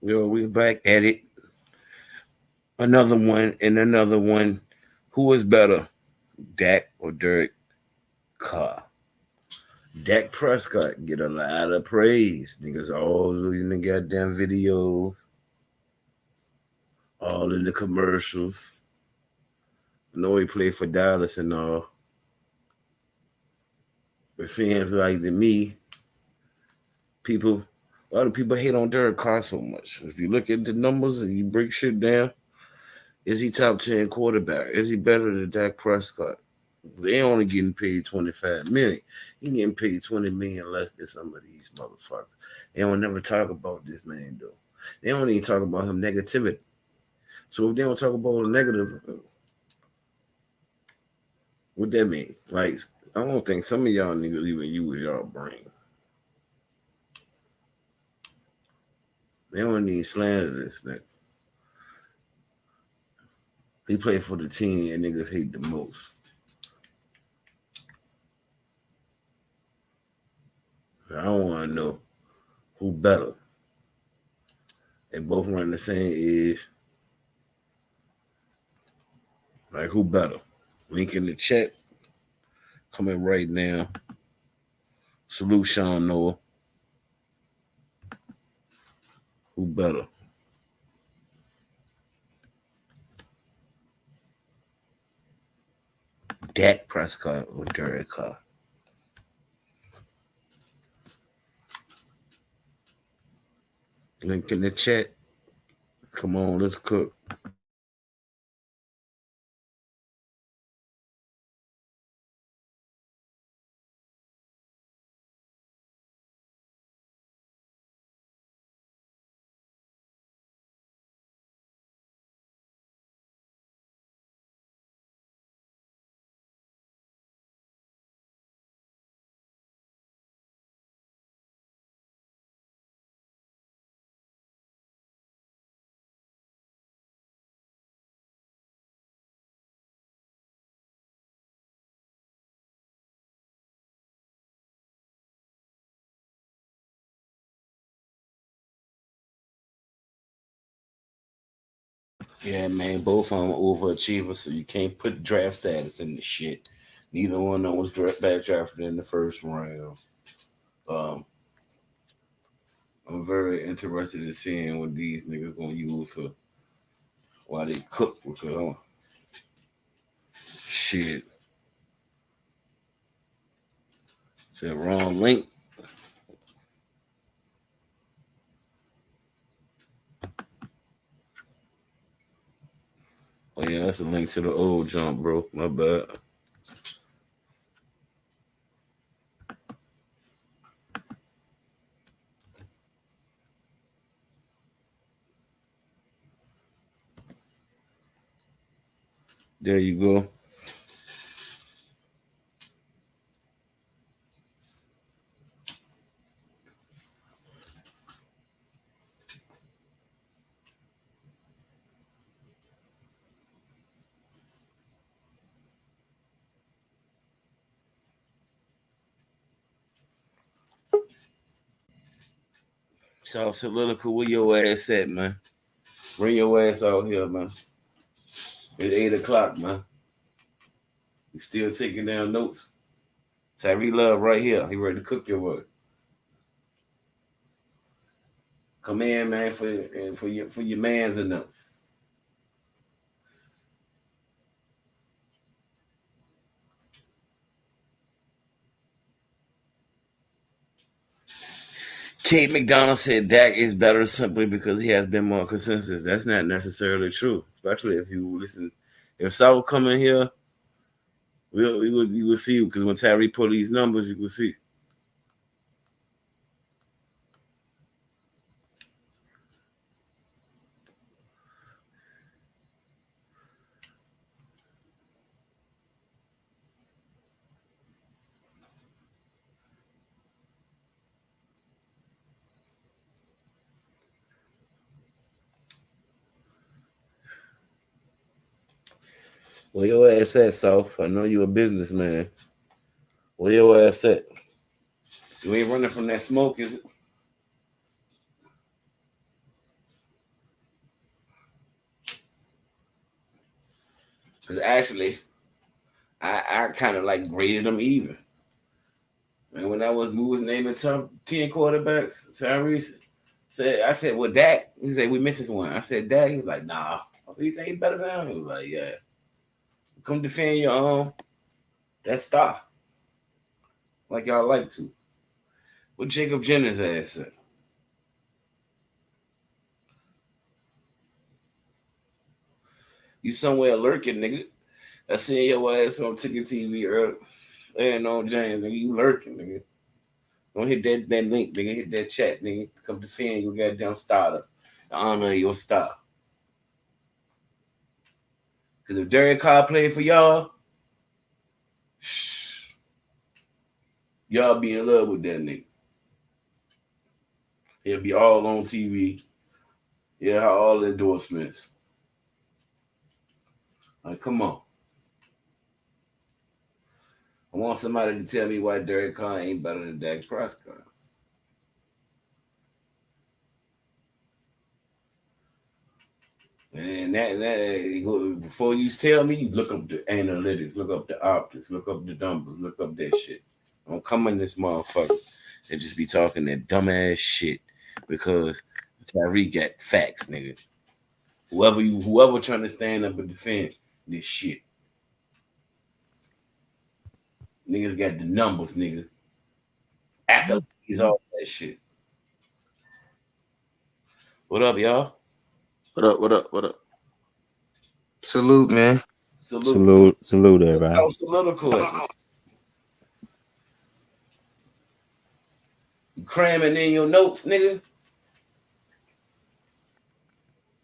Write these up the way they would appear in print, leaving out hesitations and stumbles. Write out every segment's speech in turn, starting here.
We're back at it. Another one and another one. Who is better, Dak or Derek Carr? Dak Prescott get a lot of praise. Niggas all in the goddamn videos, all in the commercials. I know he played for Dallas and all. But seems like to me, people, a lot of people hate on Derek Carr so much. If you look at the numbers and you break shit down, is he top 10 quarterback? Is he better than Dak Prescott? They only getting paid 25 million. He getting paid 20 million less than some of these motherfuckers. They don't never talk about this man though. They don't even talk about him negativity. So if they don't talk about negative, what that mean? Like I don't think some of y'all niggas even use y'all brain. They don't need slander this nigga. He played for the team that niggas hate the most. I don't want to know who better. They both run the same age. Like who better? Link in the chat. Coming right now. Salute Sean Noah. Who better? Dak Prescott or Derek Carr? Link in the chat. Come on, let's cook. Yeah, man, both of them overachievers, so you can't put draft status in the shit. Neither one of them was back drafted in the first round. Um, I'm very interested in seeing what these niggas gonna use for while they cook because shit. Said wrong link. Oh yeah, that's a link to the old jump, bro. My bad. There you go. So Solidical, where your ass at, man? Bring your ass out here, man. It's 8 o'clock, man. You still taking down notes? Tyree Love right here. He ready to cook your work. Come in, man, for your man's enough. Kate McDonald said Dak is better simply because he has been more consensus. That's not necessarily true, especially if you listen. If Saul come in here, you will see because when Tyree put these numbers, you will see. Where your ass at, South? I know you a businessman. Where your ass at? You ain't running from that smoke, is it? Because actually, I kind of like graded them even. And when we was naming top 10 quarterbacks, Tyrese I said, well, Dak. He said, we missing one. I said, Dak. He was like, nah. I said, you think he better than him? He was like, yeah. Come defend your that star. Like y'all like to. What Jacob Jennings ass said. You somewhere lurking, nigga. I seen your ass on Ticket TV earlier. And on James, nigga. You lurking, nigga. Don't hit that link, nigga. Hit that chat, nigga. Come defend your goddamn starter. The honor of your star. Because if Derek Carr played for y'all, y'all be in love with that nigga. He'll be all on TV. Yeah, all the endorsements. Like, come on. I want somebody to tell me why Derek Carr ain't better than Dak Prescott. And that before you tell me, look up the analytics, look up the optics, look up the numbers, look up that shit. Don't come in this motherfucker and just be talking that dumbass shit because Tyreek got facts, nigga. Whoever trying to stand up and defend this shit. Niggas got the numbers, nigga. Accolades, all that shit. What up, y'all? What up? Salute, man. Salute, everybody. How solidical. You cramming in your notes, nigga.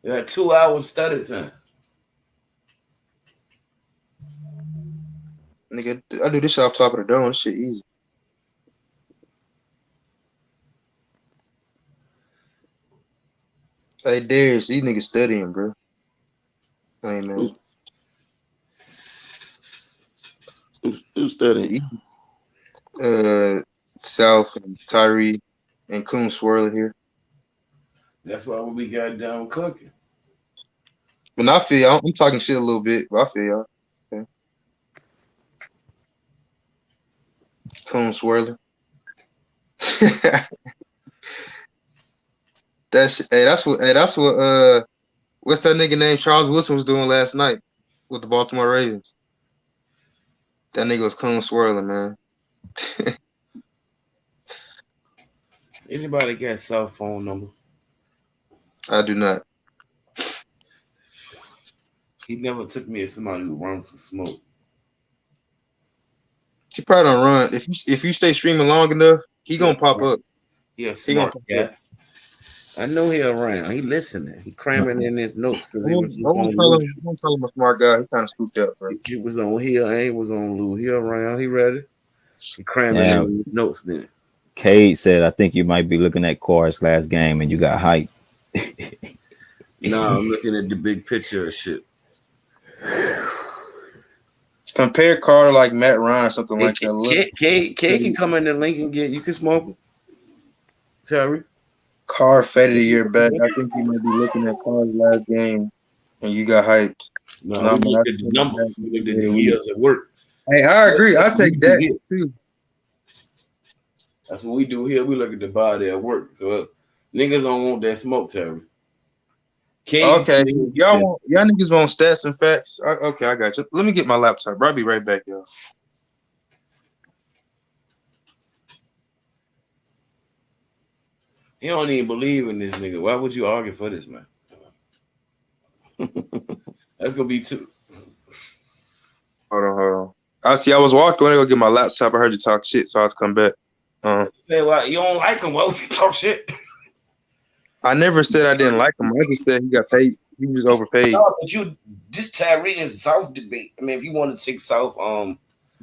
You got 2 hours study time. Nigga, I do this shit off top of the dome. This shit easy. Hey, Darius, these niggas studying, bro. Hey, man. Who's studying? South and Tyree and Coon Swirler here. That's why we got down cooking. But I feel y'all. I'm talking shit a little bit, but I feel y'all. Okay. Coon Swirler. That's what what's that nigga named Charles Wilson was doing last night with the Baltimore Ravens. That nigga was Coon Swirler, man. Anybody got a cell phone number? I do not. He never took me as somebody who runs for smoke. He probably don't run. If you stay streaming long enough, he gonna pop up. Yeah, smart guy. I know he around. He listening. He cramming in his notes because he was on Lou. I'm telling him a smart guy. He kind of scooped up, bro. He was on here. He was on Lou. He around. He ready. He cramming in his notes then. Cade said, I think you might be looking at Carr's last game and you got hype. No, I'm looking at the big picture of shit. Compare Carr to like Matt Ryan or something like that. K can come in the link and get you can smoke him. Terry. Carr faded a year back. I think you might be looking at Carr's last game and you got hyped. No, look at the numbers. Look at the years at work. Hey, I agree. I take that too. That's what we do here. We look at the body at work. So niggas don't want that smoke, Terry. Okay, y'all niggas want stats and facts. Okay, I got you. Let me get my laptop, bro. I'll be right back, y'all. He don't even believe in this nigga. Why would you argue for this, man? That's gonna be two. Hold on. I was walking when I go get my laptop. I heard you talk shit, so I had to come back. Say, well, you don't like him. Why would you talk shit? I never said I didn't like him. I just said he got paid. He was overpaid. No, but this Tyree is South debate. I mean, if you want to take South, he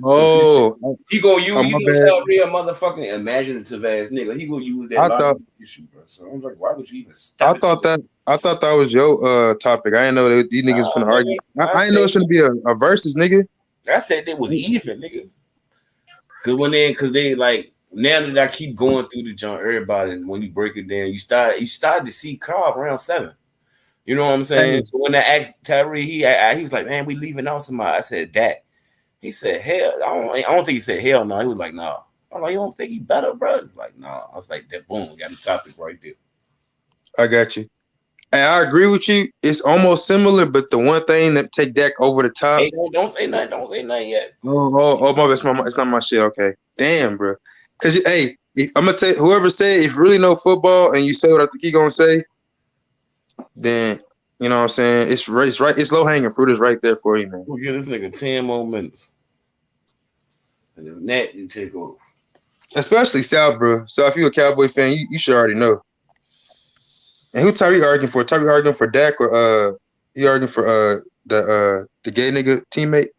gonna use Tyree a motherfucking imaginative ass nigga. He gonna use that issue, bro. So I'm like, why would you even stop? I thought that was your topic. I didn't know that these niggas finna argue. I didn't know it's gonna be a versus, nigga. I said they was even, nigga. Cause they like. Now that I keep going through the junk, everybody, when you break it down, you start to see Carr around 7. You know what I'm saying? So when I asked Tyree, he's like, man, we leaving out somebody. I said, Dak. He said, hell, I don't think he said hell no. He was like, no. I'm like, you don't think he better, bro? He's like, no. I was like, that boom, got the topic right there. I got you. And I agree with you. It's almost similar, but the one thing that take Dak over the top. Hey, don't say nothing. Don't say nothing yet. Oh, my bad. It's not my shit. Okay. Damn, bro. Because, hey, I'm going to tell whoever said if you really know football and you say what I think you're going to say, then, you know what I'm saying? It's right. It's low-hanging fruit is right there for you, man. We'll give this nigga 10 more minutes. And if that, you take over. Especially South, bro. So if you're a Cowboy fan, you should already know. And who Tyree arguing for? Tyree arguing for Dak or he arguing for the gay nigga teammate?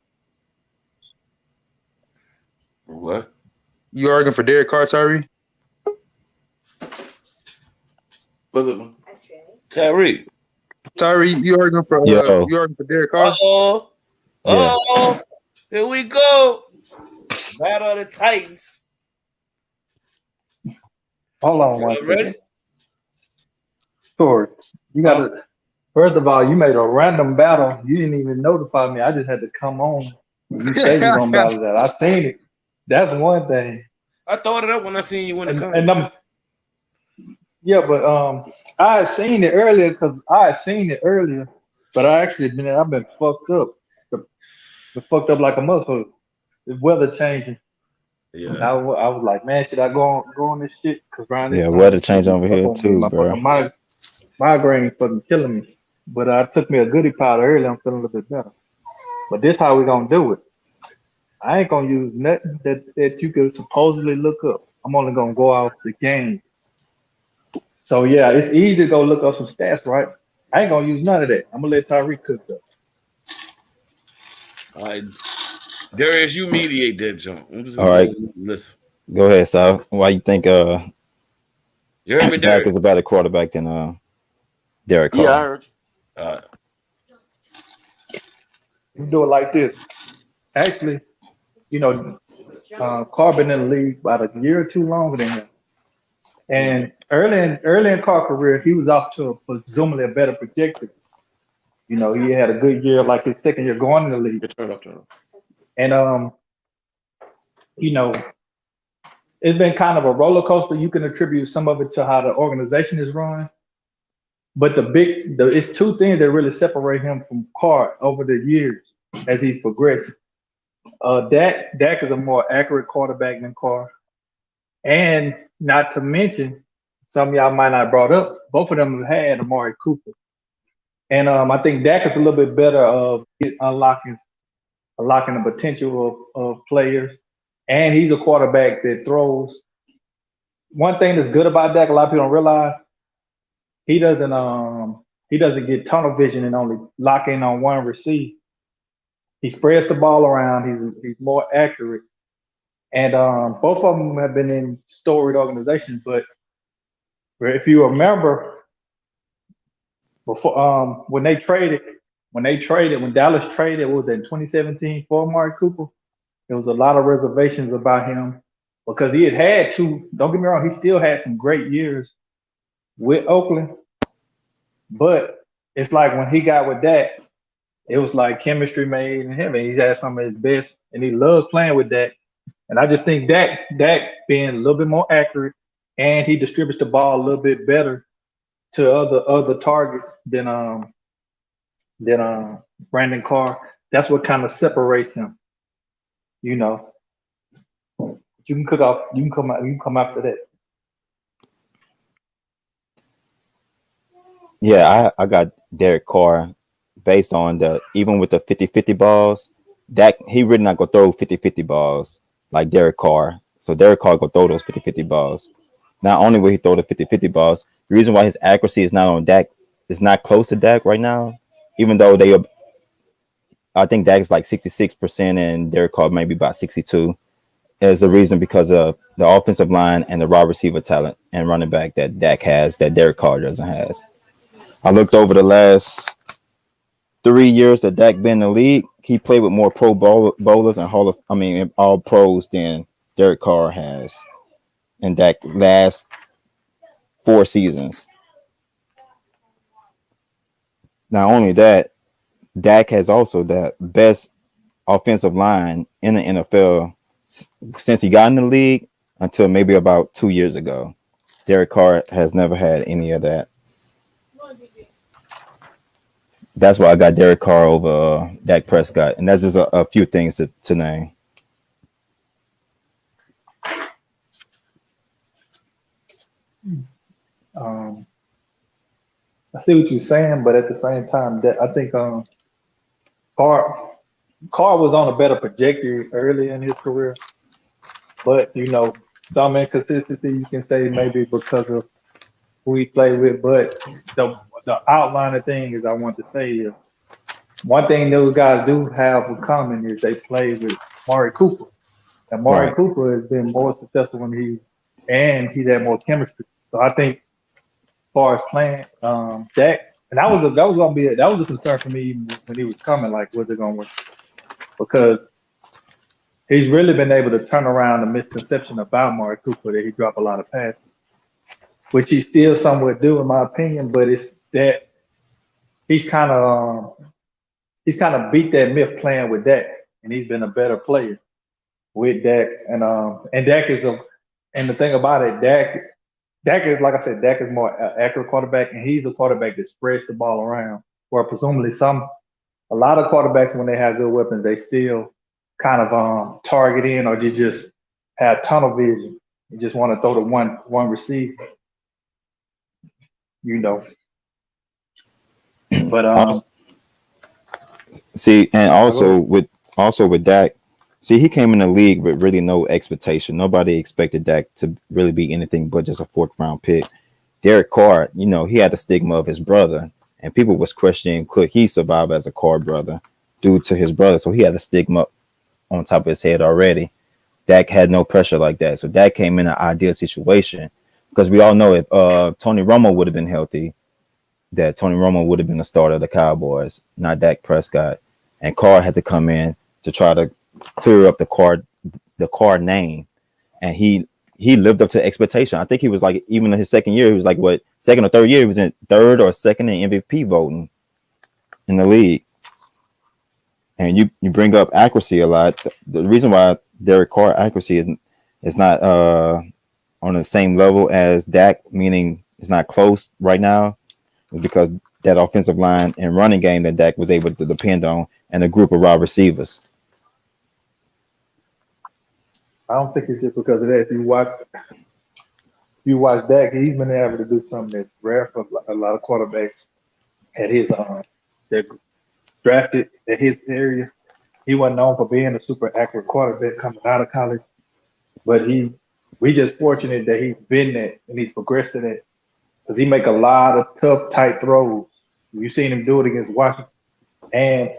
What? You arguing for Derek Carr, Tyree? What's it? Tyree. Tyree, you arguing for Derek Carr? Oh, here we go. Battle of the Titans. Hold on one second. Ready? Sure. You got to. First of all, you made a random battle. You didn't even notify me. I just had to come on. You said you gonna battle that. I seen it. That's one thing. I thought it up when I seen you when it comes. Yeah, but I had seen it earlier but I've been fucked up. Been fucked up like a motherfucker. The weather changing. Yeah. I was like, man, should I go on this shit? Cause weather change over here too, bro. Migraine fucking killing me. But I took me a goodie powder earlier. I'm feeling a little bit better. But this how we gonna do it. I ain't gonna use nothing that you could supposedly look up. I'm only gonna go off the game. So yeah, it's easy to go look up some stats, right? I ain't gonna use none of that. I'm gonna let Tyreek cook up. All right, Darius, you mediate that jump. All right, listen. Go ahead, Sal. Why you think you heard me, Dak Darius? is a better quarterback than Derek Carr? Yeah, I heard you. You do it like this. Actually, Carr been in the league about a year or two longer than him. And early in Carr's career, he was off to presumably a better projector. He had a good year, like his second year going in the league. Turn up. And it's been kind of a roller coaster. You can attribute some of it to how the organization is run. But it's two things that really separate him from Carr over the years as he's progressed. Dak is a more accurate quarterback than Carr. And not to mention, some of y'all might not have brought up, both of them have had Amari Cooper. And I think Dak is a little bit better of unlocking the potential of players. And he's a quarterback that throws. One thing that's good about Dak, a lot of people don't realize, he doesn't get tunnel vision and only lock in on one receive. He spreads the ball around. He's more accurate. And both of them have been in storied organizations. But if you remember, before when Dallas traded, what was that, in 2017 for Amari Cooper? There was a lot of reservations about him because he had two. Don't get me wrong, he still had some great years with Oakland. But it's like when he got with Dak, it was like chemistry made in him, and he's had some of his best, and he loved playing with Dak. And I just think Dak being a little bit more accurate, and he distributes the ball a little bit better to other targets than Brandon Carr. That's what kind of separates him. You can cook off. You can come after that. Yeah, I got Derek Carr based on even with the 50-50 balls, Dak, he really not gonna throw 50-50 balls like Derek Carr. So Derek Carr gonna throw those 50-50 balls. Not only will he throw the 50-50 balls, the reason why his accuracy is not on Dak, is not close to Dak right now, even though I think Dak is like 66% and Derek Carr maybe about 62%. Is the reason because of the offensive line and the wide receiver talent and running back that Dak has that Derek Carr doesn't have. I looked over the last 3 years that Dak been in the league. He played with more pro bowlers and all pros than Derek Carr has in Dak last 4 seasons. Not only that, Dak has also the best offensive line in the NFL since he got in the league until maybe about 2 years ago. Derek Carr has never had any of that. That's why I got Derek Carr over Dak Prescott, and that's just a few things to name. I see what you're saying, but at the same time, that I think Carr was on a better trajectory early in his career, but some inconsistency you can say maybe because of who he played with. But the outline of things I want to say is one thing those guys do have in common is they play with Mari Cooper, and Mari Right. Cooper has been more successful when he's had more chemistry. So I think as far as playing, Dak, and that was a concern for me when he was coming. Like, was it going to work? Because he's really been able to turn around the misconception about Mari Cooper that he dropped a lot of passes, which he still somewhat do in my opinion. But it's that he's kind of beat that myth playing with Dak, and he's been a better player with Dak. And Dak and the thing about it, Dak is, like I said, Dak is more accurate quarterback, and he's a quarterback that spreads the ball around. Where presumably a lot of quarterbacks, when they have good weapons, they still kind of target in, or they just have tunnel vision. You just want to throw to one receiver, But See, and also with Dak, see, he came in the league with really no expectation. Nobody expected Dak to really be anything but just a 4th-round pick. Derek Carr, he had the stigma of his brother, and people was questioning could he survive as a Carr brother due to his brother. So he had a stigma on top of his head already. Dak had no pressure like that. So Dak came in an ideal situation because we all know if Tony Romo would have been healthy, that Tony Romo would have been the starter of the Cowboys, not Dak Prescott. And Carr had to come in to try to clear up the Carr name, and he lived up to expectation. I think he was like, even in his second year, he was like, what, second or third year, he was in third or second in MVP voting in the league. And you bring up accuracy a lot. The reason why Derek Carr accuracy is not on the same level as Dak, meaning it's not close right now, is because that offensive line and running game that Dak was able to depend on, and a group of wide receivers. I don't think it's just because of that. If you watch Dak, he's been able to do something that's rare for a lot of quarterbacks at his that drafted at his area. He wasn't known for being a super accurate quarterback coming out of college, but we just fortunate that he's been that and he's progressed to that, because he make a lot of tough, tight throws. You've seen him do it against Washington, and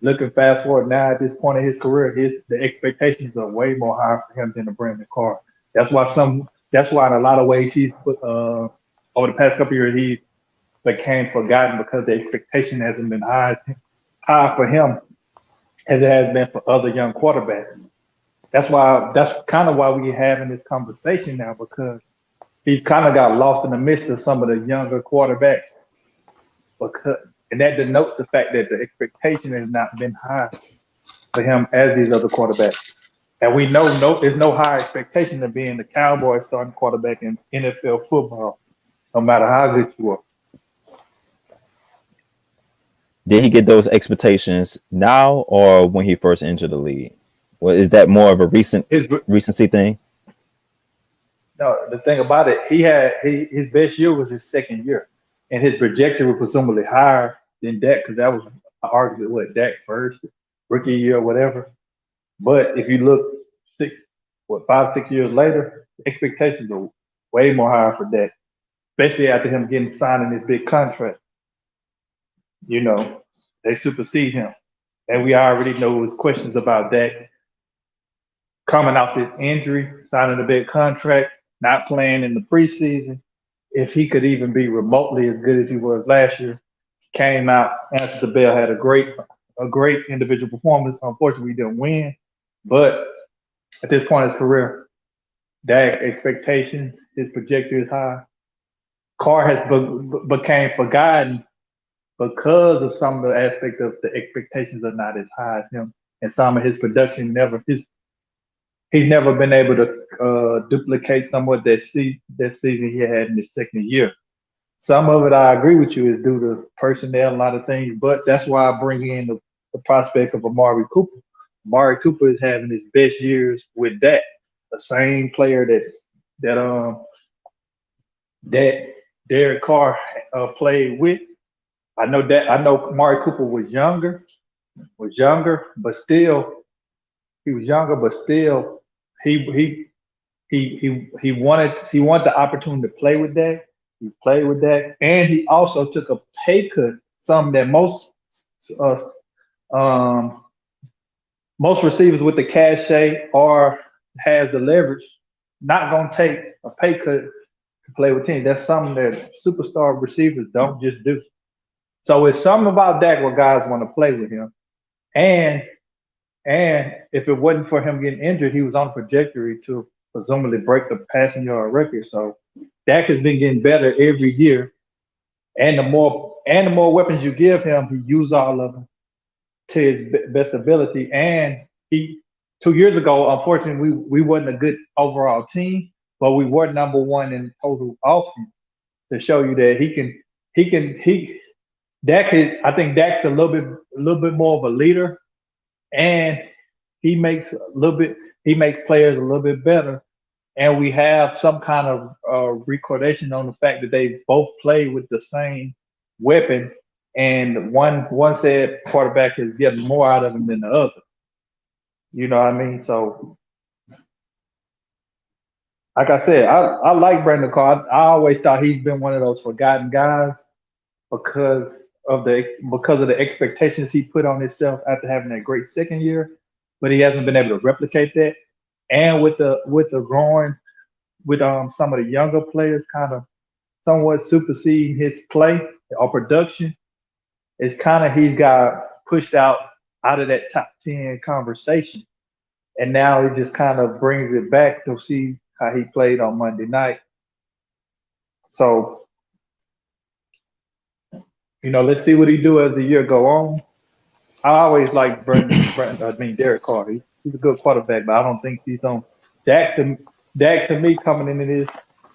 looking fast forward now at this point in his career, the expectations are way more high for him than a Brandon Carr. That's why in a lot of ways he's over the past couple of years he became forgotten, because the expectation hasn't been high for him as it has been for other young quarterbacks. That's kind of why we're having this conversation now, because he kind of got lost in the midst of some of the younger quarterbacks. And that denotes the fact that the expectation has not been high for him as these other quarterbacks. And we know there's no higher expectation than being the Cowboys starting quarterback in NFL football, no matter how good you are. Did he get those expectations now or when he first entered the league? Well, is that more of a recency thing? No, the thing about it, his best year was his second year, and his trajectory was presumably higher than Dak, because that was arguably Dak first rookie year or whatever. But if you look 5-6 years later, expectations are way more higher for Dak, especially after him getting signed in this big contract. They supersede him, and we already know his questions about Dak coming off this injury, signing a big contract, not playing in the preseason. If he could even be remotely as good as he was last year, came out, answered the bell, had a great individual performance. Unfortunately, he didn't win, but at this point in his career, Dak expectations, his trajectory is high. Carr has became forgotten because of some of the aspect of the expectations are not as high as him, and some of his production he's never been able to duplicate somewhat that season he had in his second year. Some of it, I agree with you, is due to personnel, a lot of things, but that's why I bring in the prospect of Amari Cooper. Amari Cooper is having his best years with Dak, the same player that Derek Carr played with. I know Amari Cooper was younger, but still he was younger, but still he wanted the opportunity to play with Dak. He played with Dak, and he also took a pay cut, something that most receivers with the cachet or has the leverage not gonna take a pay cut to play with teams. That's something that superstar receivers don't just do. So it's something about Dak where guys want to play with him. And if it wasn't for him getting injured, he was on a trajectory to presumably break the passing yard record. So Dak has been getting better every year. And the more weapons you give him, he uses all of them to his best ability. And 2 years ago, unfortunately, we wasn't a good overall team, but we were number one in total offense, to show you that I think Dak's a little bit more of a leader, and he makes players a little bit better. And we have some kind of recordation on the fact that they both play with the same weapon, and one said quarterback is getting more out of him than the other. You know what I mean? So, like I said, I like Brandon Carr. I always thought he's been one of those forgotten guys because of the expectations he put on himself after having that great second year, but he hasn't been able to replicate that. And with the growing, with some of the younger players kind of somewhat superseding his play or production, it's kind of he's got pushed out of that top 10 conversation. And now he just kind of brings it back to see how he played on Monday night. So, let's see what he do as the year go on. I always like Derek Carr. He's a good quarterback, but I don't think he's on Dak to me coming into this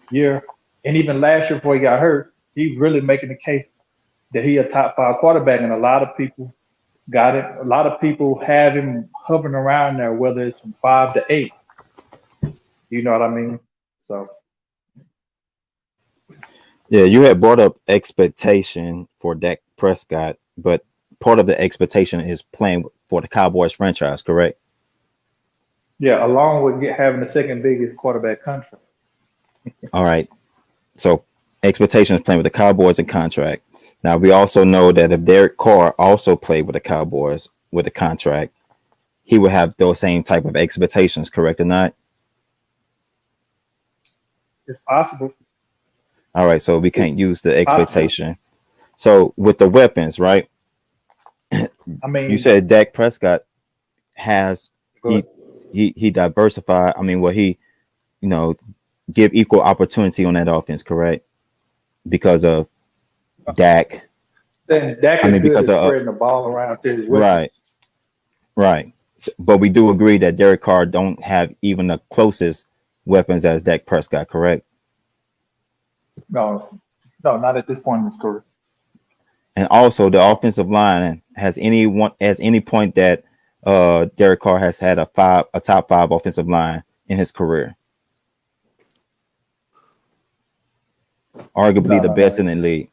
year, and even last year before he got hurt, he's really making the case that he a top 5 quarterback, and a lot of people got it. A lot of people have him hovering around there, whether it's from 5 to 8. You know what I mean? So. Yeah, you had brought up expectation for Dak Prescott, but part of the expectation is playing for the Cowboys franchise, correct? Yeah, along with having the second biggest quarterback contract. All right. So expectation is playing with the Cowboys and contract. Now, we also know that if Derek Carr also played with the Cowboys with a contract, he would have those same type of expectations, correct or not? It's possible. All right, so we can't use the expectation. So with the weapons, right? I mean, you said Dak Prescott has he diversified. I mean, he give equal opportunity on that offense, correct? Because of Dak. Then Dak is good at spreading the ball around to his weapons. Right. But we do agree that Derek Carr don't have even the closest weapons as Dak Prescott, correct? No, not at this point in his career. And also, the offensive line has any point that Derek Carr has had a top 5 offensive line in his career. Arguably the best in the league.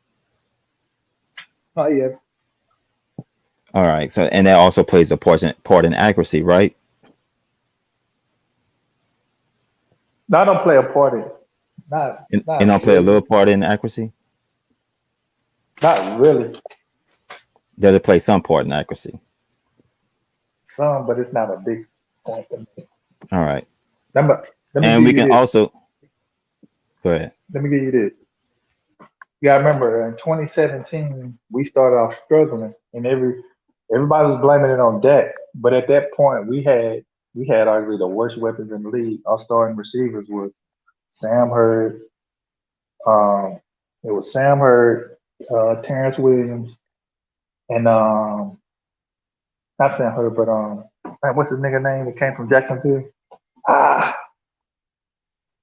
Not yet. All right. So, and that also plays a part in accuracy, right? No, I don't play a part in it. And I'll play a little part in accuracy. Not really. Does it play some part in accuracy? Some, but it's not a big point for me. All right. And we can also go ahead. Let me give you this. You gotta remember, in 2017, we started off struggling, and everybody was blaming it on Dak. But at that point, we had arguably the worst weapons in the league. Our starting receivers was Sam Hurd. It was Sam Hurd, Terrence Williams, And not Sam Hurd, but man, what's his nigga name that came from Jacksonville? Ah,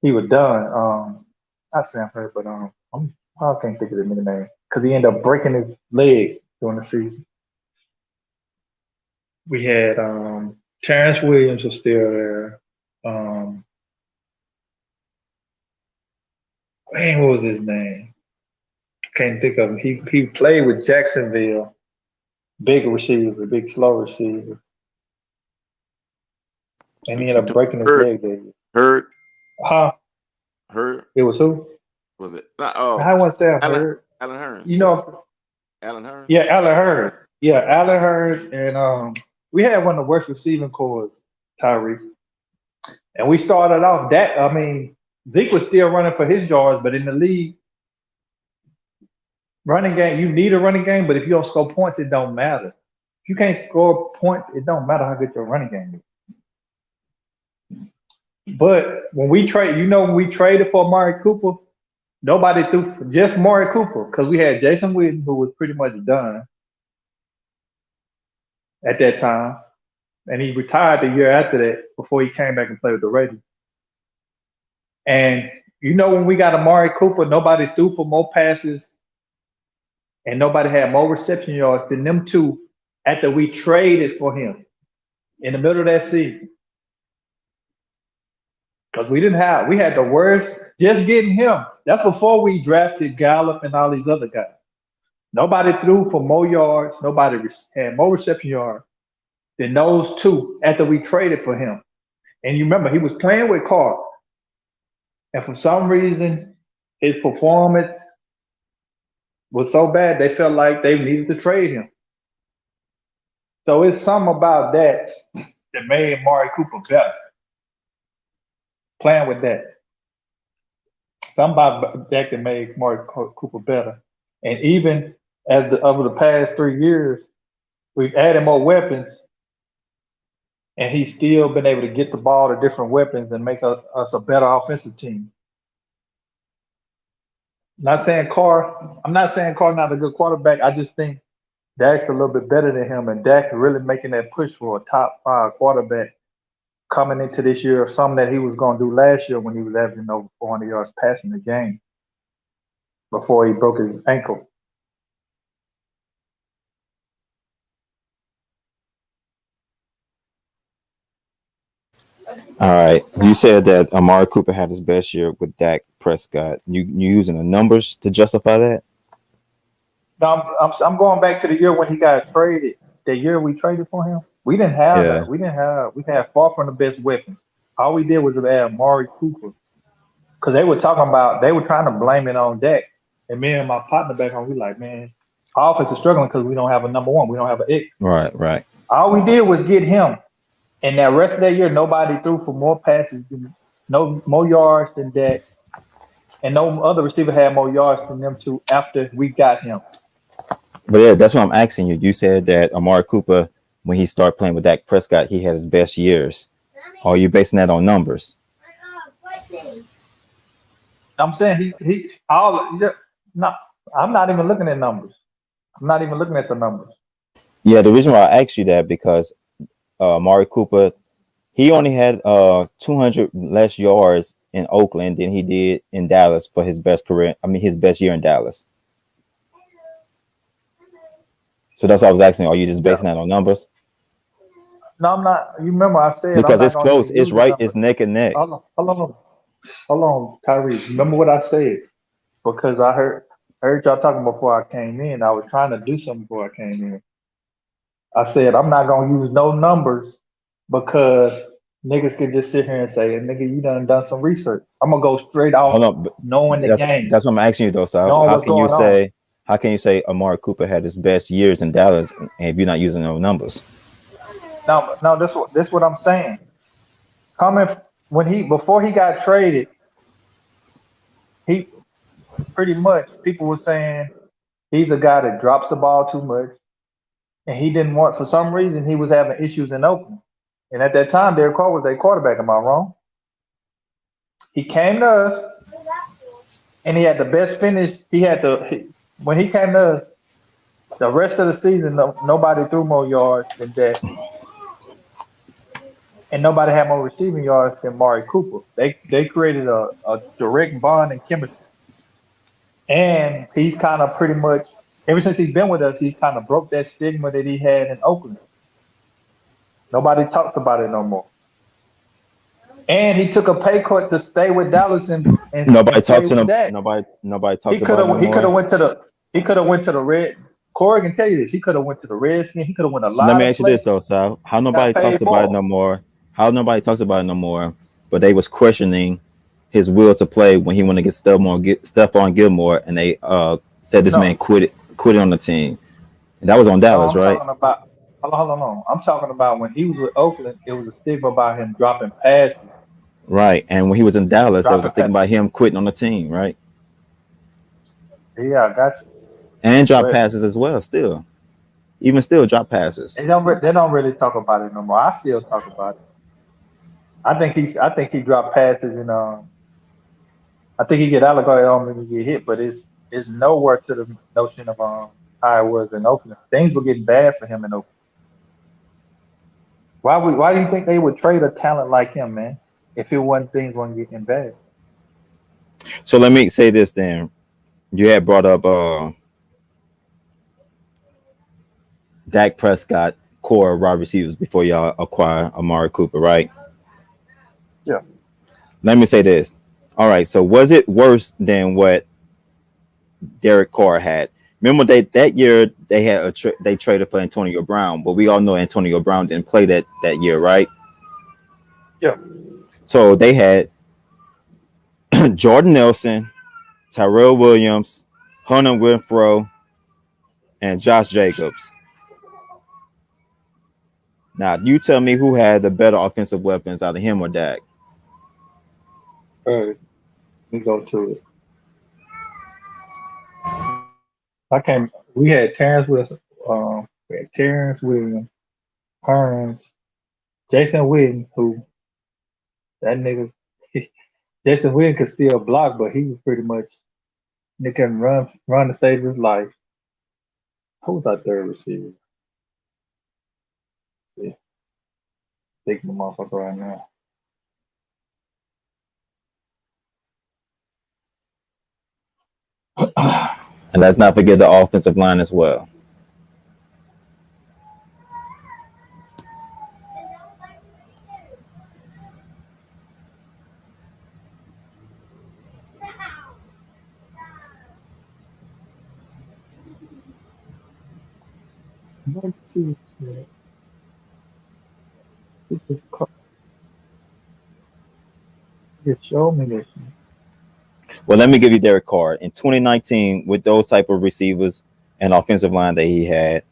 he was done. Not Sam Hurd, but I can't think of the nigga name because he ended up breaking his leg during the season. We had Terrence Williams was still there. Man, what was his name? Can't think of him. He played with Jacksonville. Big receiver, big slow receiver. And he ended up breaking his leg there. Hurd. Huh? Hurd. It was who? Was it? Oh, I want to say Hurd. Alan Hearn. You know, Alan Hearn. yeah, Alan Hurd. Yeah, Alan Hurd. And we had one of the worst receiving corps, Tyreek. And we started off that. I mean, Zeke was still running for his yards, but in the league, running game, you need a running game, but if you don't score points, it don't matter. If you can't score points, it don't matter how good your running game is. But when we trade, when we traded for Amari Cooper, nobody threw for just Amari Cooper because we had Jason Witten, who was pretty much done at that time. And he retired the year after that before he came back and played with the Raiders. And when we got Amari Cooper, nobody threw for more passes and nobody had more reception yards than them two after we traded for him in the middle of that season. Because we had the worst, just getting him. That's before we drafted Gallup and all these other guys. Nobody threw for more yards. Nobody had more reception yards than those two after we traded for him. And you remember, he was playing with Carr. And for some reason, his performance was so bad, they felt like they needed to trade him. So it's something about that made Amari Cooper better. Playing with that. Something about that made Amari Cooper better. And even over the past 3 years, we've added more weapons, and he's still been able to get the ball to different weapons and make us a better offensive team. I'm not saying Carr not a good quarterback. I just think Dak's a little bit better than him, and Dak really making that push for a top 5 quarterback coming into this year, or something that he was going to do last year when he was averaging over 400 yards passing the game before he broke his ankle. All right. You said that Amari Cooper had his best year with Dak Prescott. You using the numbers to justify that? No, I'm going back to the year when he got traded. The year we traded for him, we didn't have that. We had far from the best weapons. All we did was add Amari Cooper because they were trying to blame it on Dak. And me and my partner back home, we like, man, our offense is struggling because we don't have a number one. We don't have an X. Right. All we did was get him. And that rest of that year, nobody threw for more passes, no more yards than Dak. And no other receiver had more yards than them two after we got him. But yeah, that's what I'm asking you. You said that Amari Cooper, when he started playing with Dak Prescott, he had his best years. Are you basing that on numbers? I'm saying no, I'm not even looking at numbers. I'm not even looking at the numbers. Yeah, the reason why I asked you that because Amari Cooper, he only had 200 less yards in Oakland than he did in Dallas for his best career. I mean, his best year in Dallas. So that's what I was asking. Are you just basing that on numbers? No, I'm not. You remember I said because it's close. It's right. It's neck and neck. Hold on, Tyree. Remember what I said? Because I heard y'all talking before I came in. I was trying to do something before I came in. I said I'm not gonna use no numbers because niggas could just sit here and say, "Nigga, you done some research." I'm gonna go straight off knowing the game. That's what I'm asking you though. So how can you say Amari Cooper had his best years in Dallas if you're not using no numbers? No, this what I'm saying. Before he got traded, he pretty much people were saying he's a guy that drops the ball too much, and he didn't want, for some reason, he was having issues in Oakland. And at that time, Derek Carr was their quarterback. Am I wrong? He came to us, and he had the best finish. When he came to us, The rest of the season, nobody threw more yards than Dak, and nobody had more receiving yards than Mari Cooper. They created a direct bond and chemistry. And he's kind of pretty much ever since he's been with us, he's kind of broke that stigma that he had in Oakland. Nobody talks about it no more. And he took a pay cut to stay with Dallas and Nobody stay talks to with him. Dak. Nobody talks He about it no he could have more. went to the Red. Corey can tell you this. He could have went to the Redskins. He could have went a Let lot me of ask you this places. though, Sal. How nobody Got talks paid about it more. no more? How nobody talks about it no more? But they was questioning his will to play when he wanted to get Stephon Gilmore, and they said this man No, quit on the team. And that was on no, Dallas, I'm right? talking about. Hold on. I'm talking about when he was with Oakland. It was a stigma about him dropping passes, Right. And when he was in Dallas, there was a dropping stigma passes. by him quitting on the team, right? Yeah, I got you. And drop But passes as well. Even still, drop passes. they don't really talk about it no more. I still talk about it. I think he dropped passes and I think he get alligator on when he get hit, but it's nowhere to the notion of how it was in Oakland. Things were getting bad for him in Oakland. Why do you think they would trade a talent like him, man? If it wasn't things weren't getting bad. So let me say this then. You had brought up Dak Prescott core wide receivers before y'all acquire Amari Cooper, right? Yeah. Let me say this. All right, so was it worse than what Derek Carr had? Remember that year they had they traded for Antonio Brown, but we all know Antonio Brown didn't play that year, right? Yeah. So they had Jordan Nelson, Tyrell Williams, Hunter Renfrow, and Josh Jacobs. Now, you tell me who had the better offensive weapons out of him or Dak? All right. We go to it. I can't. We had Terrence Williams, Hearns, Jason Witten, who that nigga. Jason Witten could still block, but he was pretty much they can run to save his life. Who was our third receiver? See, thinking the motherfucker right now. And let's not forget the offensive line as well. Let's see. Show me this. Well, let me give you Derek Carr. In 2019, with those type of receivers and offensive line that he had,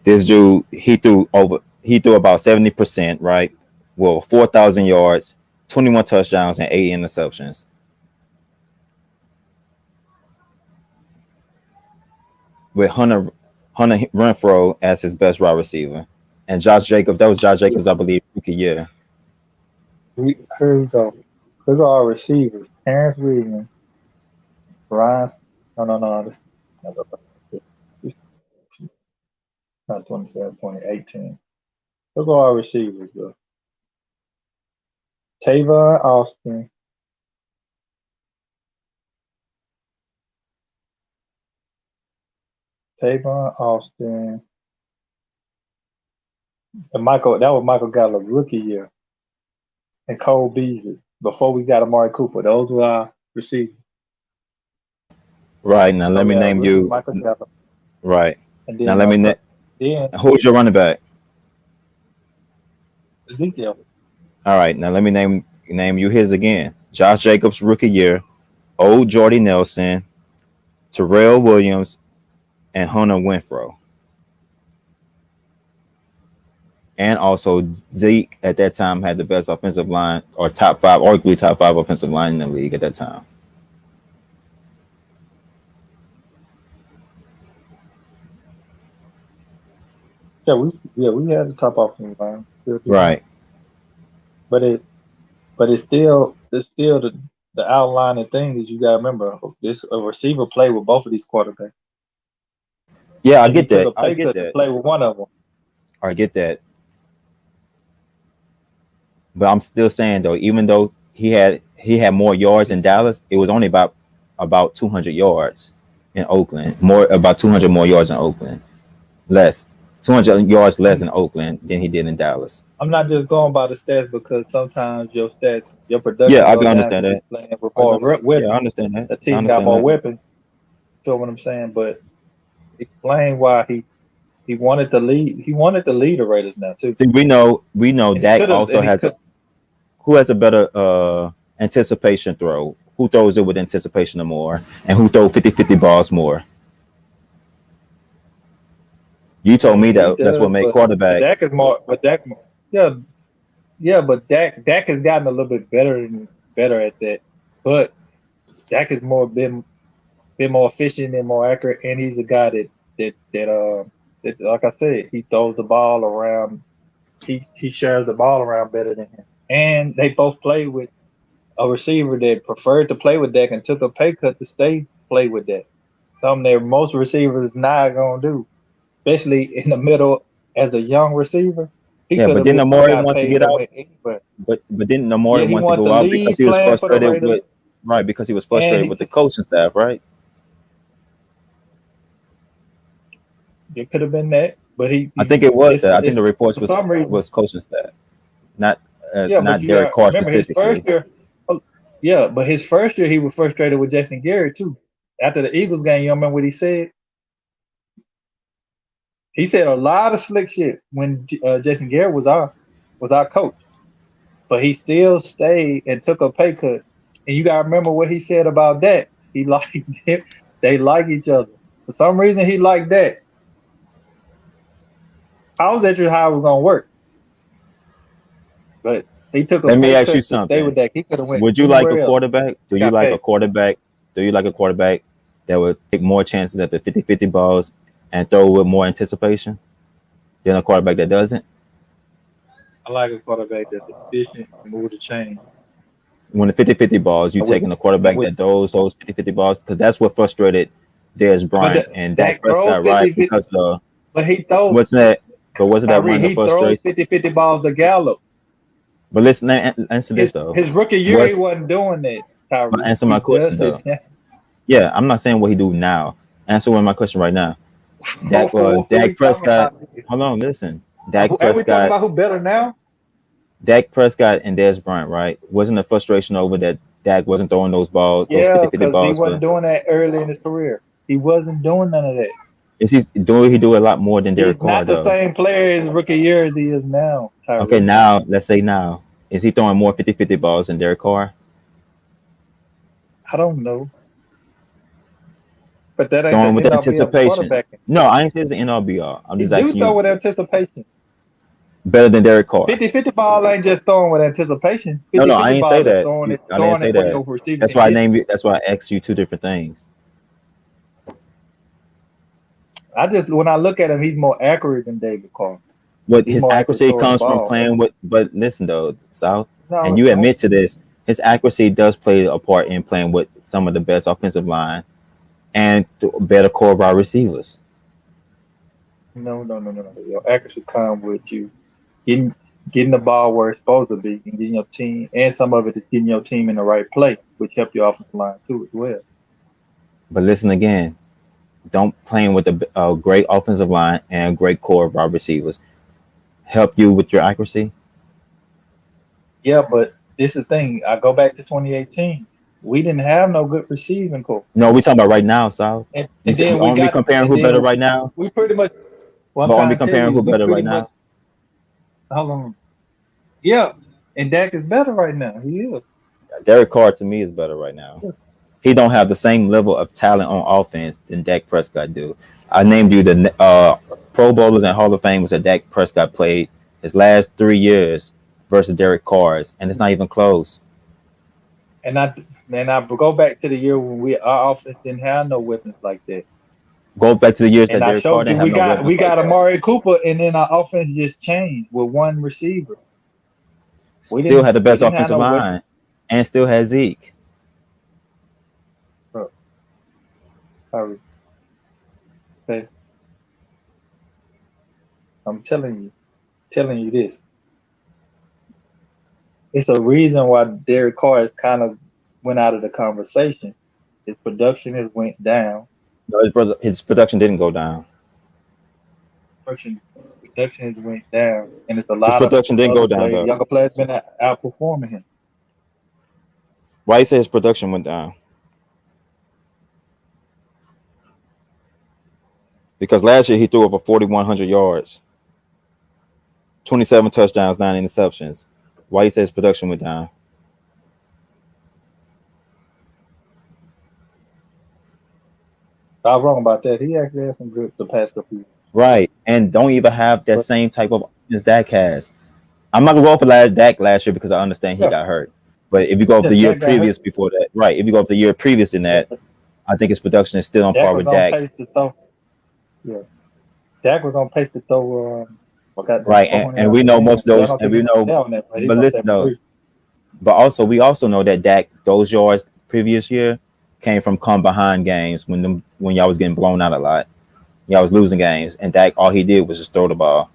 this dude he threw about 70%, right? Well, 4,000 yards, 21 touchdowns, and 8 interceptions. With Hunter Renfrow as his best wide receiver, and Josh Jacobs. That was Josh Jacobs, I believe, rookie year. Here we go. Look at our receivers. Terrence Williams, Ryan. No. This is not 27, 2018. Look at our receivers, bro. Tavon Austin. Tavon Austin. And that was Michael Gallup rookie year. And Cole Beasley. Before we got Amari Cooper. Those were our receivers. Right now, let me name you. Michael Gallup. Right And now, then then who's your running back? Ezekiel. All right, now let me name you his again. Josh Jacobs, rookie year, old Jordy Nelson, Tyrell Williams, and Hunter Renfrow. And also Zeke at that time had the best offensive line, or arguably top 5 offensive line in the league at that time. Yeah, we had the top offensive line. Right. But it's still the outlining thing that you gotta remember. This a receiver play with both of these quarterbacks. Yeah, I And he get took that. a I pay get cut to that. play with one of them. I get that. But I'm still saying though, even though he had more yards in Dallas, it was only about 200 yards in Oakland. More about 200 more yards in Oakland. Less 200 yards less in Oakland than he did in Dallas. I'm not just going by the stats because sometimes your Yeah, production I go can down understand because that. you're playing with I can more understand. Yeah, I weapons. understand that. The I team got understand more that. weapons. Feel what I'm saying? But explain why he wanted to lead. He wanted to lead the Raiders now too. See, we know And he Dak could have. also And he has could. who has a better anticipation throw? Who throws it with anticipation more? And who throw 50-50 balls more? You told me He that's what does, made but quarterbacks. Dak is more. But Dak, yeah, yeah. But Dak has gotten a little bit better at that. But Dak is been more efficient and more accurate, and he's a guy that like I said, he throws the ball around. He shares the ball around better than him. And they both play with a receiver that preferred to play with Dak and took a pay cut to stay play with Dak. Something that most receivers not gonna do, especially in the middle as a young receiver. He Yeah, could but have then been Amari got want to paid get to out. win anywhere. But then Amari Yeah, he want to wanted go to out because lead he was playing for the frustrated Raiders, with right because he was and frustrated with the coaching staff, right? it could have been that. But I think it was that. I think the it's reports for was some reason. was coaching staff, not Yeah, but not you Derek got Carr remember his first specifically. year. Oh, yeah, but his first year he was frustrated with Jason Garrett too. After the Eagles game, you remember what he said? He said a lot of slick shit when Jason Garrett was our coach, but he still stayed and took a pay cut. And you gotta remember what he said about that. He liked him. They like each other. For some reason, he liked that. How was that just how it was gonna work? But he took a Let me pay ask you cut to stay something. with that. He could have went Would you like a anywhere else. quarterback? Do you Got like a paid. quarterback? Do you like a quarterback that would take more chances at the 50-50 balls and throw with more anticipation than a quarterback that doesn't? I like a quarterback that's efficient and move the chain. When the 50-50 balls, you With taking a quarterback with that those 50-50 balls because that's what frustrated Dez but Bryant and Dak Dak throws Prescott, right? 50-50, Because but he throws what's that? But wasn't that one Tyree, of the he throws frustrations? 50-50 balls to Gallup. But listen, answer this though. His rookie year he What's wasn't doing that, but Tyree. answer He my question does though. it now. Yeah, I'm not saying what he do now. Answer one of my question right now. What we Dak talking Prescott. about? Hold on, listen. Dak And we talking Prescott, about who better now? Dak Prescott and Dez Bryant, right? Wasn't the frustration over that Dak wasn't throwing those balls, those Yeah, 50-50 because he balls wasn't for doing that early in his career. He wasn't doing none of that. is he do a lot more than Derek He's Carr not the though? same player his rookie year as he is now, Okay, Tyree. now let's say now. Is he throwing more 50-50 balls than Derek Carr? I don't know. But that ain't the Throwing with end all be all anticipation. quarterbacking. No, I ain't saying it's the NRBR. I'm He just do asking throw you with anticipation. better than Derek Carr. 50-50 ball ain't just throwing with anticipation. No, I 50-50 ain't say ball is that. throwing it, I didn't throwing say it where that. your receiver That's can why I get named you. you. That's why I asked you two different things. When I look at him, he's more accurate than David Carr. What He's his more accurate accuracy throwing the comes from ball. playing with. But listen though, South, No, and it you don't. admit to this. His accuracy does play a part in playing with some of the best offensive line and better core wide receivers. No. Your accuracy comes with you getting getting the ball where it's supposed to be and getting your team, and some of it is getting your team in the right play, which help your offensive line too as well. But listen again, don't playing with a great offensive line and a great core of wide receivers help you with your accuracy. Yeah, but this is the thing. I go back to 2018. We didn't have no good receiving core, No, we talking about right now, South. and, You and said then we only got, comparing and who better then right now, we pretty much. What I'm but only trying to tell comparing you, who we better pretty right much. now. How long? Yeah, and Dak is better right now. He is. Derek Carr to me is better right now. He don't have the same level of talent on offense than Dak Prescott do. I named you the Pro Bowlers and Hall of Famers that Dak Prescott played his last 3 years versus Derek Carr's, and it's not even close. And I go back to the year when our offense didn't have no weapons like that. Go back to the years And that I Derek Carr showed you didn't have we no got weapons we like got that. Amari Cooper, and then our offense just changed with one receiver. Still had the We best didn't have offensive no weapons. line, and still had Zeke. Bro, sorry. Okay. I'm telling you this. It's a reason why Derek Carr has kind of went out of the conversation. His production has went down. No, his production didn't go down. Production, production has went down, and it's a His lot of production didn't other go down players, though. younger players, been outperforming him. Why you say his production went down? Because last year he threw over 4,100 yards, 27 touchdowns, 9 interceptions. Why you say his production went down? I was wrong about that. He actually had some good the past couple years. Right, and don't even have that But- same type of offense Dak has. I'm not gonna go for Dak last year because I understand he Yeah. got hurt. But if you go off the Yeah, year Dak got previous hurt. before that, right? If you go off the year previous in that, I think his production is still on Dak par was with on Dak. pace to throw. Yeah, Dak was on pace to throw. Right, and we know most of those, and we know, but listen though, but also we also know that Dak, those yards previous year came from come behind games when y'all was getting blown out a lot, y'all was losing games, and Dak all he did was just throw the ball.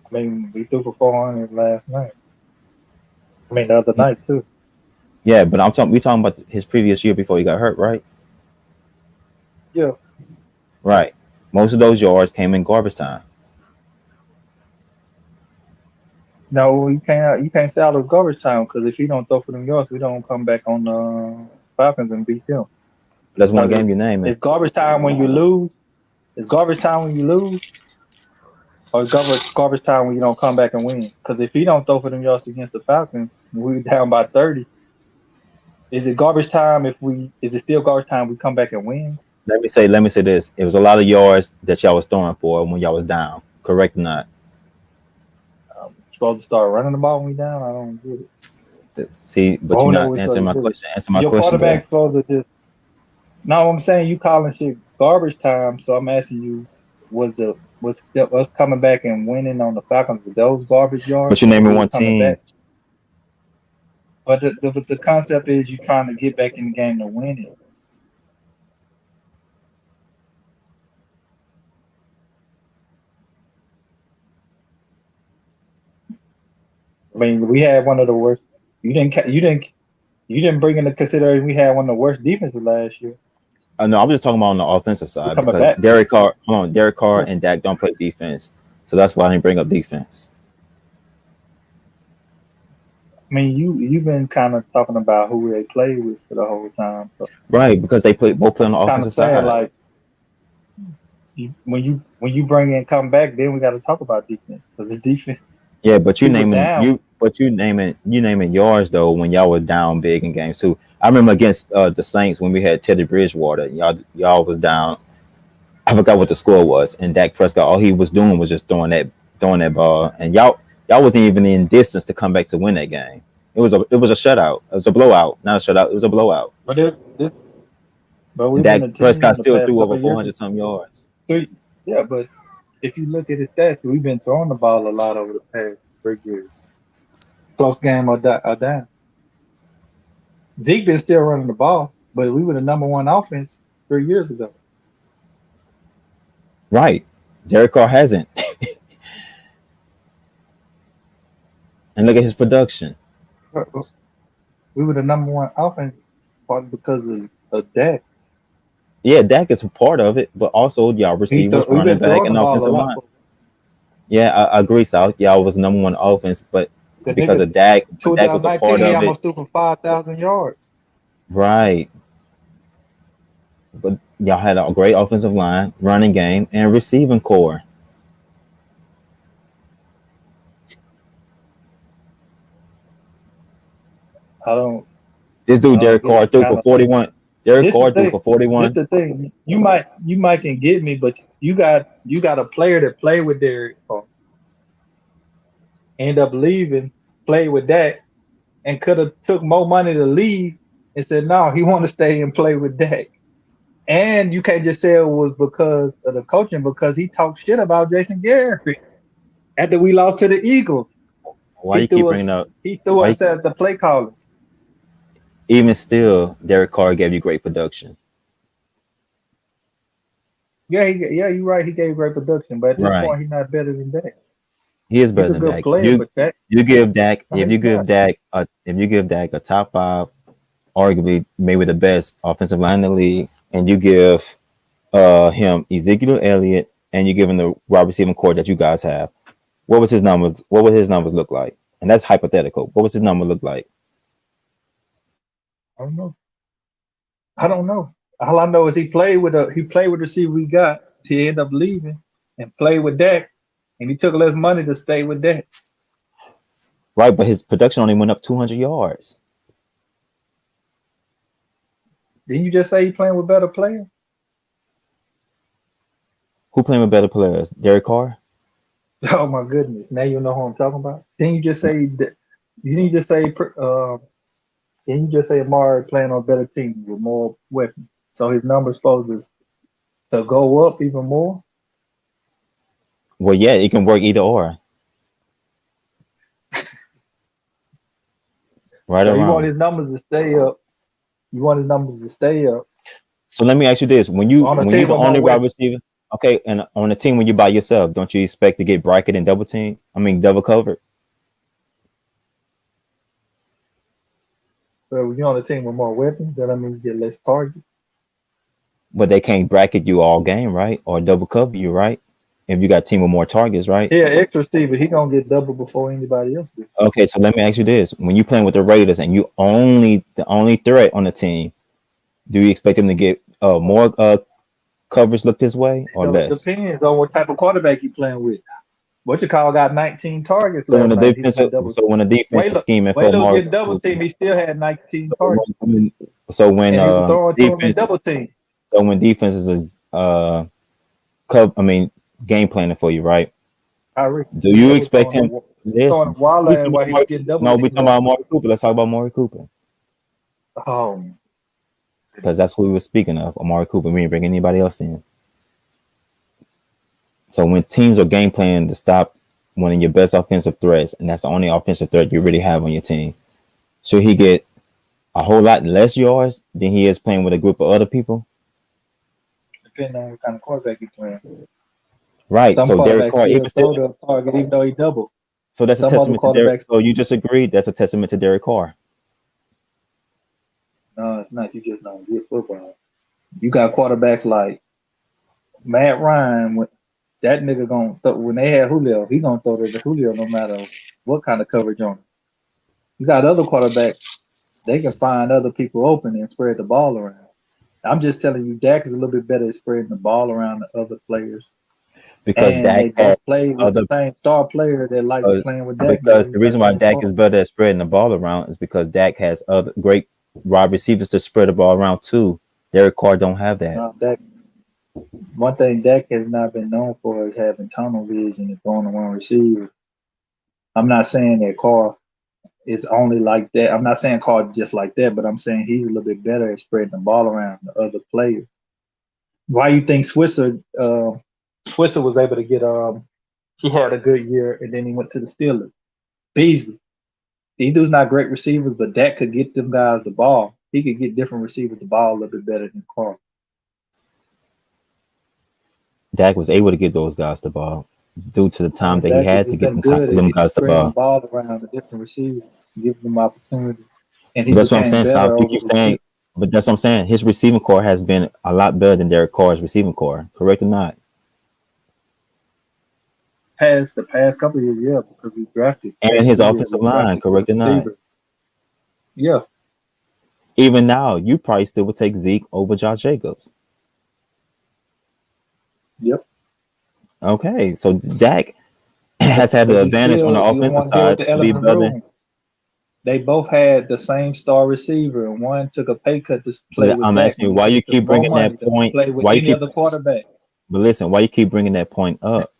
I mean, we threw for 400 last night. I mean, the other night too. Yeah, but we talking about his previous year before he got hurt, right? Yeah. Right. Most of those yards came in garbage time. No, you can't say all those garbage time because if you don't throw for them yards, we don't come back on the Falcons and beat them. That's one game you name it. It's garbage time when you lose. It's garbage time when you lose, or it's garbage time when you don't come back and win. Because if you don't throw for them yards against the Falcons, we're down by 30. Is it garbage time is it still garbage time we come back and win? Let me say this. It was a lot of yards that y'all was throwing for when y'all was down. Correct or not? Supposed to start running the ball when we down? I don't get it. See, but you're not answering my question. Answer my Your question. quarterback's supposed to just. No, I'm saying you calling shit garbage time. So I'm asking you, was us coming back and winning on the Falcons with those garbage yards? But you're naming one team. Back? But the concept is you trying to get back in the game to win it. I mean, we had one of the worst. You didn't bring into consideration we had one of the worst defenses last year. No, I'm just talking about on the offensive side because back. Derek Carr and Dak don't play defense, so that's why I didn't bring up defense. I mean, you've been kind of talking about who they play with for the whole time, so right because they both play on the offensive side. Like when you bring in come back, then we got to talk about defense because it's defense. Yeah, but you naming yards though when y'all was down big in games too. I remember against the Saints when we had Teddy Bridgewater, y'all was down. I forgot what the score was, and Dak Prescott, all he was doing was just throwing that ball, and y'all wasn't even in distance to come back to win that game. It was a shutout. It was a blowout, not a shutout. It was a blowout. But Dak Prescott still threw over 400 some yards. Yeah, but if you look at his stats, we've been throwing the ball a lot over the past 3 years. Close game or down. Zeke been still running the ball, but we were the number one offense 3 years ago. Right. Derek Carr hasn't. And look at his production. We were the number one offense partly because of Dak. Yeah, Dak is a part of it, but also y'all receivers, running back, and offensive line. Yeah, I agree, South. Y'all was number one offense, but because of Dak, Dak was a part of it. He almost threw for 5,000 yards. Right. But y'all had a great offensive line, running game, and receiving core. This dude, Derek Carr, threw for 41. Derek Carr threw for 41. That's the thing. You might can get me, but you got a player that played with Derek Carr. End up leaving, played with Dak, and could have took more money to leave and said, no, he want to stay and play with Dak. And you can't just say it was because of the coaching, because he talked shit about Jason Garrett after we lost to the Eagles. Why you keep bringing up? He threw us at the play calling. Even still, Derek Carr gave you great production. Yeah, you're right. He gave great production, but at this Right. point, he's not better than that. He is He's better a than good Dak. player, but that You give Dak no, he's not. if you give Dak a top five, arguably maybe the best offensive line in the league, and you give him Ezekiel Elliott and you give him the wide receiving core that you guys have, what was his numbers? What would his numbers look like? And that's hypothetical. What was his number look like? I don't know. I don't know. All I know is he played with the receiver we got. He ended up leaving and played with Dak, and he took less money to stay with Dak. Right, but his production only went up 200 yards. Didn't you just say he playing with better players? Who playing with better players? Derek Carr? Oh my goodness! Now you know who I'm talking about. Didn't you just say that? Didn't you just say? Didn't you just say Amari playing on a better team with more weapons? So his numbers supposed to go up even more. Well, yeah, it can work either or. Right So or you want wrong. his numbers to stay up. You want his numbers to stay up So let me ask you this: when on a you team the with more only wide weapons. receiver, okay, and on a team when you by yourself, don't you expect to get bracket and double team? I mean double covered. So when you're on a team with more weapons, that means you get less targets. But they can't bracket you all game, right? Or double cover you, right? If you got a team with more targets, right? Yeah, extra receiver, he gonna get double before anybody else do. Okay, so let me ask you this: when you playing with the Raiders and you the only threat on the team, do you expect them to get more coverage look this way or So it less? depends on what type of quarterback you playing with. What you call got 19 targets So when last the night. He get double. defense is scheming for Waylo Amari get double Cooper, team. He still had 19 so targets, when and he was throwing to him in defense double team. so when defenses is game planning for you, right? Kyrie, Do he you still was expect throwing him? throwing Listen, the wild we line talking while about he was getting double no, we team talking last about night. Amari Cooper. Let's talk about Amari Cooper Oh, because that's who we were speaking of. Amari Cooper. We didn't bring anybody else in. So when teams are game planning to stop one of your best offensive threats, and that's the only offensive threat you really have on your team, should he get a whole lot less yards than he is playing with a group of other people? depending on what kind of quarterback you playing. Right. Some So Derek quarterbacks Carr, still even still, throw the target even though he double. so that's a Some other testament to Derek. quarterbacks, So you just agreed that's a testament to Derek Carr. no, it's not. You just don't get football. You got quarterbacks like Matt Ryan. That nigga when they had Julio, he gonna throw to the Julio no matter what kind of coverage on him. You got other quarterbacks, they can find other people open and spread the ball around. I'm just telling you, Dak is a little bit better at spreading the ball around to other players. Because And Dak they had both play with the other same star player that like uh, playing with Dak more because than the reason why Derek Dak Carr. is better at spreading the ball around is because Dak has other great wide receivers to spread the ball around too. Derek Carr don't have that. Dak, one thing Dak has not been known for is having tunnel vision and throwing the one receiver. I'm not saying that Carr is only like that. I'm not saying Carr just like that, but I'm saying he's a little bit better at spreading the ball around to other players. Why you think Switzer was able to get he had a good year and then he went to the Steelers. Beasley. These dudes not great receivers, but Dak could get them guys the ball. He could get different receivers the ball a little bit better than Carr. Dak was able to get those guys the ball due to the time that he Dak has had to just get been good them at guys the spreading the ball. ball around to different receivers, giving them opportunity. And he But that's what I'm became saying, South. better You over keep the saying, years. but that's what I'm saying. His receiving core has been a lot better than Derek Carr's receiving core. Correct or not? The past couple of years, yeah, because we drafted And past his 2 years offensive we line. drafted good Correct or not? receiver. Yeah. Even now, you probably still would take Zeke over Josh Jacobs. Yep. Okay, so Dak has had But the you advantage on the still you don't offensive want to deal with side the to be elephant in the better. room. They both had the same star receiver, and one took a pay cut to play But with I'm Dak asking when you he why could you have took keep more bringing that money to point. play with Why you any keep? other quarterback. But listen, why you keep bringing that point up?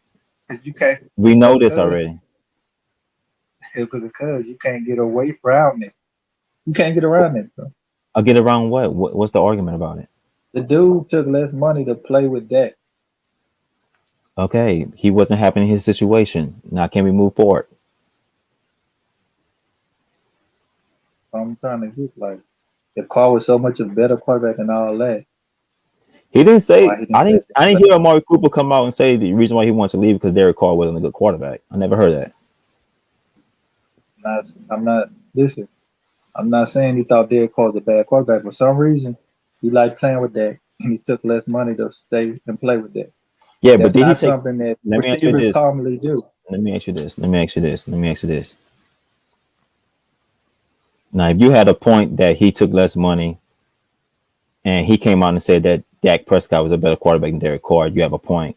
Because you can't, We know this already. because you can't get away from it. You can't get around it, bro. I'll get around what's the argument about it? The dude took less money to play with Dak. Okay, he wasn't happy in his situation. Now can we move forward? I'm trying to get like the car was so much a better quarterback and all that. He didn't say. Why he didn't I didn't hear Amari Cooper come out and say the reason why he wanted to leave because Derek Carr wasn't a good quarterback. I never heard that. I'm not. Listen, I'm not saying he thought Derek Carr was a bad quarterback. For some reason, he liked playing with Dak, and he took less money to stay and play with Dak. Yeah, That's but did he not take? something that Let me ask you receivers this. commonly do. Let me ask you this. Let me ask you this. Let me ask you this. Now, if you had a point that he took less money, and he came out and said that Dak Prescott was a better quarterback than Derek Carr, you have a point.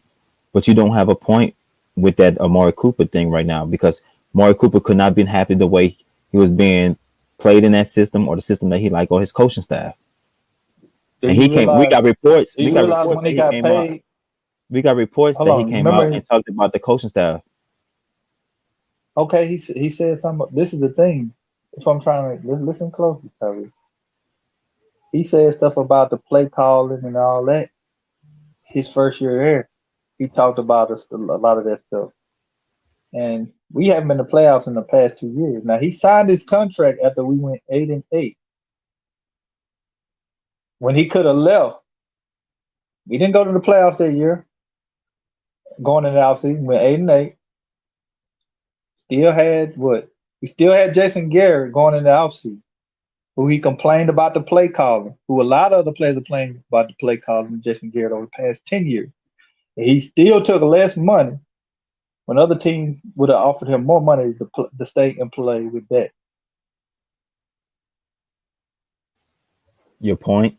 But you don't have a point with that Amari Cooper thing right now because Amari Cooper could not have been happy the way he was being played in that system or the system that he liked or his coaching staff. Do And you he came. We realize- got reports. do We you got realize reports when that he he got came out. paid? We got reports Hold that on, he came remember out he- and talked about the coaching staff. Okay, he said something. This is the thing. That's what I'm trying to listen closely, Terry. He said stuff about the play calling and all that. His first year here, he talked about a lot of that stuff. And we haven't been to playoffs in the past 2 years. Now he signed his contract after we went 8-8. When he could have left, we didn't go to the playoffs that year. Going into the offseason, we went 8-8. Still had what? We still had Jason Garrett going in the offseason, who he complained about the play calling, who a lot of other players are playing about the play calling than Jason Garrett over the past 10 years. And he still took less money when other teams would have offered him more money to stay and play with that. Your point.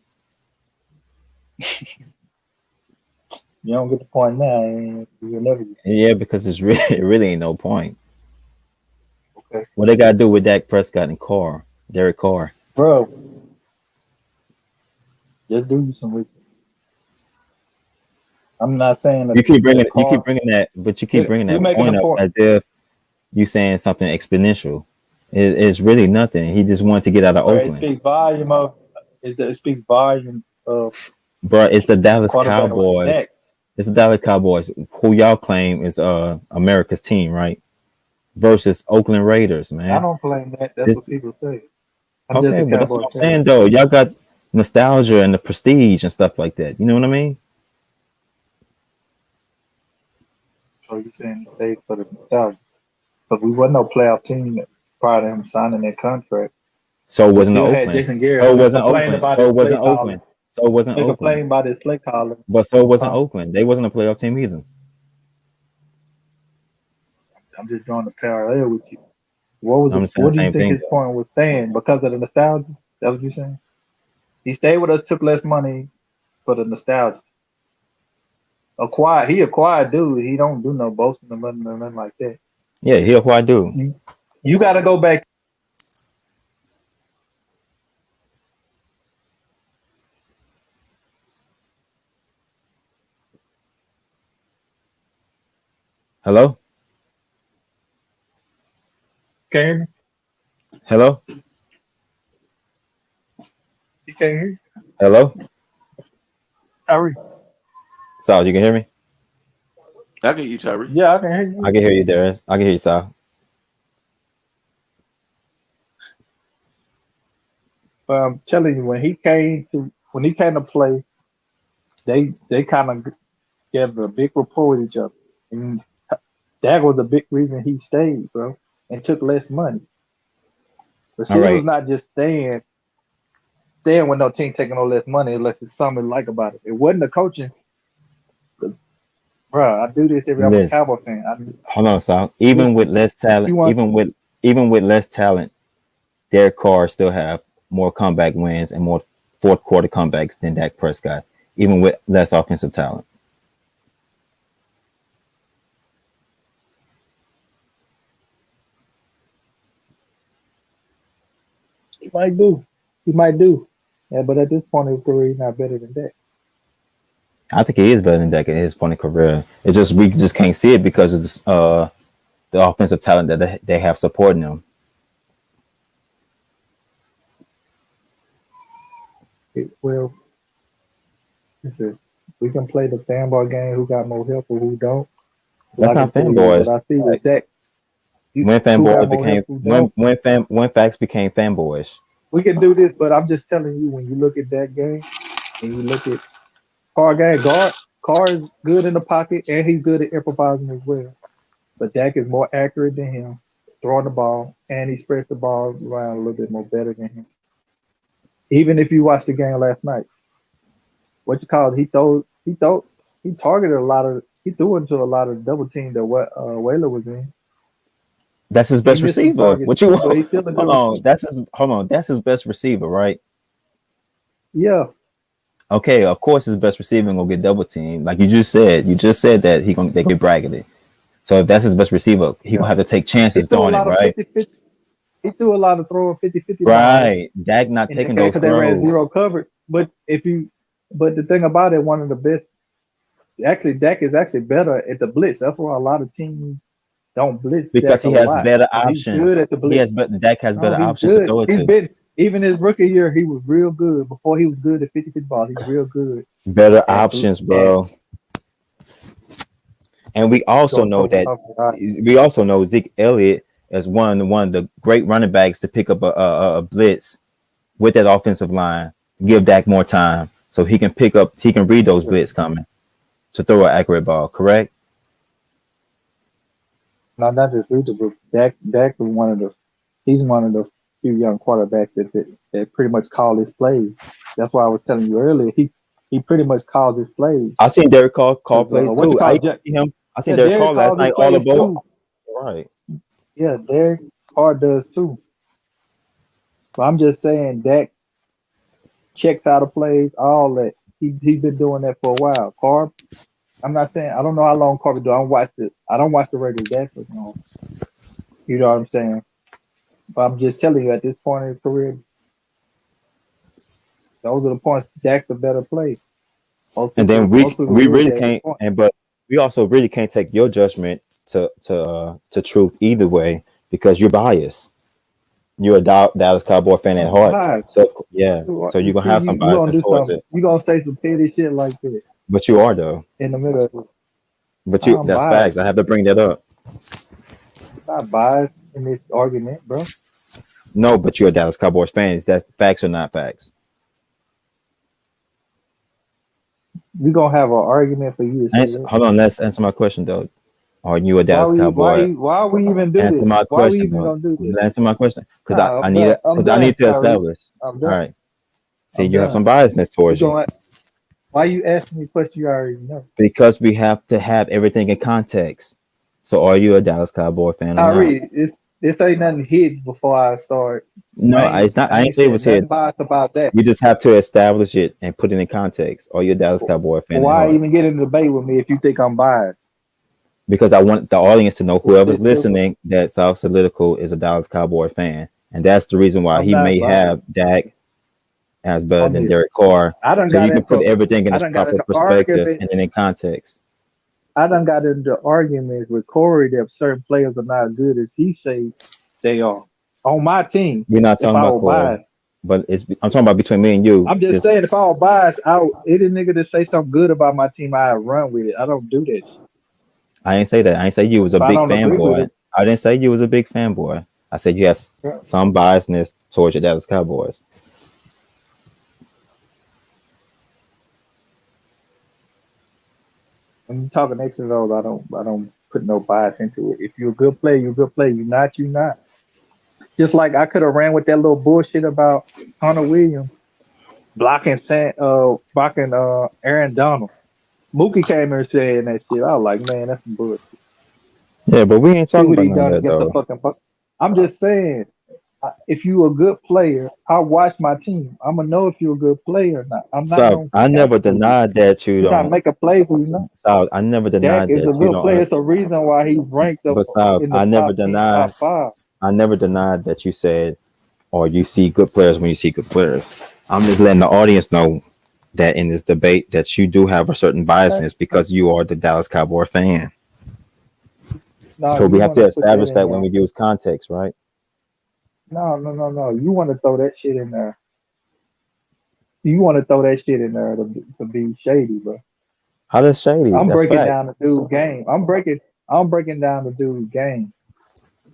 You don't get the point now, and you'll never get Yeah, because it's really it really ain't no point. Okay. What they got to do with Dak Prescott and Carr, Derek Carr? Bro, just do some research. I'm not saying that You keep bringing that, but you keep Yeah, bringing you're that making point a up point. as if you saying something exponential. It's really nothing. He just wanted to get out of it Oakland, speaks volume of it speaks volume of bro. It's the Dallas quarterback like Cowboys. Dak. It's the Dallas Cowboys, who y'all claim is America's team, right? Versus Oakland Raiders, I man. don't blame that. That's what people say. I'm Okay, just a but that's what Cowboy I'm fan. saying though. Y'all got nostalgia and the prestige and stuff like that. You know what I mean? So you're saying he stayed for the nostalgia. But we wasn't no playoff team prior to him signing that contract. So it wasn't Still had Oakland. Jason Garrett. So it who wasn't complained Oakland. about So his it wasn't play Oakland. So it wasn't They Oakland. complained about his play calling. But so it wasn't Oakland. They wasn't a playoff team either. I'm just drawing a parallel with you. What I'm saying do the you same think thing. his point was staying because of the nostalgia? That what you saying? He stayed with us, took less money for the nostalgia. He acquired dude. He don't do no boasting or nothing like that. Yeah, here's what I do. You got to go back. Hello? Can you hear me? Hello? You can't hear me? Hello? Tyree. Sal, you can hear me? I get you, Tyree. Yeah, I can hear you. I can hear you, Darius. I can hear you, Sal. But I'm telling you, when he came to play, they kind of gave a big rapport with each other, and that was a big reason he stayed, bro, and took less money. Receivers right. not just staying with no team taking no less money unless it's something to like about it. It wasn't the coaching. Bro, I do this every. I'm a Liz. Cowboy fan. Hold on, Sal. Even with less talent, want- even with less talent, Derek Carr still have more comeback wins and more fourth quarter comebacks than Dak Prescott, even with less offensive talent. He might do. Yeah, but at this point in his career, he's not better than that. I think he is better than Dak at his point in career. It's just we just can't see it because of the offensive talent that they have supporting them. Well, listen, we can play the fanboy game. Who got more help or who don't? That's not fanboys. But I see that When fanboy became when facts became fanboyish. we can do this, but I'm just telling you, when you look at that game and you look at Carr guy guard. Carr is good in the pocket and he's good at improvising as well. But Dak is more accurate than him, throwing the ball, and he spreads the ball around a little bit more better than him. Even if you watched the game last night, what you call it? He targeted a lot of, he threw into a lot of double team that what Whaler was in. That's his best He missed some receiver. targets, What you but want? he's still a good Hold on. receiver. That's his best receiver, right? Yeah, Okay, of course his best receiver gonna get double teamed. Like you just said that they get bracketed. So if that's his best receiver, he gonna have to take he chances threw a doing it, lot of right? 50-50. He threw a lot of throwing 50-50 balls Right. Dak not in that taking game those because they ran throws. zero coverage. But the thing about it, one of the best, actually, Dak is actually better at the blitz. That's why a lot of teams don't blitz Because Dak a he has lot. better He's good options. at the blitz. Dak has No, better he's options to good. throw it He's to. been, even his rookie year, he was real good. Before he was good at 50-50 ball, he's real good Better at options, bro. And we also going know cover that Zeke Elliott is one of the great running backs to pick up a blitz with that offensive line. Give Dak more time so he can read those blitz coming to throw an accurate ball. Correct? No, not just Luther, but Dak is he's one of the few young quarterbacks that pretty much call his plays. That's why I was telling you earlier. He pretty much calls his plays. I seen Derek call plays what you too. call I seen Derek Carr last calls his night all plays about. too. Right. Yeah, Derek Carr does too. But I'm just saying Dak checks out of plays, all that. He's been doing that for a while. Carr, I'm not saying I don't know how long Carr been doing. I don't watch the regular Dak for long. You know what I'm saying? But I'm just telling you, at this point in his career, those are the points. Dak's a better play. And then we really can't, but we also really can't take your judgment to truth either way because you're biased. You're a Dallas Cowboy fan at heart, so yeah. So you're gonna have some biasness towards it. You're gonna say some petty shit like that. But you are though. In the middle of it. But that's biased. facts. I have to bring that up. Not biased in this argument, bro. No, but you're a Dallas Cowboys fan. Is that facts or not facts? We're gonna have an argument for you to say that. Hold on, let's answer my question though. Are you a Dallas Cowboy? Why are we even do answer this? my Why are we question, even gonna do this? Answer my question. Because Nah, I need to establish. I'm All done. right. See, I'm you have done. some biasness towards you. Why you asking me questions you already know? Because we have to have everything in context. So are you a Dallas Cowboy fan or not? This ain't nothing hidden before I start. No, it's not. I ain't say it was hidden. Biased about that. You just have to establish it and put it in context. Are you a Dallas Cowboy fan? Why even get in a debate with me if you think I'm biased? Because I want the audience to know, whoever's listening, that South Solidical is a Dallas Cowboy fan. And that's the reason why he may have Dak as better than Derek Carr. So you can put everything in its proper perspective and then in context. I done got into arguments with Corey that certain players are not as good as he says they are on my team. We're not talking about Corey, but I'm talking about between me and you. I'm just saying, if I was biased, any nigga to say something good about my team, I run with it. I don't do that. I ain't say that. I ain't say you was a big fanboy. I didn't say you was a big fanboy. I said you have some biasness towards your Dallas Cowboys. When you talking X and O's, I don't put no bias into it. If you're a good player, you're a good player. You're not. Just like I could have ran with that little bullshit about Hunter Williams blocking Aaron Donald. Mookie came here saying that shit. I was like, man, that's some bullshit. Yeah, but we ain't talking about that though. I'm just saying, if you a good player, I watch my team. I'm gonna know if you're a good player or not. I'm not. So I never denied that you don't. Not make a play for you. Know? So I never denied that you don't. Player. It's a reason why he's ranked up. But I never denied. I never denied that you said, or you see good players when you see good players. I'm just letting the audience know that in this debate that you do have a certain biasness because you are the Dallas Cowboy fan. No, so we have to establish that when we use context, right? No. You want to throw that shit in there. You want to throw that shit in there to be shady, bro. How does shady? I'm breaking down the dude's game. I'm breaking down the dude's game.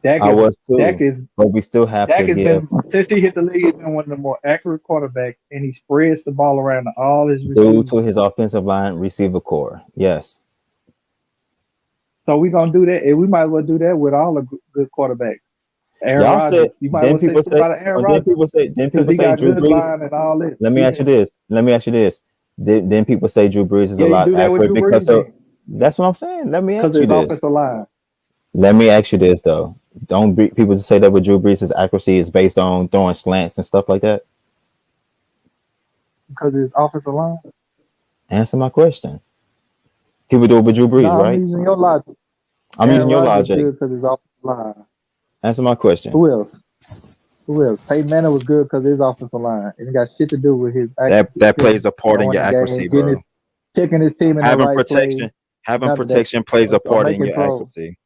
I was Dak too, is but we still have Dak to has give been since he hit the league. He's been one of the more accurate quarterbacks, and he spreads the ball around to all his due receivers. to his offensive line receiver core. Yes. So we're gonna do that, and we might as well do that with all the good quarterbacks. Aaron Y'all said Rodgers, you might as then well say people something say about Aaron or then Rodgers because people he say got Drew good Brees. line and all this. Let me ask you this. Let me ask you this. Then people say Drew Brees is a Yeah, you lot do that with accurate Drew because Brees of then, that's what I'm saying. Let me because ask you his this. offensive line, Let me ask you this though. Don't people say that with Drew Brees' accuracy is based on throwing slants and stuff like that? because his offensive line. Answer my question. People do it with Drew No, Brees, I'm right? using your logic. I'm Aaron using your Rodgers logic. good because his offensive line. Answer my question. Who else? Who else? Peyton Manning was good because his offensive line. It got shit to do with his accuracy, That plays a part in throwing your the game, accuracy, bro. checking his team in the Having right place. having None of that protection plays a or part in making your throws. accuracy.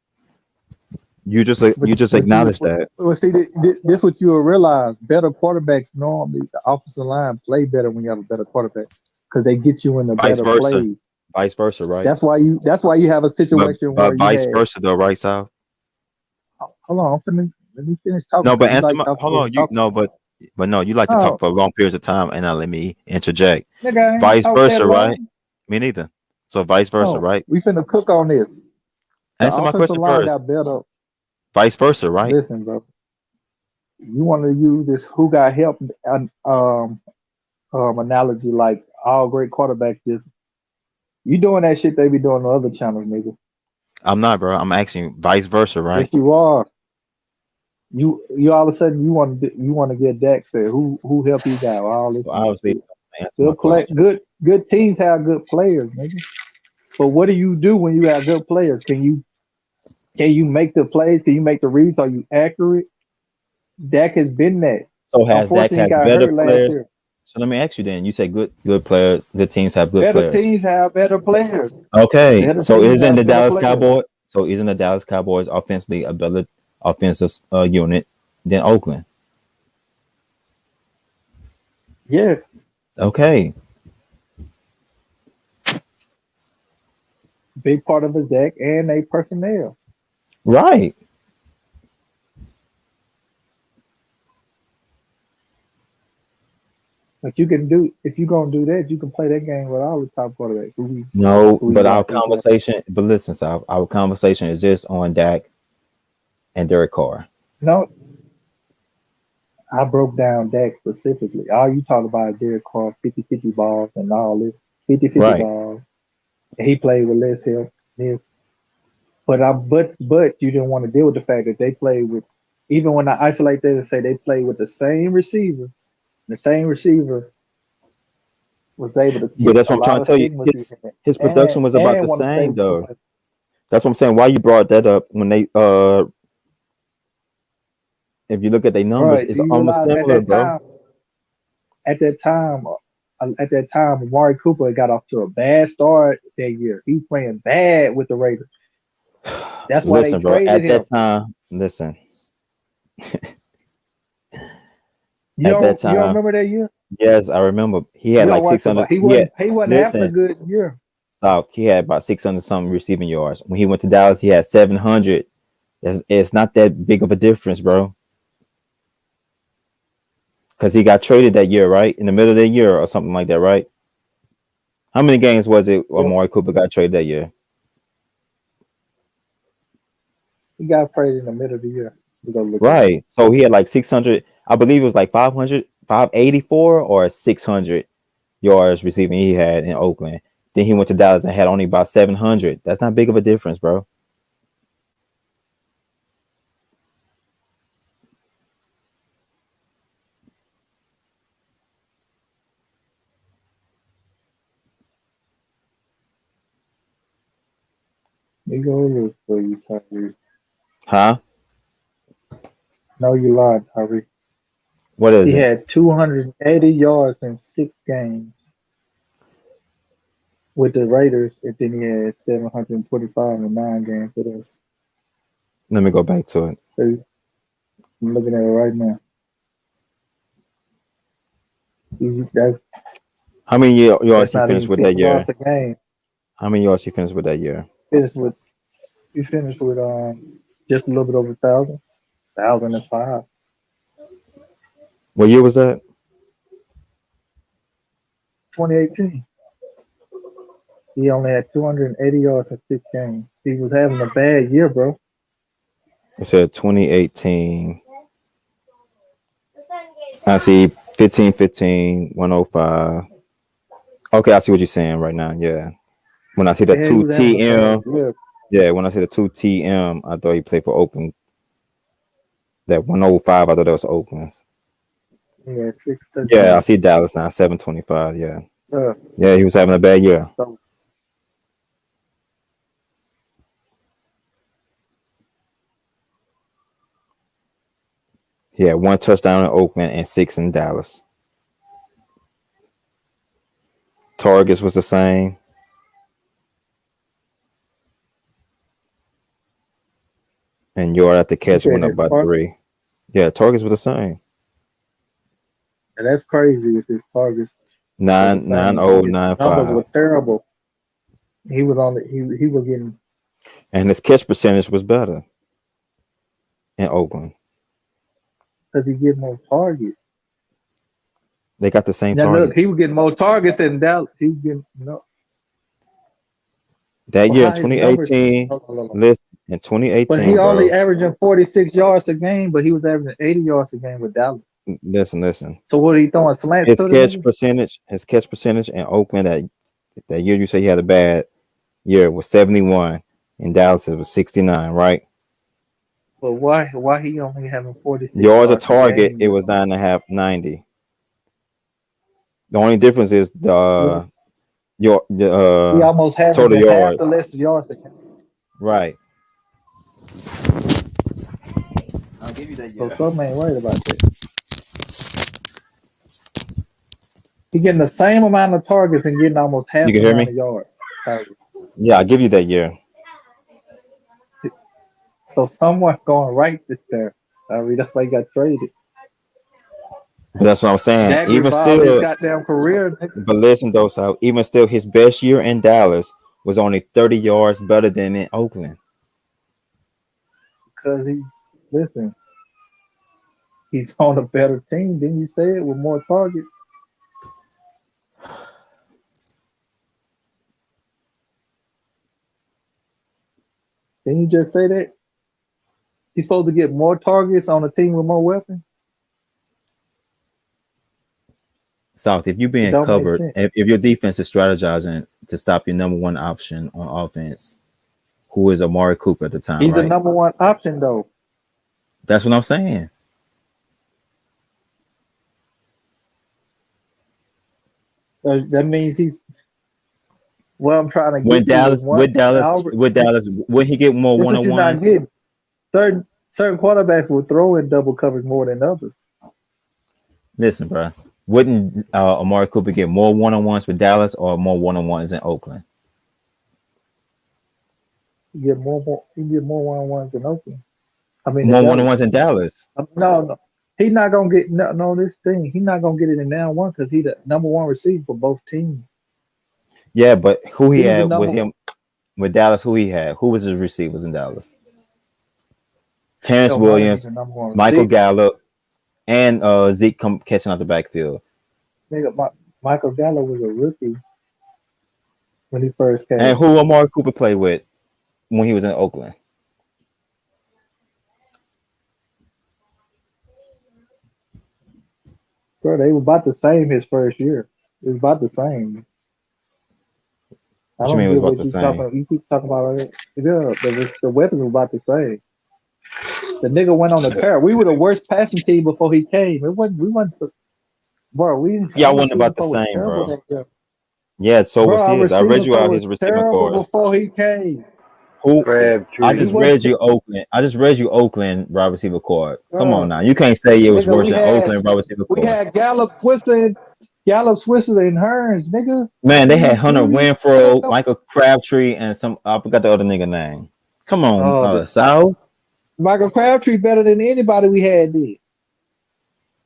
You just But acknowledge that. see, this what you will realize. Better quarterbacks normally the offensive line play better when you have a better quarterback because they get you in a Vice better versa. play. Vice versa, right? That's why you have a situation where But you vice had. versa though, right, Sal? Hold on, let me finish talking No, but because you answer like my talking hold over on. talking. No, you like to Oh, talk for long periods of time and not let me interject. nigga, I ain't Vice talk that versa, right? long. Me neither. So vice versa, Oh, right? we finna cook on this. The Answer my offensive question line first. got better. Vice versa, right? Listen, bro. You want to use this who got help analogy like all great quarterbacks just you doing that shit they be doing on other channels, nigga. I'm not, bro. I'm asking you vice versa, right? Yes, you are. You all of a sudden you want to get Dak said who help he got all this So and that obviously, shit. answer my Good play, question. good teams have good players, nigga. But what do you do when you have good players? Can you make the plays? Can you make the reads? Are you accurate? Dak has been that. So has Dak Unfortunately, he has got better hurt last players? year. So let me ask you then. You say good players, good teams have good Better players. teams have better players. Okay, Better so teams isn't have the better Dallas players. Cowboys? So isn't the Dallas Cowboys offensively a better offensive unit than Oakland? Yeah, Okay, big part of his deck and they personnel. right. But you can do if you're gonna do that, you can play that game with all the top quarterbacks. No, Who we but our like? Who got? conversation. But listen, Sal, our conversation is just on Dak and Derek Carr. No, I broke down Dak specifically. All you talk about is Derek Carr 50-50 balls and all this 50-50 Right. balls. And he played with less help. Yes. But you didn't want to deal with the fact that they played with even when I isolate that and say they played with the same receiver, the same receiver was able to But kick that's a what I'm lot trying to of tell you. stigma through him His production was about and the want to stay same with the though. play. That's what I'm saying. Why you brought that up when they if you look at their numbers, Right. it's Do you almost realize similar, bro. at that time, Amari Cooper got off to a bad start that year. He playing bad with the Raiders. That's why they Listen, bro. traded At him. that time, listen. You At that don't time, remember that year? yes, I remember. He You had don't like watch 600. football. He Yeah, wasn't having a listen, good year. South. He had about 600 something receiving yards. When he went to Dallas, he had 700. It's not that big of a difference, bro. Because he got traded that year, right? In the middle of the year or something like that, right? How many games was it Yep. Amari Cooper got traded that year? He got traded in the middle of the year. We gonna look at it. Right. So he had like 600. I believe it was like 500, 584 or 600 yards receiving he had in Oakland. Then he went to Dallas and had only about 700. That's not big of a difference, bro. We go look for you, Tyree. Huh? No, you lied, Tyree. What is He it? had 280 yards in 6 games with the Raiders, and then he had 725 in 9 games with us. Let me go back to it. So I'm looking at it right now. That's How many yards he not finished even with 50 that yards year? a game. How many yards he finished with that year? Finished with he finished with just a little bit over 1,000. 2005. What year was that? 2018. He only had 280 yards in 6 games. He was having a bad year, bro. It said 2018. I see 15, 105. Okay, I see what you're saying right now. Yeah. When I see the Yeah, he 2 was having a TM, bad year. yeah, when I see the 2 TM, I thought he played for Oakland. That 105, I thought that was Oakland's. Yeah, 6 touchdowns. Yeah, I see Dallas now, 725. Yeah. Uh, Yeah, he was having a bad year. so He had 1 touchdown in Oakland and 6 in Dallas. Targets was the same. And yard after catch said went up his by target- 3. Yeah, targets were the same. and that's crazy if his targets. 9, His 9, 0, 9, numbers 5. were terrible. He was on the he was getting And his catch percentage was better in Oakland. because he get more targets. They got the same Now targets. look, he was getting more targets than Dallas. He was getting That Well, year, how his numbers- 2018, Hold on. listen, in 2018, But he bro, only averaging 46 yards a game, but he was averaging 80 yards a game with Dallas. listen. So what are he throwing slants His to the catch nigga? percentage in Oakland that year you say he had a bad year was 71, and Dallas was 69, right? But why he only having 46 Yards a yards target, game? it was 9.5, 90. The only difference is the He almost having total half yards. the less yards. Right. I'll give you that So some ain't worried about that. He getting the same amount of targets and getting almost half You the can hear amount me? of yards. Yeah, I'll give you that year. So someone going right there. I mean, that's why he got traded. But that's what I'm saying. Jack Even revolved his still, goddamn career. but listen, though, so even still, his best year in Dallas was only 30 yards better than in Oakland. Because he's on a better team. Didn't you say it with more targets? Didn't you just say that? He's supposed to get more targets on a team with more weapons? South, if you're being Don't make covered, sense. if your defense is strategizing to stop your number one option on offense, who is Amari Cooper at the time, He's the right? number one option, though. That's what I'm saying. That means he's. Well, I'm trying to get When Dallas, with Dallas, would he get more This one what on you're not ones? getting. Certain quarterbacks will throw in double coverage more than others. Listen, bro, wouldn't Amari Cooper get more one on ones with Dallas or more one on ones in Oakland? You get more one-on-ones in Oakland. I mean, More one on ones in Dallas. No. He's not gonna get this thing. He's not gonna get it in now one because he's the number one receiver for both teams. Yeah, but who he He's the had number with him with Dallas? Who he had? Who was his receivers in Dallas? Terrence Don't matter, Williams, he's the number one Michael receiver. Gallup, and Zeke catching out the backfield. Nigga, Michael Gallup was a rookie when he first came. And who Amari Cooper played with when he was in Oakland? Bro, they were about the same his first year. It was about the same. What you mean it was about the same? You keep talking about it. Yeah, the weapons were about the same. The nigga went on a tear. We were the worst passing team before he came. We wasn't. Bro, we didn't. Y'all wasn't about the same, bro. Yeah, so Bro, was his. I read you out his receiving terrible core. before he came. Who? Crabtree. I just read you Oakland. I just read you Oakland wide receiver core. Come on now, you can't say it was Nigga, worse we than had- Oakland wide receiver We core. had Gallup, Switzer, and Hearns, nigga. Man, they had Hunter Winfro, Michael Crabtree, and some. I forgot the other nigga name. Come on, Sal. Michael Crabtree better than anybody we had then.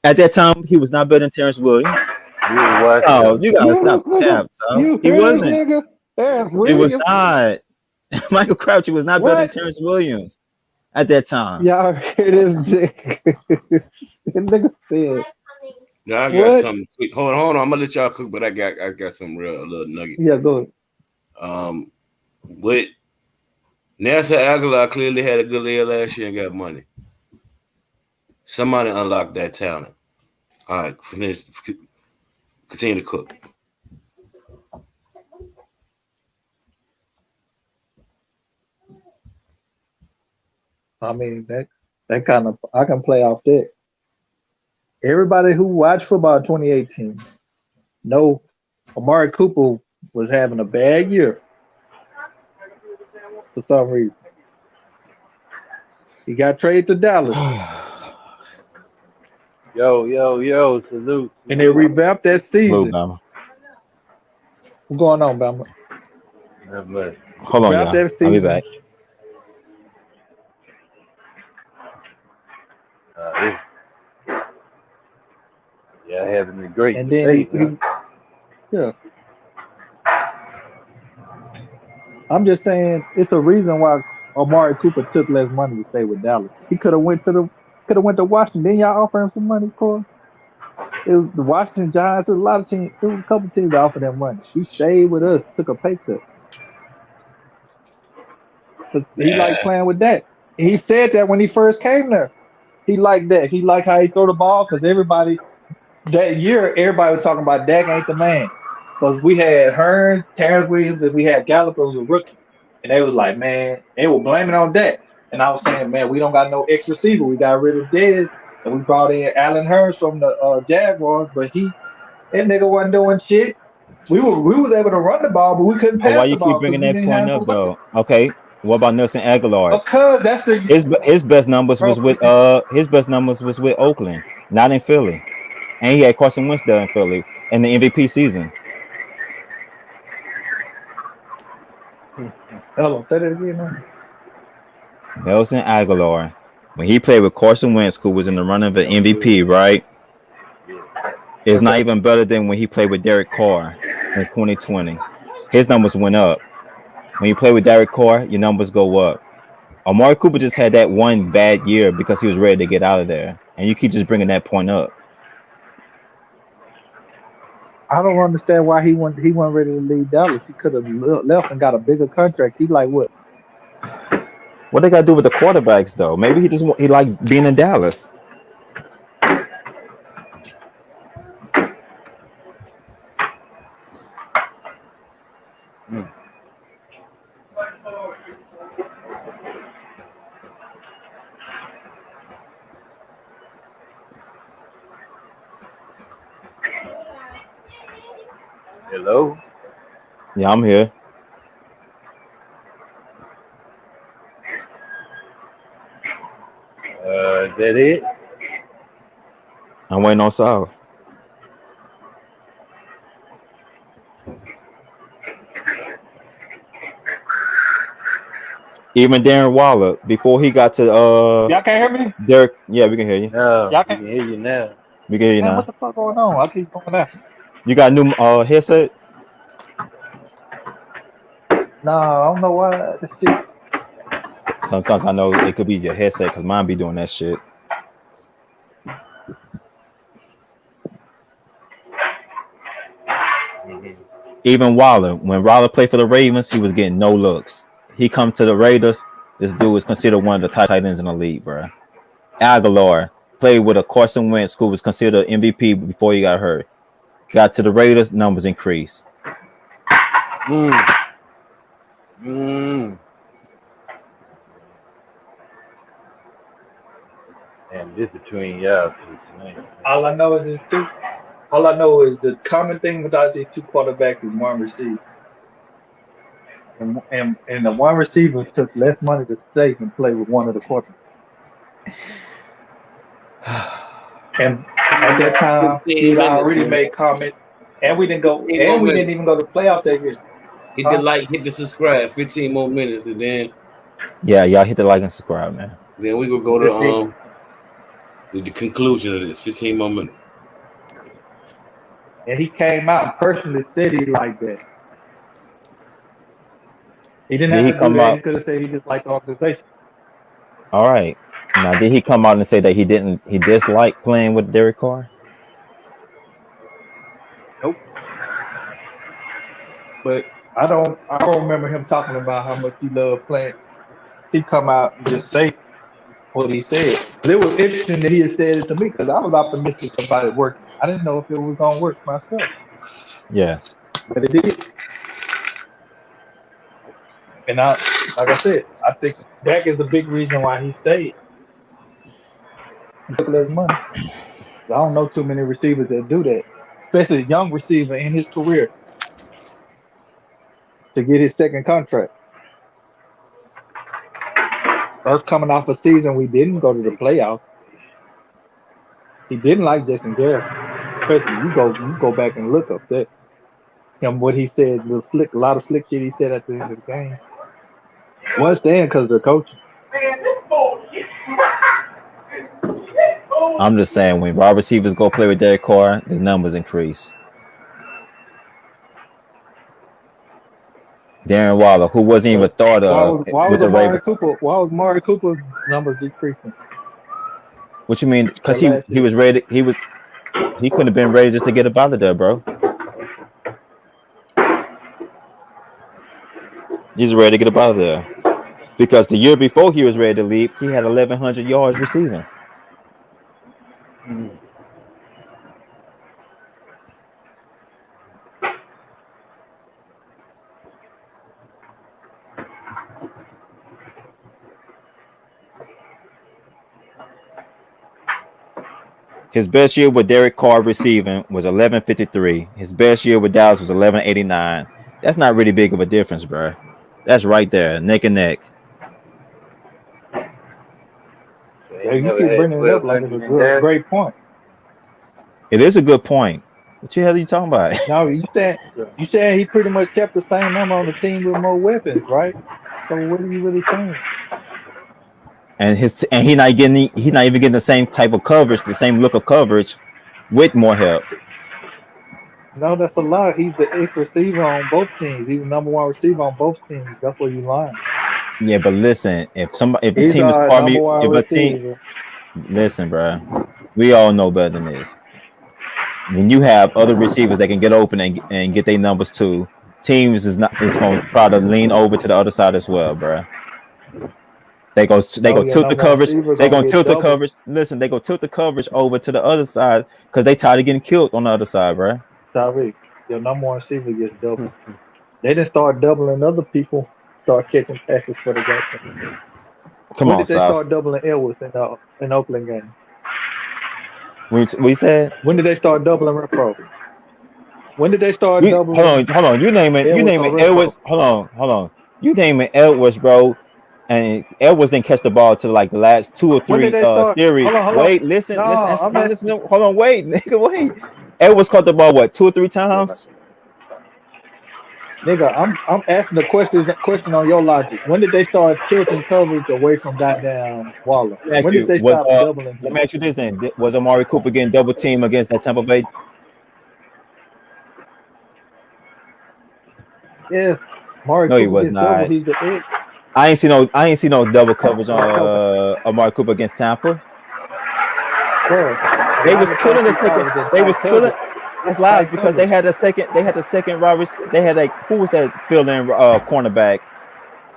At that time, he was not better than Terrence Williams. You Oh, you gotta stop the cap, Sal. He wasn't. Nigga. He was not. Michael Crabtree was not better than What? Terrence Williams. at that time. Y'all hear this nigga said, Now I got what? something quick. Hold on. I'm gonna let y'all cook, but I got some real a little nugget. Yeah, go ahead. But Nelson Aguilar clearly had a good year last year and got money. Somebody unlocked that talent. All right, finish. Continue to cook. I mean, that kind of, I can play off that. Everybody who watched football in 2018 know Amari Cooper was having a bad year for some reason. He got traded to Dallas, Yo, salute. and they revamped that Blue season. Bama. What's going on, Bama? Not much. Hold on, Revamped y'all. that I'll be season. back. Yeah, having a great And then debate. yeah. I'm just saying it's a reason why Amari Cooper took less money to stay with Dallas. He could have went to Washington. Didn't y'all offer him some money, Corey? It was the Washington Giants. There was a lot of teams. There was a couple teams that offered him money. He stayed with us, took a pay cut. But he liked playing with Dak. He said that when he first came there. He liked that. He liked how he throw the ball because everybody that year, everybody was talking about Dak ain't the man. Because we had Hearns, Terrence Williams, and we had Gallup who was a rookie. And they was like, man, they were blaming on Dak. And I was saying, man, we don't got no X receiver. We got rid of Dez, and we brought in Allen Hearns from the Jaguars, but that nigga wasn't doing shit. We was able to run the ball, but we couldn't But why pass the you keep ball because bringing we that didn't point have no up, weapons. though? Okay, what about Nelson Aguilar? Because that's the His best numbers bro. was with Oakland, not in Philly, and he had Carson Wentz there in Philly in the MVP season. Hold on, say that again, man. Nelson Aguilar, when he played with Carson Wentz, who was in the running of an MVP, right? It's not even better than when he played with Derek Carr in 2020. His numbers went up. When you play with Derek Carr, your numbers go up. Amari Cooper just had that one bad year because he was ready to get out of there, and you keep just bringing that point up. I don't understand why he wasn't ready to leave Dallas. He could have left and got a bigger contract. He like what? What they got to do with the quarterbacks, though? Maybe he liked being in Dallas. Hello? Yeah, I'm here. Is that it? I'm waiting on Sal. Even Darren Waller, before he got to Y'all can't hear me? Derek, yeah, we can hear you. No, Y'all we can can hear you now. We can hear you Man, now. what the fuck going on? I keep going out. You got a new headset? No, I don't know why this shit. Sometimes I know it could be your headset because mine be doing that shit. Even Waller, when Waller played for the Ravens, he was getting no looks. He come to the Raiders. This dude is considered one of the tight ends in the league, bro. Aguilar played with a Carson Wentz, who was considered MVP before he got hurt. Got to the Raiders, numbers increased. And this between y'all two. All I know is all I know is the common thing without these two quarterbacks is one receiver. And the one receiver took less money to stay than play with one of the quarterbacks. And at that time, he already made comments, and we didn't even go to playoff that year. Hit the like, hit the subscribe. 15 more minutes, and then y'all hit the like and subscribe, man. Then we will go to the conclusion of this. 15 more minutes. And he came out and personally said he liked that. He didn't have to do that. He could have said he just liked the organization. All right. Now, did he come out and say that he disliked playing with Derek Carr? Nope. But I don't remember him talking about how much he loved playing. He come out and just say what he said. But it was interesting that he had said it to me because I was optimistic about it working. I didn't know if it was gonna work myself, Yeah. but it did. And like I said, I think Dak is the big reason why he stayed. He took less money. I don't know too many receivers that do that, especially a young receiver in his career to get his second contract. Us coming off a season we didn't go to the playoffs. He didn't like Jason Garrett. Especially you go back and look up that him what he said, a lot of slick shit he said at the end of the game. One stand because they're coaching. I'm just saying, when wide receivers go play with Derek Carr, the numbers increase. Darren Waller, who wasn't even thought of Why with the Ravens. Why was Mari Cooper's numbers decreasing? What you mean? Because he was ready. He couldn't have been ready just to get up out of there, bro. He's ready to get up out of there. Because the year before he was ready to leave, he had 1,100 yards receiving. His best year with Derek Carr receiving was 1153. His best year with Dallas was 1189. That's not really big of a difference, bro. That's right there, neck and neck. Yeah, you keep bringing it up like it's a great point. It is a good point. What the hell are you talking about? No, you saying he pretty much kept the same number on the team with more weapons, right? So what are you really saying? And he's not even getting the same type of coverage, the same look of coverage with more help. No, that's a lie. He's the eighth receiver on both teams. He's the number one receiver on both teams. That's where you lying. Yeah, but listen, if a team is part me, if a team, listen, bro, we all know better than this. When you have other receivers that can get open and get their numbers too, teams is going to try to lean over to the other side as well, bro. They go tilt the coverage. They gonna tilt the coverage. Listen, they go tilt the coverage over to the other side because they tired of getting killed on the other side, bro. Tyreek, your number one receiver gets doubled. They didn't start doubling other people. Start catching passes for the game. When did they start doubling Edwards in Oakland game? We said. When did they start doubling Renfro? When did they start doubling? Hold on. You name it Edwards. Hold on. You name it Edwards, bro. And Edwards didn't catch the ball to like the last 2 or 3 series. Wait, listen. Hold on, wait, nigga, wait. Edwards caught the ball 2 or 3 times. Nigga, I'm asking the question on your logic. When did they start tilting coverage away from goddamn Waller? When did they stop doubling? Let me ask you this then: was Amari Cooper getting double team against that Tampa Bay? Yes, Amari no, Cooper he was not. Double, he's the edge. I ain't see no double coverage on Amari Cooper against Tampa. Bro, they was killing the second. They was killing. That's lies because they had the second Roberts. They had who was that fill-in cornerback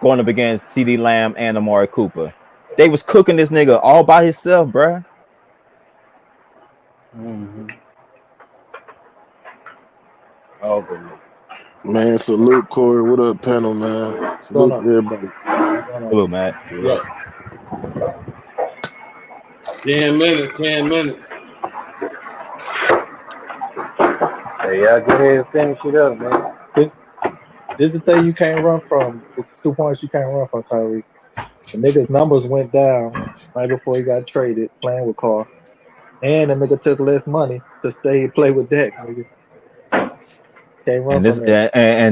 going up against CD Lamb and Amari Cooper. They was cooking this nigga all by himself, bro. Mm-hmm. Oh goodness. Man, salute Corey. What up, panel, man? Salute everybody. Salute, Matt. Yeah. 10 minutes. Hey, y'all go ahead and finish it up, man. This is the thing you can't run from. It's 2 points you can't run from, Tyreek. The nigga's numbers went down right before he got traded playing with Carr. And the nigga took less money to stay and play with Dak, nigga. And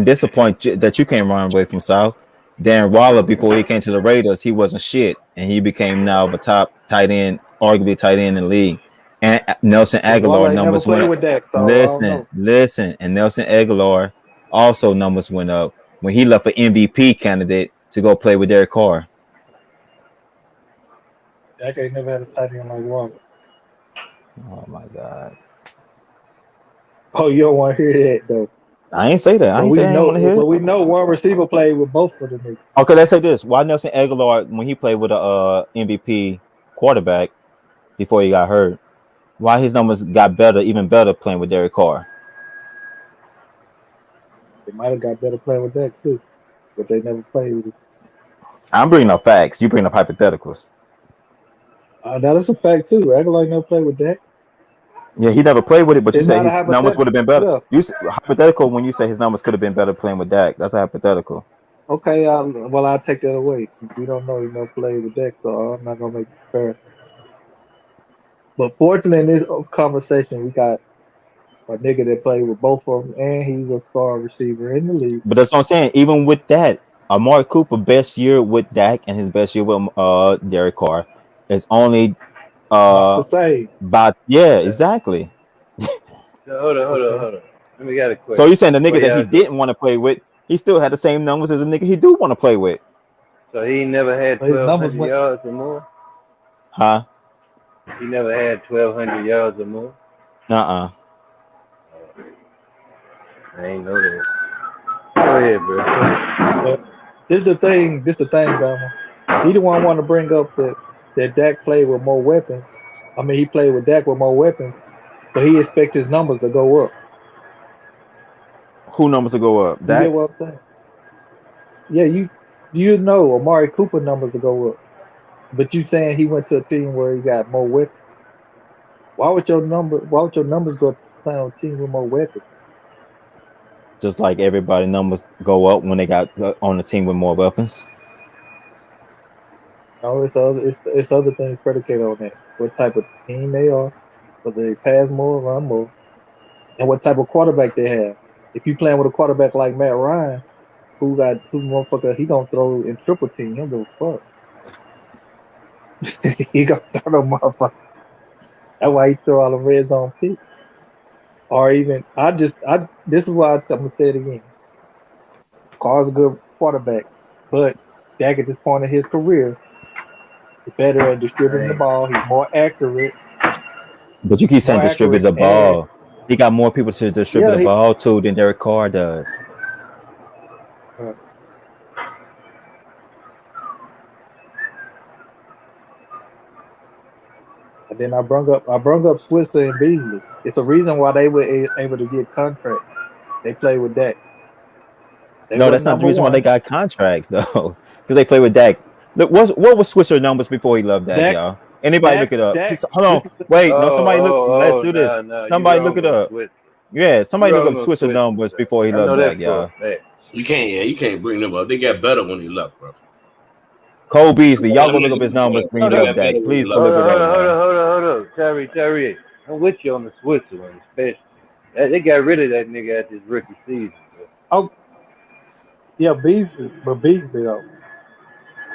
this a point that you can't run away from, South. Darren Waller, before he came to the Raiders, he wasn't shit. And he became now the top tight end, arguably tight end in the league. And Nelson Aguilar numbers went up. Listen. And Nelson Aguilar also numbers went up when he left an MVP candidate to go play with Derek Carr. Dak ain't never had a tight end like Walker. Oh my god. Oh, you don't want to hear that though. I ain't say that. I But ain't we say I ain't know, want to hear but it. we know one receiver played with both of them niggas. Okay, let's say this. Why Nelson Aguilar, when he played with a MVP quarterback before he got hurt, why his numbers got better, even better playing with Derek Carr? They might have got better playing with Dak too, but they never played with him. I'm bringing up facts. You bring up hypotheticals. Now that's a fact too. Aguilar never played with Dak. Yeah, he never played with it, but you It's said not a his numbers would have been better. Yeah. Hypothetical when you say his numbers could have been better playing with Dak. That's a hypothetical. Okay, I'll take that away. We don't know he never played with Dak, so I'm not gonna make a comparison. But fortunately, in this conversation, we got a nigga that played with both of them, and he's a star receiver in the league. But that's what I'm saying. Even with that, Amari Cooper best year with Dak and his best year with Derek Carr is only Not the same. exactly. So hold on. Let me get a question. So you're saying the nigga What that he y'all do? didn't want to play with, he still had the same numbers as a nigga he do want to play with, So he never had His numbers 1,200 went- yards or more? huh? He never had 1,200 yards or more? I I ain't know that. Go ahead, bro. But this the thing, Bama. He the one want to bring up that Dak played with more weapons. I mean, he played with Dak with more weapons, but he expects his numbers to go up. Who numbers to go up? You get Dak's? what I'm saying? Yeah, you know Amari Cooper numbers to go up, but you saying he went to a team where he got more weapons. Why would your numbers go up playing on a team with more weapons? Just like everybody numbers go up when they got on the team with more weapons. No, it's other things predicated on that. What type of team they are, whether they pass more, run more, and what type of quarterback they have. If you playing with a quarterback like Matt Ryan, who motherfucker, he gonna throw in triple team. He don't give a fuck. He gonna throw no motherfucker. That's why he throw all the red zone picks. Or even this is why I'm gonna say it again. Carr's a good quarterback, but Dak at this point in his career is better at distributing the ball. He's more accurate. But you keep saying More distribute the accurate ball. He got more people to distribute Yeah, the ball to than Derek Carr does. And then I brung up Switzer and Beasley. It's a reason why they were able to get contracts. They play with Dak. No, that's not the reason why they got contracts though, because they play with Dak. Look, what was Switzer numbers before he loved Dak, y'all? Anybody look it up? Hold on, wait, no, somebody look. Let's do this. Somebody look it up. Yeah, somebody look up Switzer numbers before he loved Dak, y'all. You can't bring them up. They got better when he left, bro. Cole Beasley, y'all go look up his numbers when he loved Dak. Please go look it up. Hold up. Terry. I'm with you on the Switzer one, especially. They got rid of that nigga at this rookie season. Bro. Oh, yeah, Beasley though.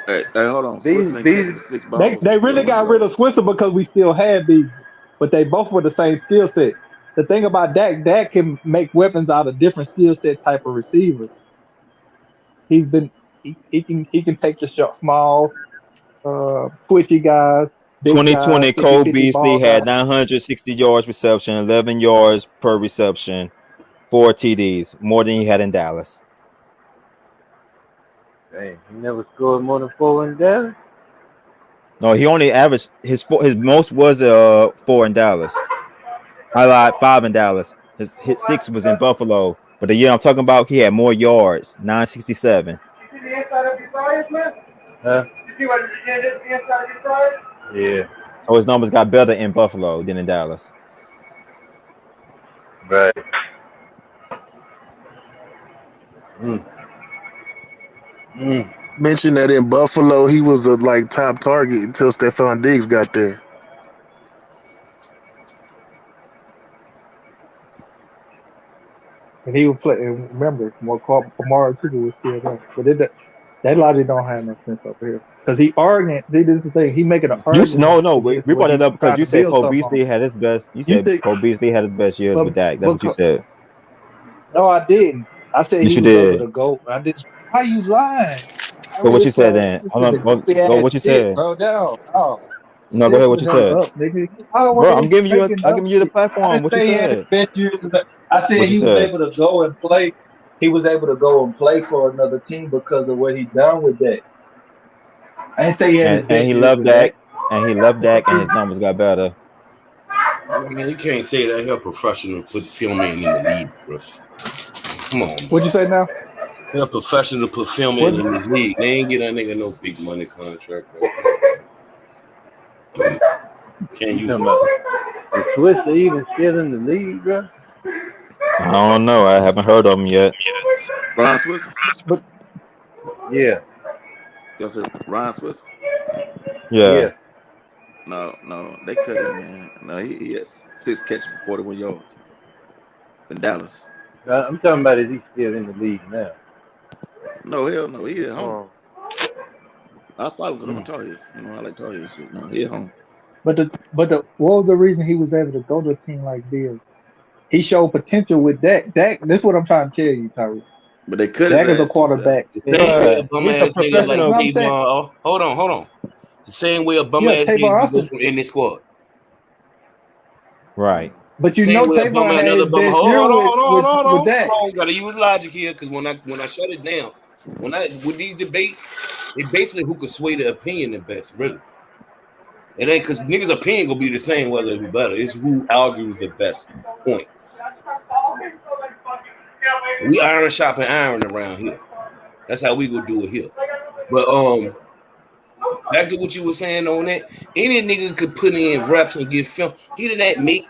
Hey, hold on. Beasley- Switzer ain't catching 6 balls. They really got rid of Switzer because we still had Beasley, but they both were the same skill set. The thing about Dak can make weapons out of different skill set type of receivers. He can take the shot small, twitchy guys. 2020, guys, Cole 50 Beasley ball had guys. 960 yards reception, 11 yards per reception, 4 TDs, more than he had in Dallas. Dang, he never scored more than 4 in Dallas? No, he only averaged his most was 4 in Dallas. I lied, 5 in Dallas. His 6 was in Buffalo, but the year I'm talking about, he had more yards, 967. You see the inside of your fryers, man? Huh? You see what the inside of your fryers? Yeah, So his numbers got better in Buffalo than in Dallas. right. Mentioned that in Buffalo, he was a top target until Stephon Diggs got there. And he would play. And remember, Amari Cooper was still there, but that logic don't have no sense up here because he arguing. See, this is the thing. He making an argument. We brought it up because you said Cole Beasley had his best. You said Cole Beasley had his best years with Dak. That's what you said. No, I didn't. I said Yes, he you was did. over the GOAT. I didn't. How you lying? So what you said then? Hold on, go what you said. Bro, down. Oh. No, go ahead. What you Listen, said, up, nigga. I bro? I'm always giving you taking I'm up giving you the shit. I platform. didn't What you say he had his said? best years. I said What you he was said? able to go and play. He was able to go and play for another team because of what he done with that. I didn't say he had his And best he years loved with that. Dak, and he loved Dak, and his numbers got better. Man, you can't say that. He's a professional put filming in the league, bro. Come on, What'd you bro. say now? He's a professional put filming What? in this league. They ain't get that nigga no big money contract, bro. Can You you? talking about the Swiss are even still in the league, bro? I don't know. I haven't heard of him yet. Ron Swisher? But Yeah, Yes, sir. Ron Swisher? Yeah. yeah. No, they cut him, man. No, he has 6 catches for 41 yards in Dallas. I'm talking about is he still in the league now? No, hell no. He at home. Oh, I follow because I'm a Tar Heel. You know, I like Tar Heel shit. No, he at home. the what was the reason he was able to go to a team like this? He showed potential with Dak. Dak, this is what I'm trying to tell you, Tyree. But they cut his Dak is a ass too, Sal. quarterback. The Yeah, same way a Bruh, bum he's a ass nigga like professional. what I'm saying. Tavon. Hold on. The same way a bum Yeah, ass Tavon nigga go Austin. from in this squad. Right. But you Same know way a bum Tavon ass had another his bum. best Hold year with on. Dak. Gotta use logic here because when I shut it down, with these debates, it basically who could sway the opinion the best, really. It ain't because niggas' opinion gonna be the same whether who better. It's who argues the best point. We iron shopping iron around here. That's how we gonna do it here. But back to what you were saying on that, any nigga could put in reps and get film. He did that make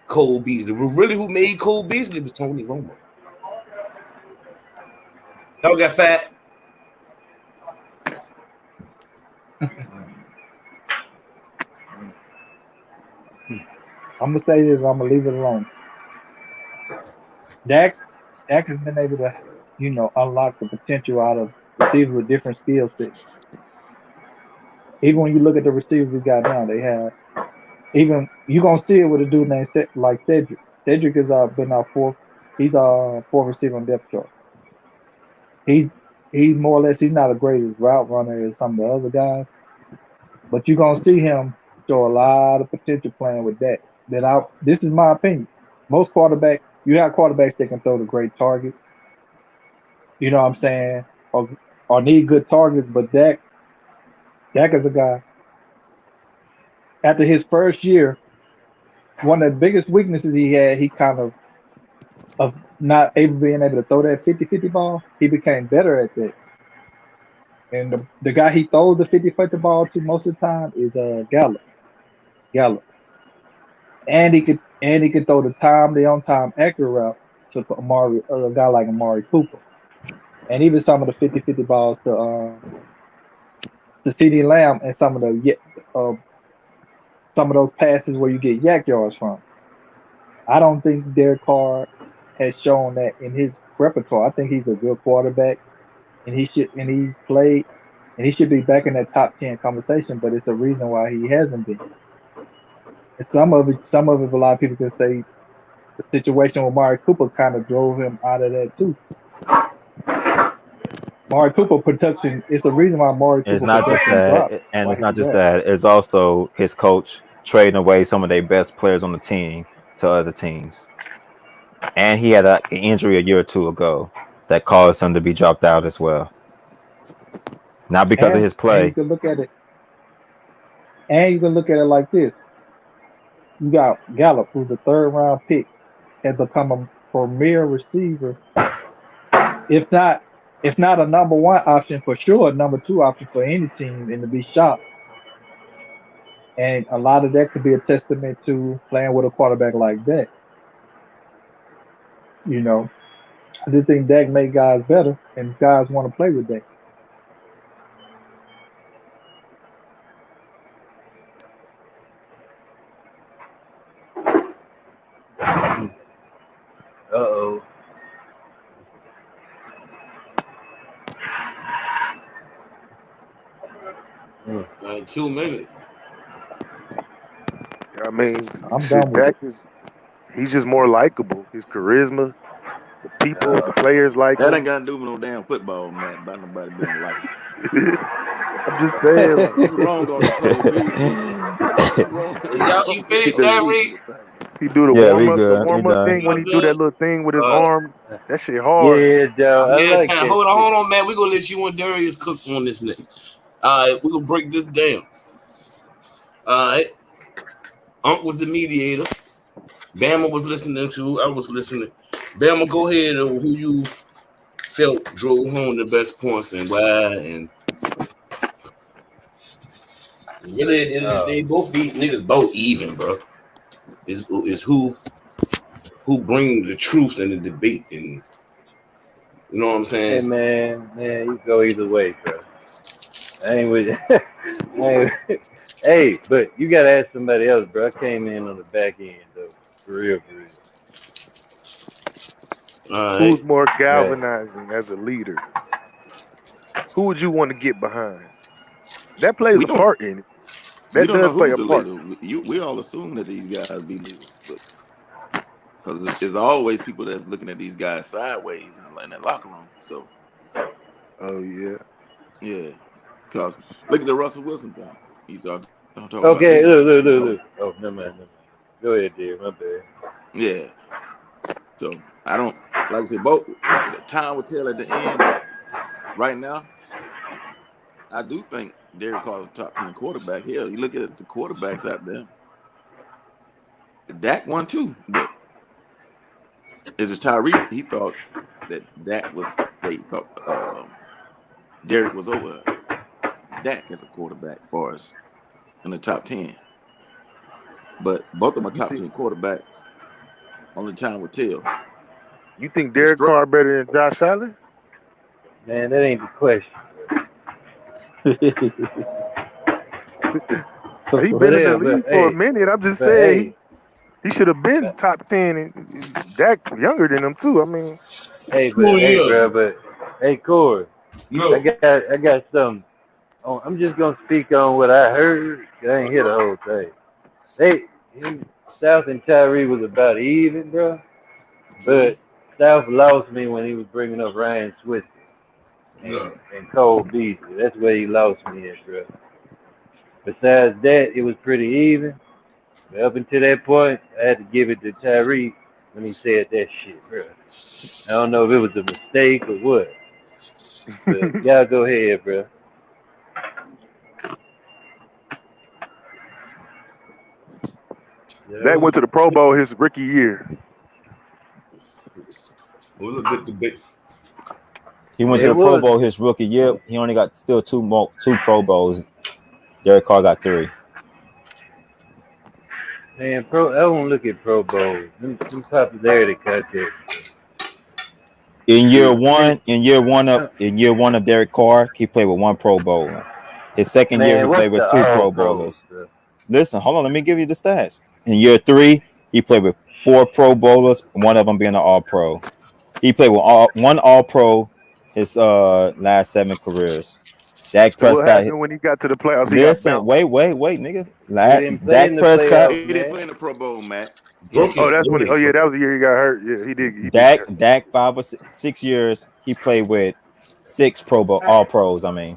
Cole Beasley. Really, who made Cole Beasley was Tony Romo. Y'all got fat. I'm gonna say this. I'm gonna leave it alone. Dak has been able to, unlock the potential out of receivers with different skill sets. Even when you look at the receivers we got now, they have even you gonna see it with a dude named like Cedric. Cedric has been our fourth. He's our fourth receiver on depth chart. He's more or less he's not a great route runner as some of the other guys, but you're gonna see him show a lot of potential playing with that. This is my opinion. Most quarterbacks, you have quarterbacks that can throw the great targets. You know what I'm saying? Or need good targets, but Dak is a guy. After his first year, one of the biggest weaknesses he had, he kind of not being able to throw that 50-50 ball. He became better at that. And the guy he throws the 50-50 ball to most of the time is Gallup. And he could throw the on-time accurate route to a guy like Amari Cooper. And even some of the 50-50 balls to CeeDee Lamb and some of those passes where you get yak yards from. I don't think Derek Carr has shown that in his repertoire. I think he's a good quarterback, and he should be back in that top 10 conversation. But it's a reason why he hasn't been. And some of it, a lot of people can say the situation with Amari Cooper kind of drove him out of that too. Amari Cooper production is the reason why Amari Cooper It's not just production dropped. that, and it's not just that. It's also his coach trading away some of their best players on the team to other teams. And he had an injury a year or two ago that caused him to be dropped out as well. Not because of his play. And you can look at it like this. You got Gallup, who's a third-round pick, has become a premier receiver. If not a number one option, for sure a number two option for any team, and to be shocked. And a lot of that could be a testament to playing with a quarterback like that. I just think Dak made guys better, and guys want to play with Dak. Uh-oh. Like 2 minutes. I mean, I'm shit, done with Dak he's just more likable. His charisma, the people, the players like That him. ain't got to do with no damn football, man. About nobody being like. I'm just saying. Like, What's wrong on the soul, Y'all, you finished, Tyreek? He do the Yeah, we warm good. up, We done. thing when he do that little thing with his Uh, arm. That shit hard. Yeah, dog. I Yeah, like time. that. Hold on, man. We're gonna let you and Darius cook on this next. All right, we're gonna break this down. All right. Unc was the mediator. Bama was listening to. I was listening. Bama, go ahead. Who you felt drove home the best points and why? And really, at the end of the day, both these niggas both even, bro. Is who bring the truth in the debate, and you know what I'm Hey saying? man, you go either way, bro. I ain't with Hey, but you gotta ask somebody else, bro. I came in on the back end though. For real, for real. All Who's right. more galvanizing as a leader? Who would you want to get behind? That plays We a don't- part in it. We That don't know does play a who's the part. leader. We all assume that these guys be leaders, but because there's always people that's looking at these guys sideways in that locker room. So Oh yeah. yeah, because look at the Russell Wilson thing. He's talking about Okay, leaders. look. Oh, never mind. Go ahead, dear. My bad. Yeah. So I don't like I said. Both the time will tell at the end, but right now, I do think Derek Carr is a top 10 quarterback. Hell, you look at the quarterbacks out there. Dak won too, but it's just Tyreek. He thought that Dak was. He thought Derek was over Dak as a quarterback for us in the top 10. But both of them are top 10 quarterbacks. Only time will tell. You think Derek Carr better than Josh Allen? Man, that ain't the question. He been in the league for a minute. I'm just saying he should have been top 10. And Dak younger than him too. I mean, Hey, Corey. No. I got something. Oh, I'm just gonna speak on what I heard. I ain't hear the whole thing. South and Tyree was about even, bro. But South lost me when he was bringing up Ryan Switzer and Cole Beasley. That's where he lost me at, bro. Besides that, it was pretty even. But up until that point, I had to give it to Tyree when he said that shit, bro. I don't know if it was a mistake or what. But y'all go ahead, bro. Dak went to the Pro Bowl his rookie year. It was a good debate. He went to the Pro Bowl his rookie year. He only got still two Pro Bowls. Derek Carr got 3. Man, I won't look at Pro Bowls. Them popularity contests. In year one of Derek Carr, he played with 1 Pro Bowler. His second year, he played with 2 Pro Bowlers. Listen, hold on, let me give you the stats. In year 3, he played with 4 Pro Bowlers, one of them being an All-Pro. He played with one All-Pro his last 7 careers. Dak Prescott. What happened when he got to the playoffs? Listen, wait, nigga. Dak Prescott. He didn't play in the Pro Bowl, Matt. Oh, that's when. That was the year he got hurt. Yeah, he did. Dak 5 or 6 years. He played with 6 Pro Bowl All Pros. I mean,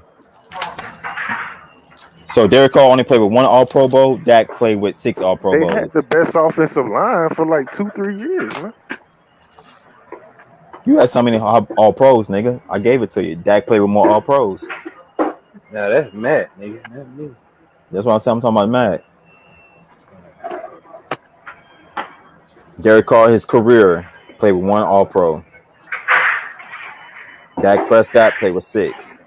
so Derek Carr only played with 1 All Pro Bowl. Dak played with 6 All Pro Bowls. They had the best offensive line for like 2-3 years, man. You asked how many All Pros, nigga. I gave it to you. Dak played with more All Pros. No, that's Matt, nigga. That's me. That's what I'm saying. I'm talking about Matt. Derek Carr, his career, played with 1 All-Pro. Dak Prescott played with 6.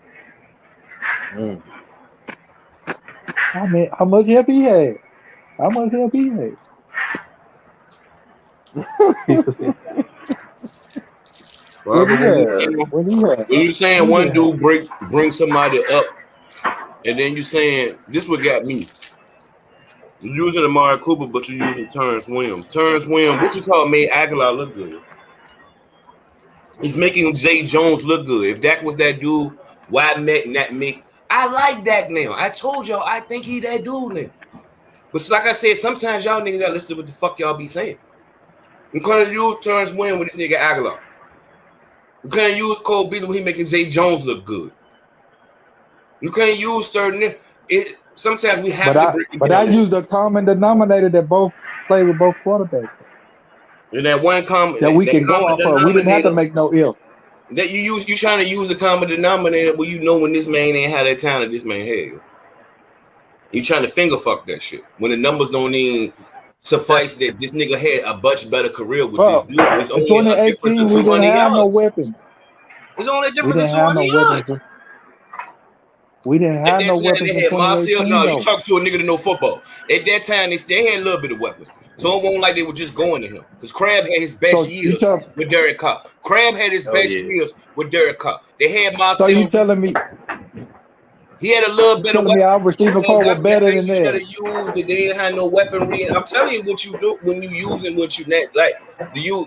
I mean, how much help he had? How much help he had? When you saying one dude bring somebody up, and then you saying this what got me. You're using Amari Cooper, but you're using Terrence Williams. Terrence Williams, what you call made Aguilar look good. He's making Zay Jones look good. If Dak was that dude, why not make? I like Dak now. I told y'all I think he that dude now. But like I said, sometimes y'all niggas gotta listen to what the fuck y'all be saying. You can't use Terrence Williams with this nigga Aguilar. You can't use Cole Beasley when he making Zay Jones look good. You can't use certain Sometimes we have to break it But I down. use the common denominator that both play with both quarterbacks. And that one common That we that can go common off of. We didn't have to denominator make no if. that you trying to use the common denominator, but you know when this man ain't had that talent this man had. You trying to finger fuck that shit when the numbers don't even suffice that this nigga had a much better career with Bro, this dude. It's in only a difference 2018, of we didn't 200 have no yards. weapons. It's only a We difference of didn't have 200 no weapons. yards. bro. We didn't At have that no time, weapons they in had Marcel. 2018, No, you though. talk to a nigga to know football. At that time, they had a little bit of weapons. So it wasn't like they were just going to him. Because Crab had his best So you years tell, with Derek Carr. Crab had his Oh best yeah. years with Derek Carr. They had so you Marcel. telling me He had a little bit of telling me weapon. our receiving core was That better thing than you should have that? used. That they didn't have no weaponry. And I'm telling you what you do when you using what you net. Like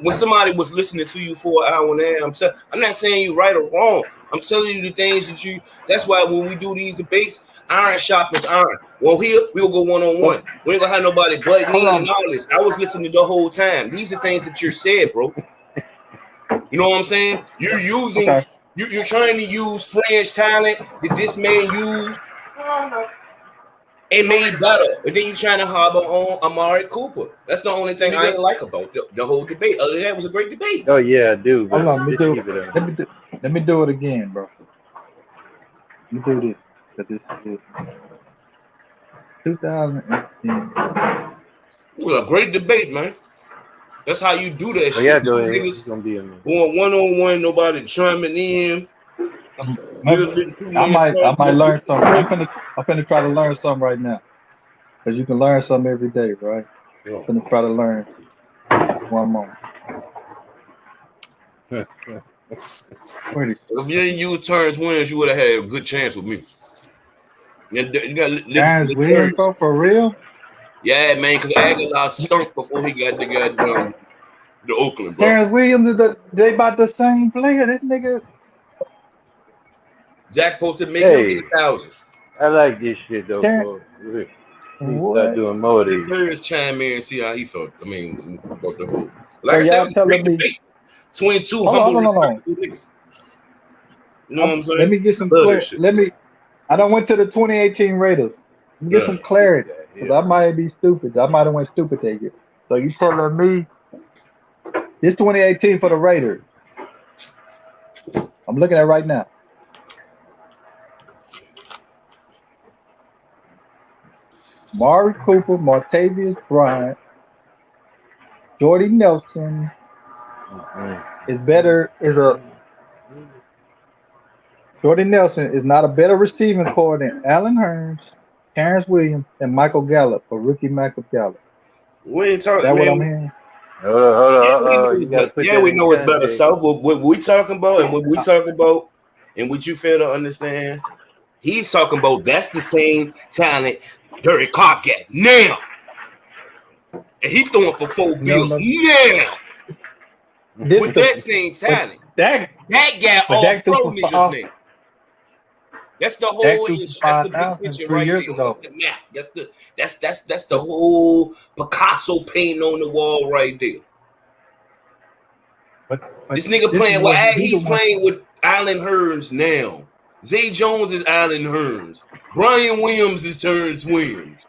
when somebody was listening to you for an hour and a half. I'm not saying you right or wrong. I'm telling you the things that you. That's why when we do these debates, iron sharpens iron. Well, here we'll go one on one. We ain't gonna have nobody butting Hold in on. and all this. I was listening the whole time. These are things that you're said, bro. You know what I'm saying? You're using. Okay. You're trying to use French talent that this man used and made better. And then you're trying to harbor on Amari Cooper. That's the only thing I ain't like about the whole debate. Other than that, it was a great debate. Oh yeah, I do. But Hold on. just keep it up. Let me do it again, bro. Let me do this. 'Cause this is 2018. It was a great debate, man. That's how you do that Oh shit. yeah, Two go ahead. It's niggas gonna be a minute. going one-on-one, nobody chiming in. Niggas two I men might talking. learn something. I'm finna try to learn something right now. Cause you can learn something every day, right? Yeah. I'm finna try to learn one moment. Where is If you didn't use Terrence Williams, you would have had a good chance with me. You got Terrence Williams, bro, for real? Yeah, man, because Aguilar stunk before he got the goddamn the Oakland, bro. Terrence Williams they about the same player. This nigga. Jack posted make him get 1,000. I like this shit though, Terrence- bro. We What? start doing more of these. Players chime in and see how he felt. I mean, about the whole. So Like I said, it y'all was a great telling me? debate. 22 Hold on, humble, hold on. respectable niggas. You know what I'm saying? Let me get some Love clarity. that shit. I don't went to the 2018 Raiders. Let me get Yeah. some clarity. Yeah. 'Cause I might be stupid. I might have went stupid that year. So you telling me this 2018 for the Raiders? I'm looking at it right now. Mari Cooper, Martavius Bryant, Jordy Nelson is better. Jordy Nelson is not a better receiving core than Allen Hurns, Terrence Williams, and Michael Gallup or rookie Michael Gallup. We ain't talking. Is that what I'm man, hearing? Hold on. Yeah, we know You it's gotta better. put Yeah, that we in know it's better. context. So what we talking about and what we talking about and what you fail to understand, he's talking about that's the same talent Derek Carr got now. And he throwing for 4 bills no. now. This With the- that same talent. Dak That guy But all Dak pro threw for niggas five- now. That's the Dak whole threw issue. for That's the big 5,000 picture 3 right years there. ago. That's the map. That's the whole Picasso painting on the wall right there. But This nigga this playing is with what he he's the one- playing with Allen Hurns now. Zay Jones is Allen Hurns. Brian Williams is Terrence Williams.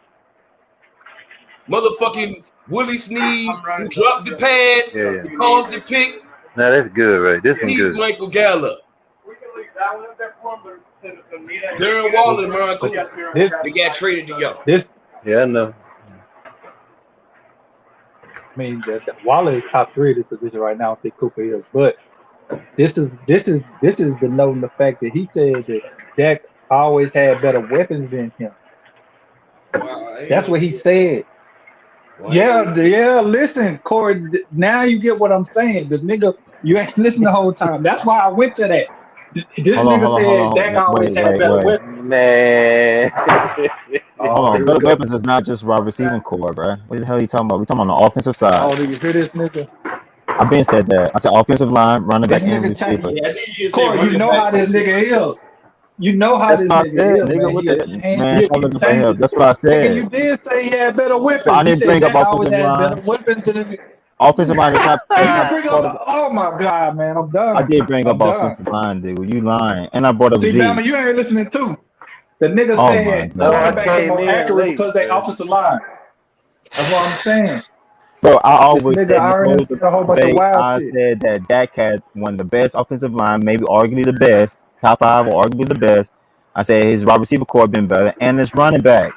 Motherfucking Willie Snead, who dropped the pass, Yeah. who caused the pick, Now that's good, right? This one he's good. Michael Gallup. We can leave that one up there for him, but to me, that Darren Waller, Marion Cooper. This They got traded to y'all. Yeah, I know. I mean, Waller is top 3 at this position right now. I think Cooper is, but this is denoting the fact that he said that Dak always had better weapons than him. That's what he said. Yeah. Listen, Corey. Now you get what I'm saying. The nigga, you ain't listened the whole time. That's why I went to that. This Hold on, nigga hold said on. Dak always had Wait. better weapons. Man. Hold on. here we Better go. weapons is not just wide receiving core, bro. What the hell are you talking about? We talking on the offensive side. Oh, do you hear this nigga? I've been said that. I said offensive line, running back, This and nigga receiver. Yeah, I think you just said Corey, you running know back. how this nigga is. You know how That's this what I nigga said, is, nigga. man. What He a the change- man? he Stop looking for change- help. That's what I Nigga, you said. did say he had better weapons. I You didn't said bring up Dak always offensive had line. better weapons than Offensive line is not. You didn't bring up. Oh my god, man, I'm done. I did bring I'm up done. offensive line, dude. You lying? And I brought up See, Z. Bama, you ain't listening too. The nigga Oh my said the God. running backs are came more in accurate late, because they bro. offensive line. That's what I'm saying. So I This always said nigga in Iron the said a whole bunch of debate, wild I shit. said that Dak had one of the best offensive line, maybe arguably the best, top 5 or arguably the best. I said his wide receiver core been better, and his running back.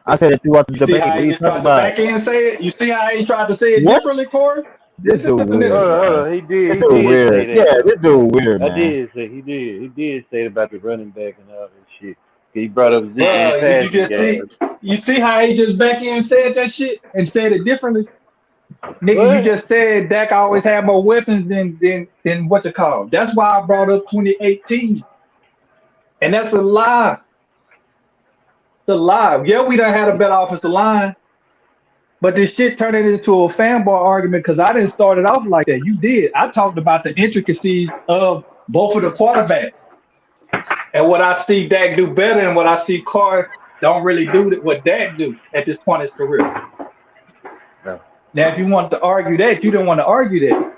I said it throughout the You see debate. how What are he you just talking tried to about? back end say it? You see how he tried to say it What? differently, Corey? This This is dude the nigga. weird, Hold bro. on. He This did dude say weird. that Yeah, though. this dude weird, I man. did say he did say about the running back and all that shit. He brought up Zeke in the Bro, did you passing just see? game. You see how he just back end said that shit and said it differently? Nigga, you What? just said Dak always had more weapons than what you call. That's why I brought up 2018. And that's a lie. It's a lie. Yeah, we done had a better offensive line, but this shit turned it into a fanboy argument because I didn't start it off like that. You did. I talked about the intricacies of both of the quarterbacks and what I see Dak do better and what I see Carr don't really do what Dak do at this point in his career. No. Now, if you wanted to argue that, you didn't want to argue that.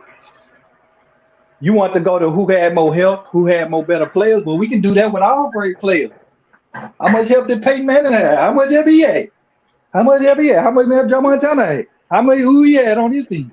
You want to go to who had more help, who had more better players. Well, we can do that with all great players. How much help did Peyton Manning have? How much help he had? How much help he had? How much help Joe Montana had? How many who he had on his team?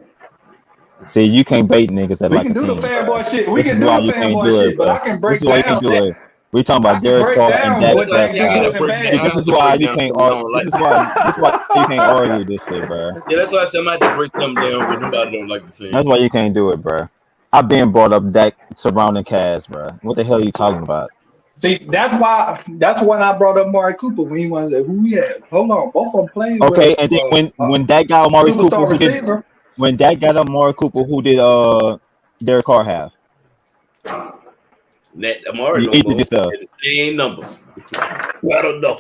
See, you can't bait niggas that We like can a do the team, bro. fanboy shit. We This can is do why the you can't fanboy do it, shit, but bro. I can This break is why you can't down do that. it. We talking I about can Derek break Carr and down Dak That's what why I Dak say do I Prescott. gotta good and break down. See, I bad. this have is to why break you down can't something I argue. don't This like. is why you can't argue this shit, bro. Yeah, that's why I said I might have to break something down with nobody don't like the same That's shit. why you can't do it, bro. I've been brought up Dak surrounding cast, bro. What the hell are you talking about? See, that's when I brought up Amari Cooper when he was like, who he had. Hold on, both of them playing Okay, well and then for when Dak got Amari Cooper, superstar who did receiver. when Dak got Amari Cooper, who did Derek Carr have? That Amari You no eat more. the stuff. They're the same numbers. I don't know.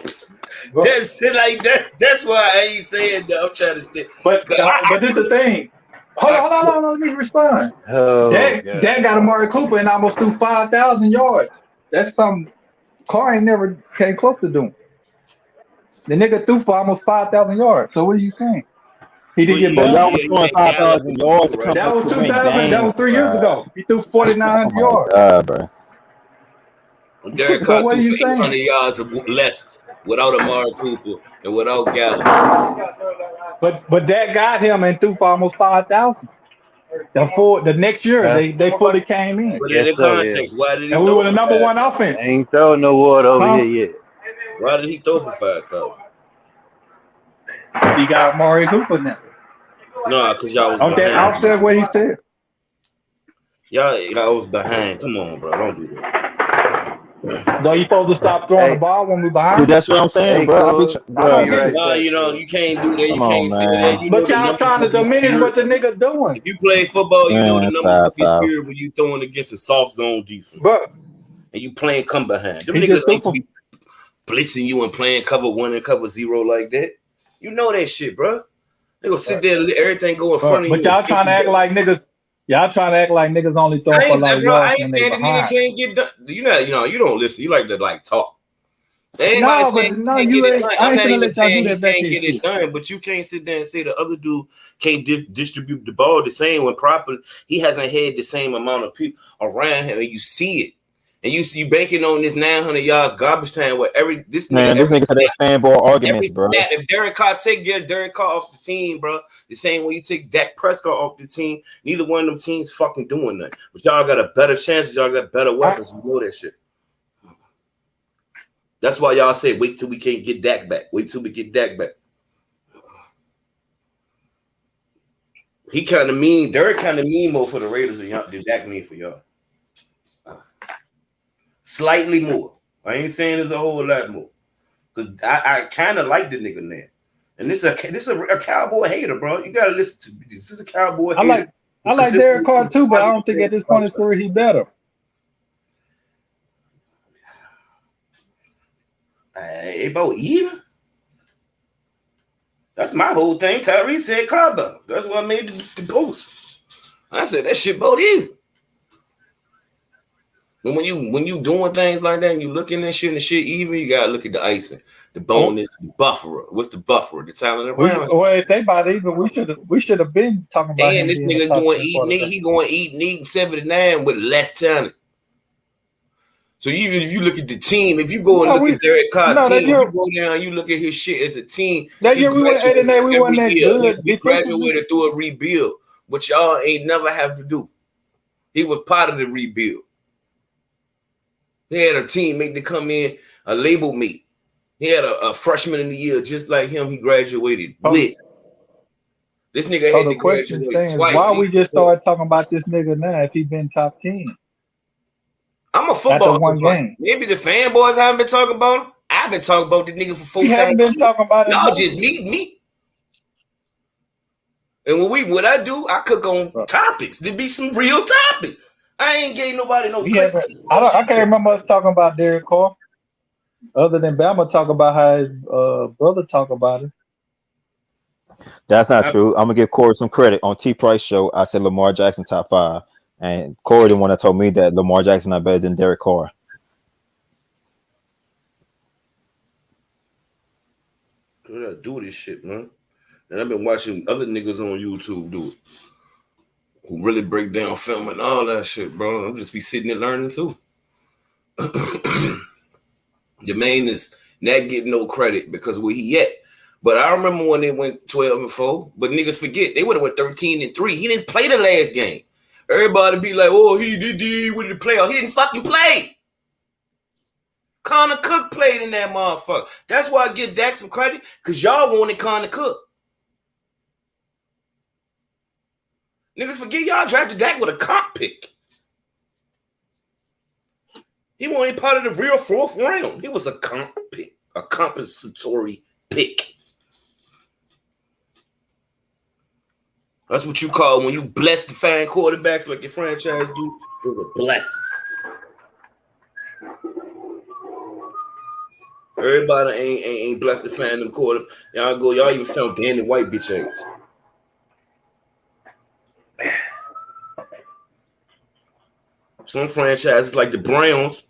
Bro, That's like that. That's why I ain't saying that. I'm trying to stay. But I this is the thing. Hold on, could. let me respond. Oh Dak god. got Amari Cooper and almost threw 5,000 yards. That's something Carr ain't never came close to doing. The nigga threw for almost 5,000 yards. So what are you saying? He Well, didn't get So yeah, better? y'all was yeah, you throwing had Gallup 5,000 and yards Cooper, to right? come That was to win 2000. That games, was 3 years bro. ago. He threw Oh 49 my yards. god, bro. Derek So Carr what threw are you for saying? 800 yards or less without Amari Cooper and without Gallup. But that got him and threw for almost 5,000. The next year Huh? they fully came I in. But in guess the so, yeah. context, why did he And we throw were the for number one 5,000? offense. I ain't throwing no water over Huh? here yet. Why did he throw for 5,000? He got Amari Cooper now. No, because y'all was On that behind. offset what he said. Y'all was behind. Come on, bro. Don't do that. So you supposed to stop throwing the Hey, ball when we See, behind? that's what I'm saying, hey, bro. cool. I I'll Bro, don't be get right it. No, back, you can't do that. You come on, can't say that. man. You know But the y'all numbers trying to gonna be diminish skewed. what the nigga doing. If you play football, you know the Man, numbers gonna be stop. skewed when you throwing against a soft zone defense But and you playing come behind. Them he niggas just threw ain't to for be blitzing you and playing cover 1 and cover 0 like that. You know that shit, bro. They gonna sit there and let everything go in front of but you. y'all trying to act like niggas. Y'all trying to act like niggas only throwing for a lot of I yards ain't when they saying the nigga behind. can't get done. You don't listen. You like to like talk. Anybody No, saying but he no, can't get you it ain't. done? I I'm ain't not finna even let y'all do saying he that back can't end get it shit. done, but you can't sit there and say the other dude can't distribute the ball the same when properly. He hasn't had the same amount of people around him, and you see it. And you banking on this 900 yards garbage time where this Man, this nigga said that's fanboy arguments, bro. if Derek Carr take Derek Carr off the team, bro, the same way you take Dak Prescott off the team, neither one of them teams fucking doing that. But y'all got a better chance. Y'all got better weapons. You know that shit. That's why y'all say wait till we can't get Dak back. Wait till we get Dak back. He kind of mean. Derek kind of mean more for the Raiders than Dak mean for y'all. Slightly more. I ain't saying there's a whole lot more. Because I kind of like the nigga now. And this is a cowboy hater, bro. You gotta listen to me. This is a cowboy hater. I like Derek Carr too, but I don't think at this point in his career he better. Hey, bro, even. That's my whole thing. Tyrese said Carr better. That's why I made the post. I said that shit about even. And when you doing things like that and you looking at shit and the shit even, you gotta look at the icing, the bonus, the buffer. What's the buffer? The talent around. Well, if they about even, we should have been talking about him And this being a nigga top going 10 eat quarterback. he going eat 79 with less talent. So even if you look at the team, if you go and look at Derek Carr's team, if you go down, you look at his shit as a team. That year we went 8-8. We won that good. He graduated through a rebuild, which y'all ain't never have to do. He was part of the rebuild. He had a teammate to come in, a label mate. He had a freshman in the year just like him. He graduated with. This nigga had to graduate twice. Why we just started talking about this nigga now if he been top 10? I'm a football fan. Maybe the fanboys haven't been talking about him. I've been talking about this nigga for 4 years. You haven't been talking about it. Y'all just meet me. And what I do, I cook on topics. There be some real topics. I ain't getting nobody no. I can't remember us talking about Derek Carr. Other than Bama talk about how his brother talk about it. That's not true. I'm gonna give Corey some credit. On T Price show, I said Lamar Jackson top 5. And Corey the one that told me that Lamar Jackson not better than Derek Carr. I do this shit, man. And I've been watching other niggas on YouTube do it. Who really break down film and all that shit, bro. I'm just be sitting there learning too. The main is not getting no credit because where he at. But I remember when they went 12-4, but niggas forget they would have went 13-3. He didn't play the last game. Everybody be like, oh, he did with the playoff. He didn't fucking play. Connor Cook played in that motherfucker. That's why I give Dak some credit, because y'all wanted Connor Cook. Niggas forget y'all drafted Dak with a comp pick. He wasn't part of the real 4th round. He was a comp pick, a compensatory pick. That's what you call when you bless the fan quarterbacks like your franchise do. It was a blessing. Everybody ain't blessed to fan them quarter. Y'all even found Danny White bitch ass. Some franchises like the Browns.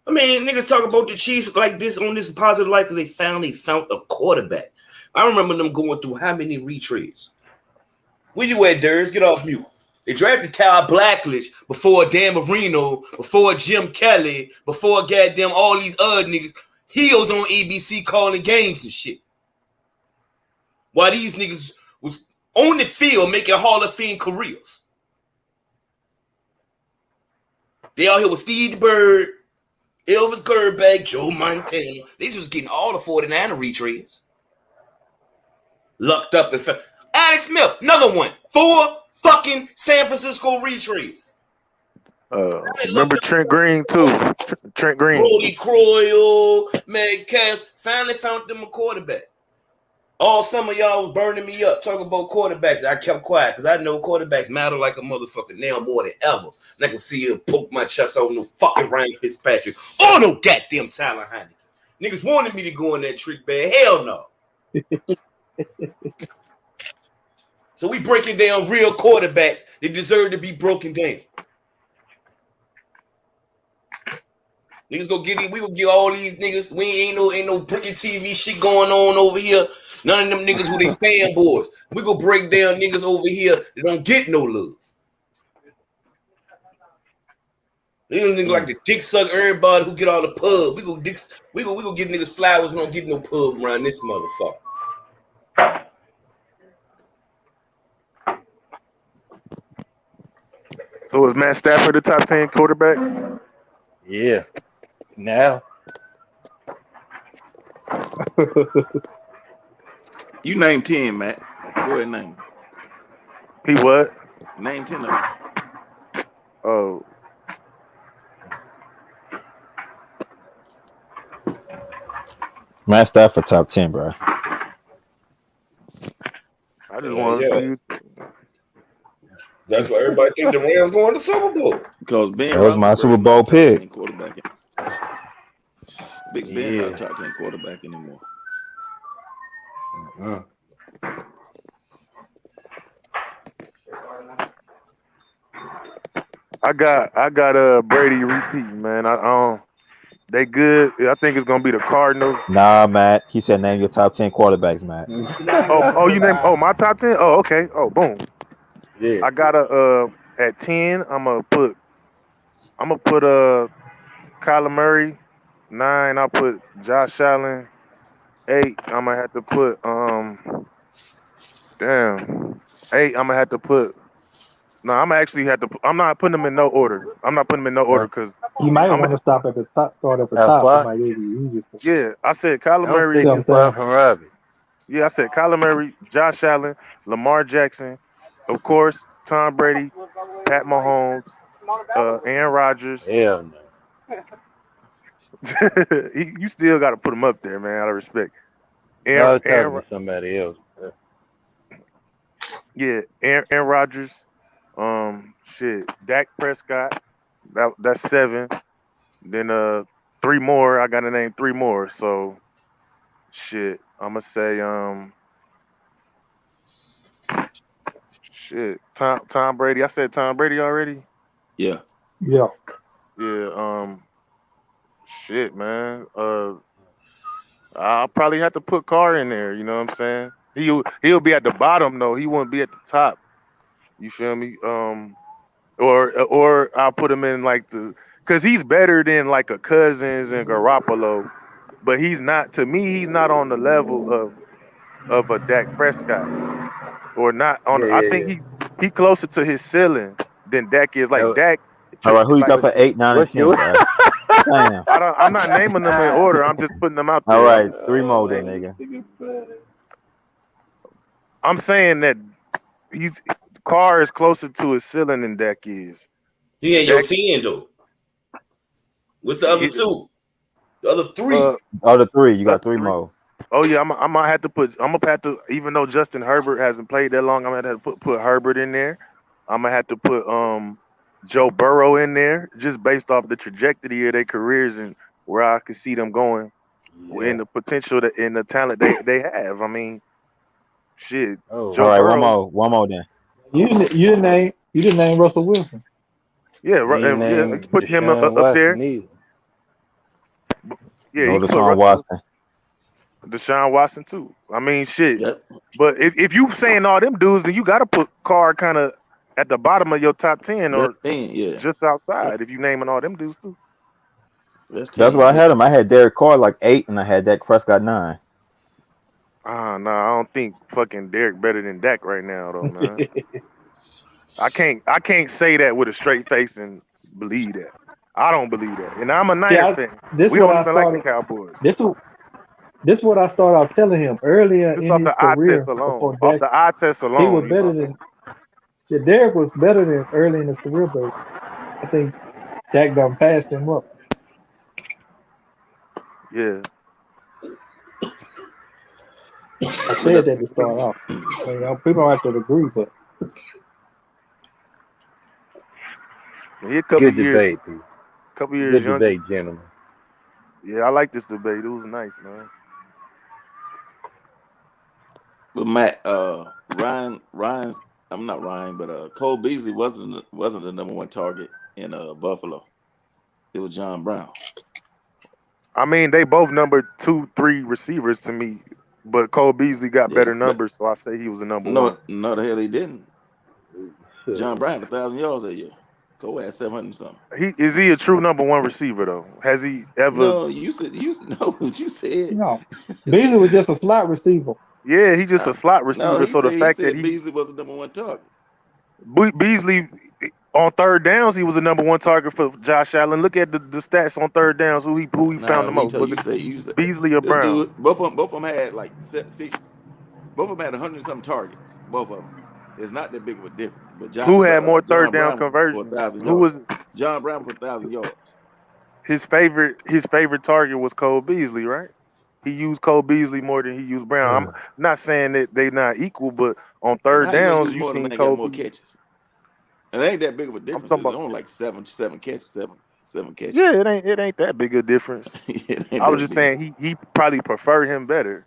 I mean, niggas talk about the Chiefs like this on this positive light because they found a quarterback. I remember them going through how many retreads. Where you at, Durs? Get off mute. They drafted Kyle Blackledge before Dan Marino, before Jim Kelly, before goddamn all these other niggas. He was on ABC calling games and shit. While these niggas was on the field making Hall of Fame careers. They out here with Steve Bird, Elvis Gerback, Joe Montana. They just getting all the 49er retreads. Lucked up and fell. Alex Smith, another one. 4 fucking San Francisco retreads. Remember Trent Green too. Trent Green. Brody Croyle, Metcalf. Finally found them a quarterback. All some of y'all was burning me up talking about quarterbacks. I kept quiet because I know quarterbacks matter like a motherfucker now more than ever. And I can see you poke my chest on no fucking Ryan Fitzpatrick. Oh, no goddamn Tyler Heineke. Niggas wanted me to go in that trick bag. Hell no. So we breaking down real quarterbacks that deserve to be broken down. Niggas go get it. We gonna get all these niggas. We ain't no breaking TV shit going on over here. None of them niggas who they fanboys. We gonna break down niggas over here that don't get no love. Niggas like the dick suck everybody who get all the pub. We gonna get niggas flowers and don't get no pub around this motherfucker. So is Matt Stafford the top 10 quarterback? Yeah. Now. You name 10, Matt. Go ahead, name. He what? Name 10 of them. Oh. Matt Stafford top 10, bro. I just want to see you. That's why everybody think the Rams going to Super Bowl. Because Ben that was my Super Bowl pick. Big Ben not top 10 quarterback anymore. I got Brady repeating, man. They good. I think it's gonna be the Cardinals. Nah, Matt. He said name your top 10 quarterbacks, Matt. You name my top 10? Oh, okay. Oh, boom. Yeah. I got at 10. I'm gonna put Kyler Murray. 9, I'll put Josh Allen. 8, I'm gonna have to put 8, I'm gonna have to put. No, I'm actually have to. I'm not putting them in no order. I'm not putting them in no order because You might I'm want to just. stop at the top, start at the How top. It far? might be easy. Yeah, I said Kyler I don't Murray. think See what you I'm far saying? from Robbie. Yeah, I said Kyler Murray, Josh Allen, Lamar Jackson, of course, Tom Brady, Pat Mahomes, Aaron Rodgers. Hell no. You still got to put him up there, man. Out of respect. I Aaron, was talking Aaron, to somebody else. yeah, Aaron Rodgers. Shit, Dak Prescott. That's 7. Then 3 more. I got to name 3 more. So shit, I'm gonna say shit, Tom Brady. I said Tom Brady already. Yeah. Yeah. Yeah. Shit, man. I'll probably have to put Carr in there. You know what I'm saying? He'll be at the bottom though. He wouldn't be at the top. You feel me? Or I'll put him in like because he's better than like a Cousins and Garoppolo, but he's not. To me, he's not on the level of a Dak Prescott, or not on. I think Yeah. he closer to his ceiling than Dak is. Like That, Dak. All right, who you Like, got for 8, 9, and what's 10, your? bro? Damn. I'm not naming them in order. I'm just putting them out there. All right, 3 more then, nigga. I'm saying that Carr is closer to his ceiling than Dak is. He ain't your Dak- 10 though. What's the other 2? The other 3. Other 3, you got 3 more. Oh yeah, I'm gonna have to put. I'm gonna have to. Even though Justin Herbert hasn't played that long, I'm gonna have to put Herbert in there. I'm gonna have to put Joe Burrow in there, just based off the trajectory of their careers and where I could see them going, and the potential and the talent they have. I mean, shit. Oh, Joe All right, Burrow. one more then. You didn't name Russell Wilson. Yeah, right. Yeah, you put him up there. Yeah, No, you put Deshaun Watson. Deshaun Watson too. I mean, shit. Yep. But if you saying all them dudes, then you got to put Carr kind of at the bottom of your top 10 or Yeah. just outside. If you naming all them dudes too. That's why I had him. I had Derek Carr like 8, and I had Dak Prescott 9. No, I don't think fucking Derek better than Dak right now, though, man. I can't say that with a straight face and believe that. I don't believe that, and I'm a Niner fan. We don't even like the Cowboys. This is what I started off telling him earlier Just in off his the eye career. test alone. Before Off Dak, the eye test alone, he was better than. Yeah, Derek was better than early in his career, but I think Dak done passed him up. Yeah. I said that to start off. You know, people don't have to agree, but He a couple good years, debate, people. couple years Good younger. debate, gentlemen. Yeah, I like this debate. It was nice, man. But Matt, Ryan's. I'm not Ryan, but Cole Beasley wasn't the number 1 target in Buffalo. It was John Brown. I mean, they both number 2, 3 receivers to me, but Cole Beasley got better numbers, so I say he was a number 1. No, the hell he didn't. Shit. John Brown had 1,000 yards that year. Cole had 700 something. Is he a true number 1 receiver though? Has he ever? No, you said what you said. no. Beasley was just a slot receiver. Yeah, he just a slot receiver. No, so the fact that Beasley was the number 1 target. Beasley on third downs, he was the number 1 target for Josh Allen. Look at the stats on third downs. Who he found the most? Was it Beasley or Brown? Dude, both of them had like 6. Both of them had 100 something targets. Both of them. It's not that big of a difference. But Who had more third down conversions? Who was John Brown for 1,000 yards? His favorite target was Cole Beasley, right? He used Cole Beasley more than he used Brown. I'm not saying that they're not equal, but on third downs, you seen Cole more catches. And it ain't that big of a difference. It's only like seven catches, seven catches. Yeah, it ain't that big a difference. I was just saying he probably preferred him better.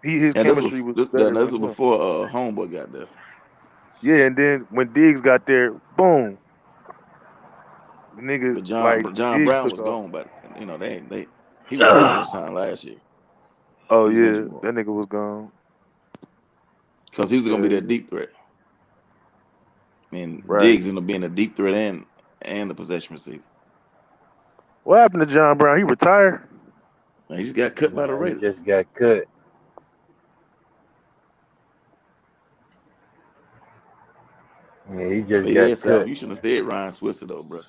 His chemistry was better. This was before Homeboy got there. Yeah, and then when Diggs got there, boom. Nigga, John Brown was gone, but he was hurt this time last year. Oh yeah, that nigga was gone. Because he was gonna be that deep threat. I mean, Diggs ended up being a deep threat and the possession receiver. What happened to John Brown? He retired. Man, he just got cut by the Nah, he Raiders. just got cut. Yeah, he just Yeah, got Sal, cut. you shouldn't have said Ryan Switzer though, bro.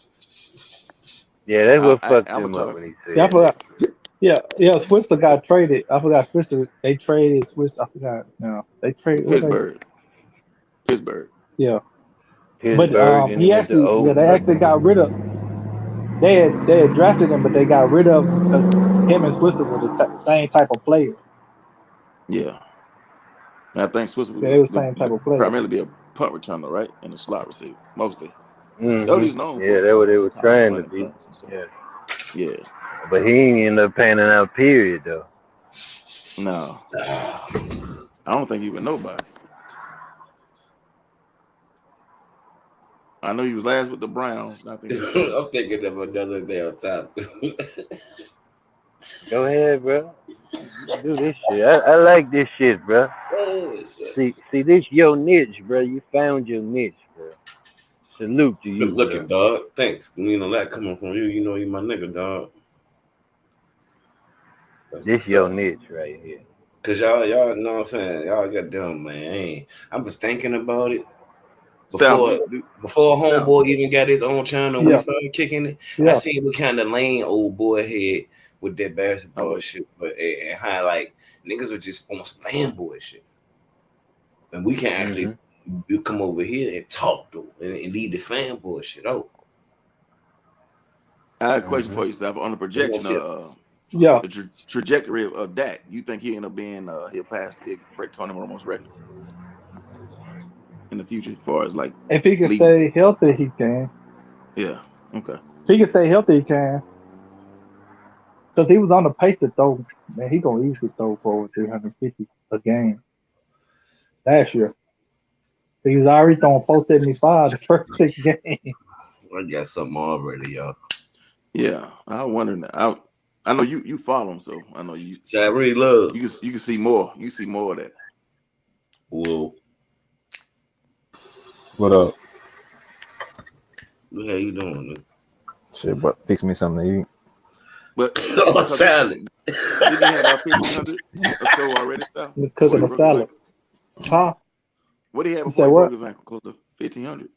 Yeah, that's what fucked I'm him gonna up talk. when he Yeah, I said forgot. that. Yeah. Switzer got traded. I forgot Switzer. They traded Switzer. I forgot. No, they traded. What they? Pittsburgh. Yeah, but Pittsburgh, and he he went to actually, yeah, they Oakland. actually got rid of. They had drafted him, but they got rid of him because him and Switzer were the same type of player. Yeah. And I think Switzer Yeah, they were the would same type of player. primarily be a punt returner, right? And a slot receiver, mostly. That's what he's known Yeah, for. that's what they were Times trying to running be. punts and stuff. Yeah, Yeah. but he ain't end up panning out. Period, though. No. I don't think he would nobody. I know he was last with the Browns. I think I'm thinking of another damn time. Go ahead, bro. Do this shit. I like this shit, bro. Oh, shit. See, this your niche, bro. You found your niche, bro. Salute to you, Good looking, bro. dog. Thanks. You know that coming from you. You know you my nigga, dog. This your niche right here. Cause y'all know what I'm saying. Y'all got dumb, man. I was thinking about it Sal, before homeboy even got his own channel. Yeah. We started kicking it. Yeah. I seen what kind of lane old boy had with that basketball shit, but and how like niggas were just on some fanboy shit, and we can actually come over here and talk though, and leave the fanboy shit out. I have a question for you, Sal. On the projection of Yeah. the trajectory of Dak, you think he'll end up being he'll pass the break Tony Romo's record in the future, as far as like If he can leading? stay healthy, he can. Yeah. Okay. If he can stay healthy, he can. Because he was on the pace to throw. Man, he gonna easily throw for over 350 a game last year. He was already throwing 475 the first 6 games. I got something already, y'all. Yeah, I wonder. I know you follow him, so I know you. So I really love. You can see more. You see more of that. Whoa. What up? How you doing, man? Shit, but fix me something to eat. But Oh, salad. Didn't he have about 1,500 or so already? Sal? He's cooking a salad. Huh? What do he have You before said he what? broke his ankle? Close to 1,500.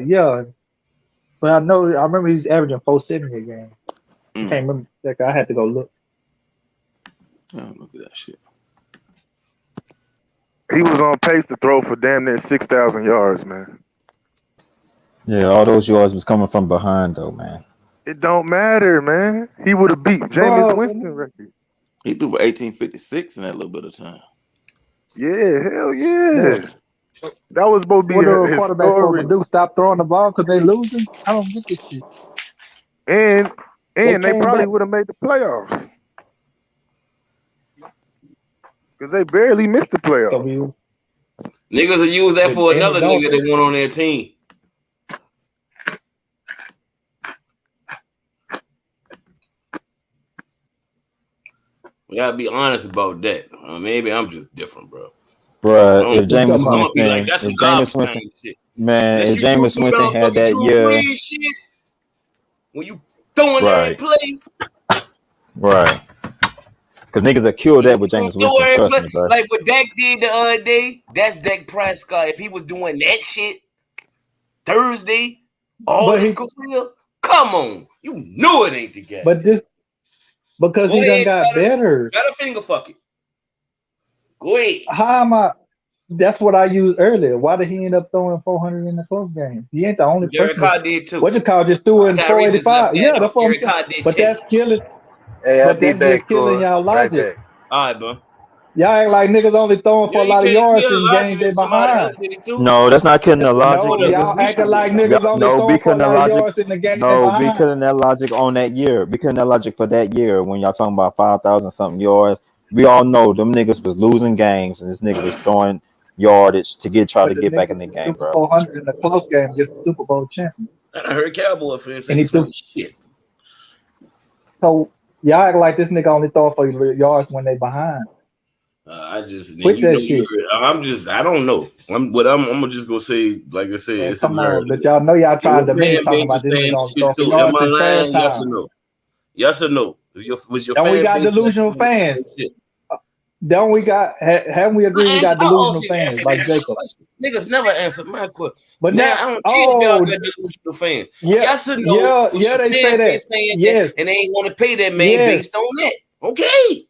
Yeah. But I remember he was averaging 470 a game. I can't remember. Like, I had to go look. Oh, look at that shit. He was on pace to throw for damn near 6,000 yards, man. Yeah, all those yards was coming from behind though, man. It don't matter, man. He would have beat Jameis Bro. Winston record. He threw for 1856 in that little bit of time. Yeah, hell yeah. That was supposed to be What are his quarterbacks supposed to story. do? Stop throwing the ball because they losing? I don't get this shit. And they came probably back. would have made the playoffs. Because they barely missed the playoffs. Niggas will use that for And another the nigga that went on their team. We gotta be honest about that. Maybe I'm just different, bro. Bruh, if Jameis I'm gonna be Winston, like, that's if some Jameis garbage Winston, time shit. man, Unless if you do Jameis some Winston had motherfucking that Drew year, Brees shit, when you throwing every right, play, right, because niggas are killed that with you Jameis throw Winston. every Trust play. me, bro. Like what Dak did the other day, that's Dak Prescott. If he was doing that shit Thursday, all But his he- career, come on, you knew it ain't the guy. But this, because Go he done ahead, got better. got a finger fuck it. Go ahead. How am I? That's what I used earlier. Why did he end up throwing 400 in the close game? He ain't the only Derek person. Carr did too. What you call just threw in Tyree just left 485? that Yeah, out. that's what I'm Derek Carr saying. did But too. that's killing. Hey, I'll But be that's back just killing for y'all right logic. back. All right, bro. Y'all act like niggas only throwing for a lot of yards in games they Somebody else behind. did it too. No, that's not killing the logic, No, y'all nigga. acting like niggas only No, throwing for a because the lot of logic. yards in the game they No, be behind. killing that logic on that year. Be killing that logic for that year when y'all talking about 5,000 something yards. We all know them niggas was losing games and this nigga was throwing yardage to try to But the get back nigga in the threw game, for bro. 400 in the close game against the Super Bowl champion. And I heard Cowboy fans say And he the same threw. shit. So y'all act like this nigga only throwing for yards when they behind. I just Quit that shit. I don't know. I'm just gonna say, like I said, Man, it's a come on, narrative. but y'all know y'all tried to Your minute fan talking base about is this nigga saying on shit stuff. too. Y'all Am I in trash lying? Yes or time. no? Yes or no? Was your Don't we fan got base delusional saying fans? shit? Don't we got? Haven't we agreed we got I delusional also fans answered like that Jacob? question. Niggas never answered my question. But Now now, I don't care if y'all oh, got delusional fans. yeah, Yes or no? yeah, Was your they say fan that. base saying that, Yes, and they ain't want to pay that man yes, based on that? Okay.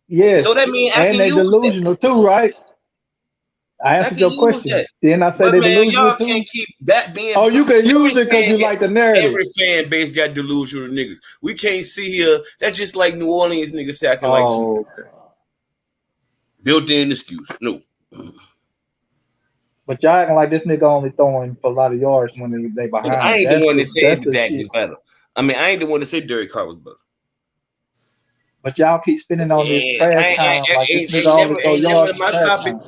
yes. So that means I And can they use that. delusional too, right? I I answered can your use question. that. Didn't I say But they man, delusional y'all too? can't keep that being. Oh, you can use it because you fan- like the narrative. Every fan base got delusional niggas. We can't see here. That's just like New Orleans niggas acting like Oh, built-in excuse. No. but y'all acting like this nigga only throwing for a lot of yards when they Nigga, behind. I ain't That's the one that the said the Dak shit. was better. I mean, I ain't the one that said Derek Carr was better. But y'all keep spending on this And trash time like this nigga only throw ain't never yards in for my trash topic. time.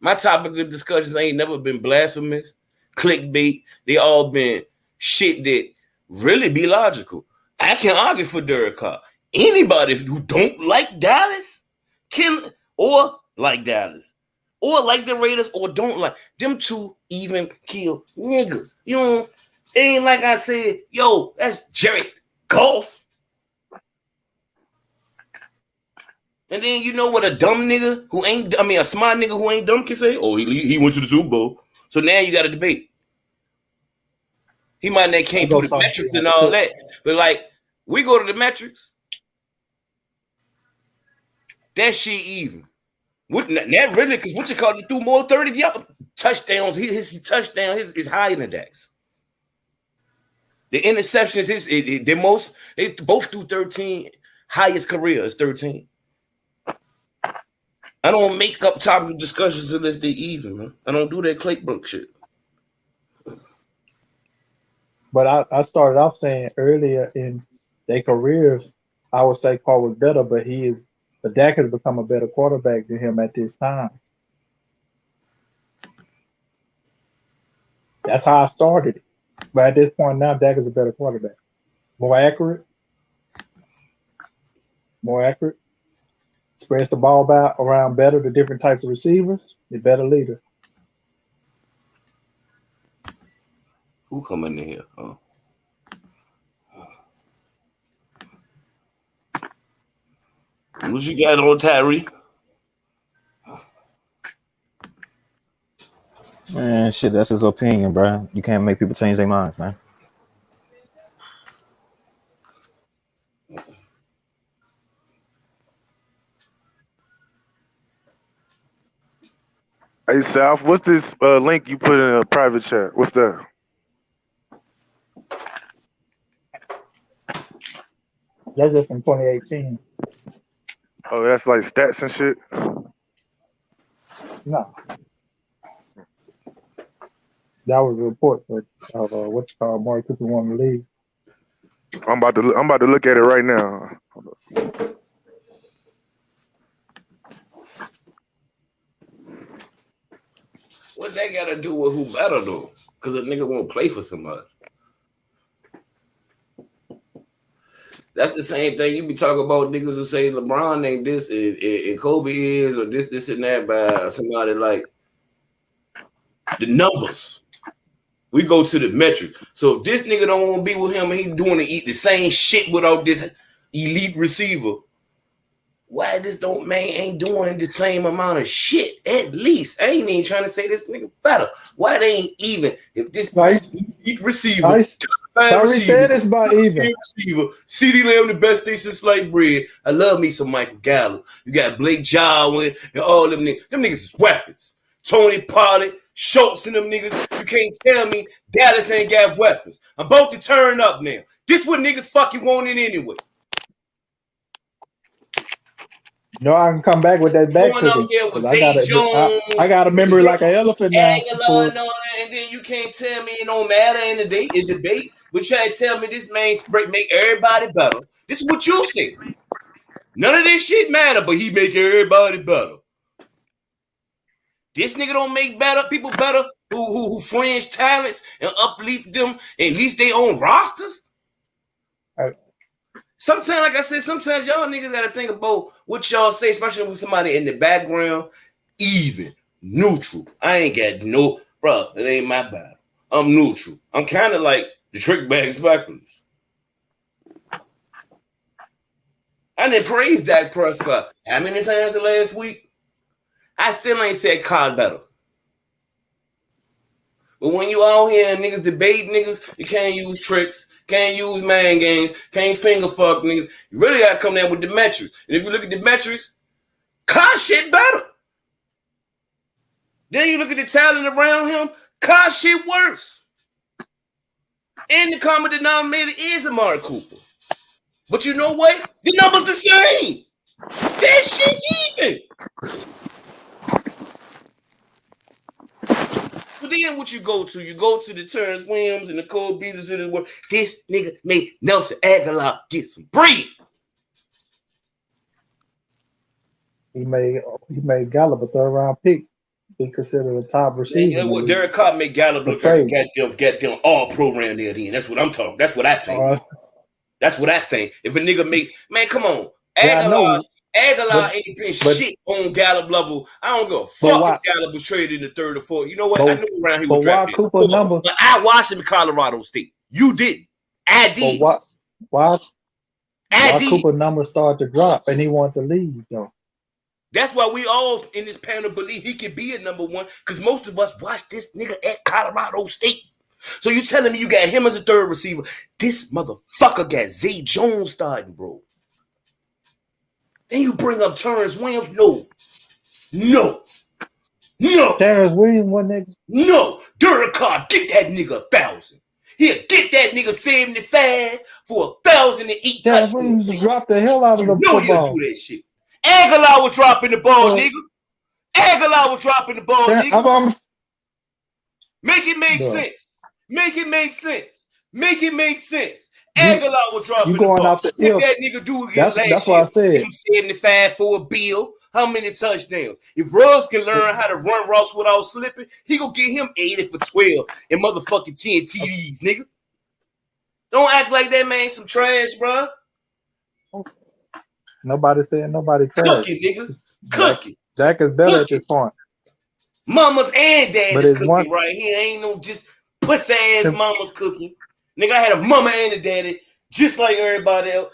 My topic of discussions ain't never been blasphemous, clickbait. They all been shit that really be logical. I can argue for Derek Carr. Anybody who don't like Dallas can, or like Dallas, or like the Raiders, or don't like them two, even kill niggas. You know, it ain't like I said, yo, that's Jared Goff. And then you know what a dumb nigga who ain't, a smart nigga who ain't dumb can say? Oh, he went to the Super Bowl. So now you got to debate. He might not can't do the metrics and all that, but like we go to the metrics, that shit even. What not really? Because what you call it threw more 30 touchdowns. His touchdown is higher than Dax. The interceptions the most. They both threw 13. Highest career is 13. I don't make up topic discussions unless they even, man. I don't do that Claybrook shit. But I started off saying earlier in their careers, I would say Carr was better, but Dak has become a better quarterback than him at this time. That's how I started it. But at this point now, Dak is a better quarterback. More accurate. Spreads the ball around better to different types of receivers. A better leader. Who coming in here? Oh. What you got on Tyree? Man, shit, that's his opinion, bro. You can't make people change their minds, man. Hey, South, what's this link you put in a private chat? What's that? That's just from 2018. Oh, that's like stats and shit? No. That was a report of what's called Mark Cooper won the league. I'm about to look at it right now. What that got to do with who better though? Because a nigga won't play for somebody. That's the same thing you be talking about niggas who say LeBron ain't this and Kobe is or this and that by somebody like the numbers. We go to the metric. So if this nigga don't want to be with him and he doing the same shit without this elite receiver, why this man ain't doing the same amount of shit? At least I ain't even trying to say this nigga better. Why they ain't even? If this elite receiver, Tyree said it's about even. Receiver, CeeDee Lamb, the best thing since sliced bread. I love me some Michael Gallup. You got Blake Jarwin and all them niggas. Them niggas is weapons. Tony Pollard, Schultz, and them niggas. You can't tell me Dallas ain't got weapons. I'm about to turn up now. This what niggas fucking wanted anyway. No, I can come back with that back Going cooking. out there with I Zay Jones. I got a memory like an elephant now. And then you can't tell me it don't matter in the debate. But you trying to tell me this man make everybody better. This is what you said. None of this shit matter, but he make everybody better. This nigga don't make people better who fringe talents and uplift them and at least they own rosters. Sometimes, like I said, sometimes y'all niggas gotta think about what y'all say, especially with somebody in the background. Even neutral. I ain't got no, bro. It ain't my battle. I'm neutral. I'm kind of like the trick bag specialist. I didn't praise Dak Prescott how many times the last week? I still ain't said Cod better. But when you out here and niggas debate niggas, you can't use tricks, can't use man games, can't finger fuck niggas. You really gotta come down with the metrics. And if you look at the metrics, Cod shit better. Then you look at the talent around him, Cod shit worse. And the common denominator is Amari Cooper. But you know what? The numbers the same. That shit even. So then what you go to? You go to the Terrence Williams and the Cole Beasley of the world. This nigga made Nelson Aguilar get some bread. He made Gallup a third round pick. Be considered a top receiver. What Derek Carr made Gallup look like goddamn all program there. Then that's what I'm talking. That's what I think. That's what I think. If a nigga make, man, come on, Aguilar ain't been shit on Gallup level. I don't give a fuck if Gallup was traded in the third or fourth. You know what? I knew around he was drafted. But I watched him in Colorado State. You didn't. I did. Why Cooper numbers started to drop and he wanted to leave though? That's why we all in this panel believe he can be a number one, because most of us watched this nigga at Colorado State. So you telling me you got him as a third receiver? This motherfucker got Zay Jones starting, bro. Then you bring up Terrence Williams? No. Terrence Williams, one nigga? No. Derek Carr, get that nigga 1,000. He'll get that nigga 75 for 1,000 to eat. Terrence Williams dropped the hell out of the football. He'll do that shit. Aguilar was dropping the ball, nigga. Aguilar was dropping the ball, nigga. Make it make sense. Make it make sense. Make it make sense. Aguilar was dropping the ball. What that nigga do again that's what I said. 75 for a bill. How many touchdowns? If Ruggs can learn how to run routes without slipping, he gonna get him 80 for 12 and motherfucking 10 TDs, nigga. Don't act like that man some trash, bro. Nobody saying nobody trash. Cook it, nigga. Cook it. Dak is better at this point. Mamas and daddy's cooking right here. Ain't no just pussy ass mamas cooking. Nigga, I had a mama and a daddy, just like everybody else.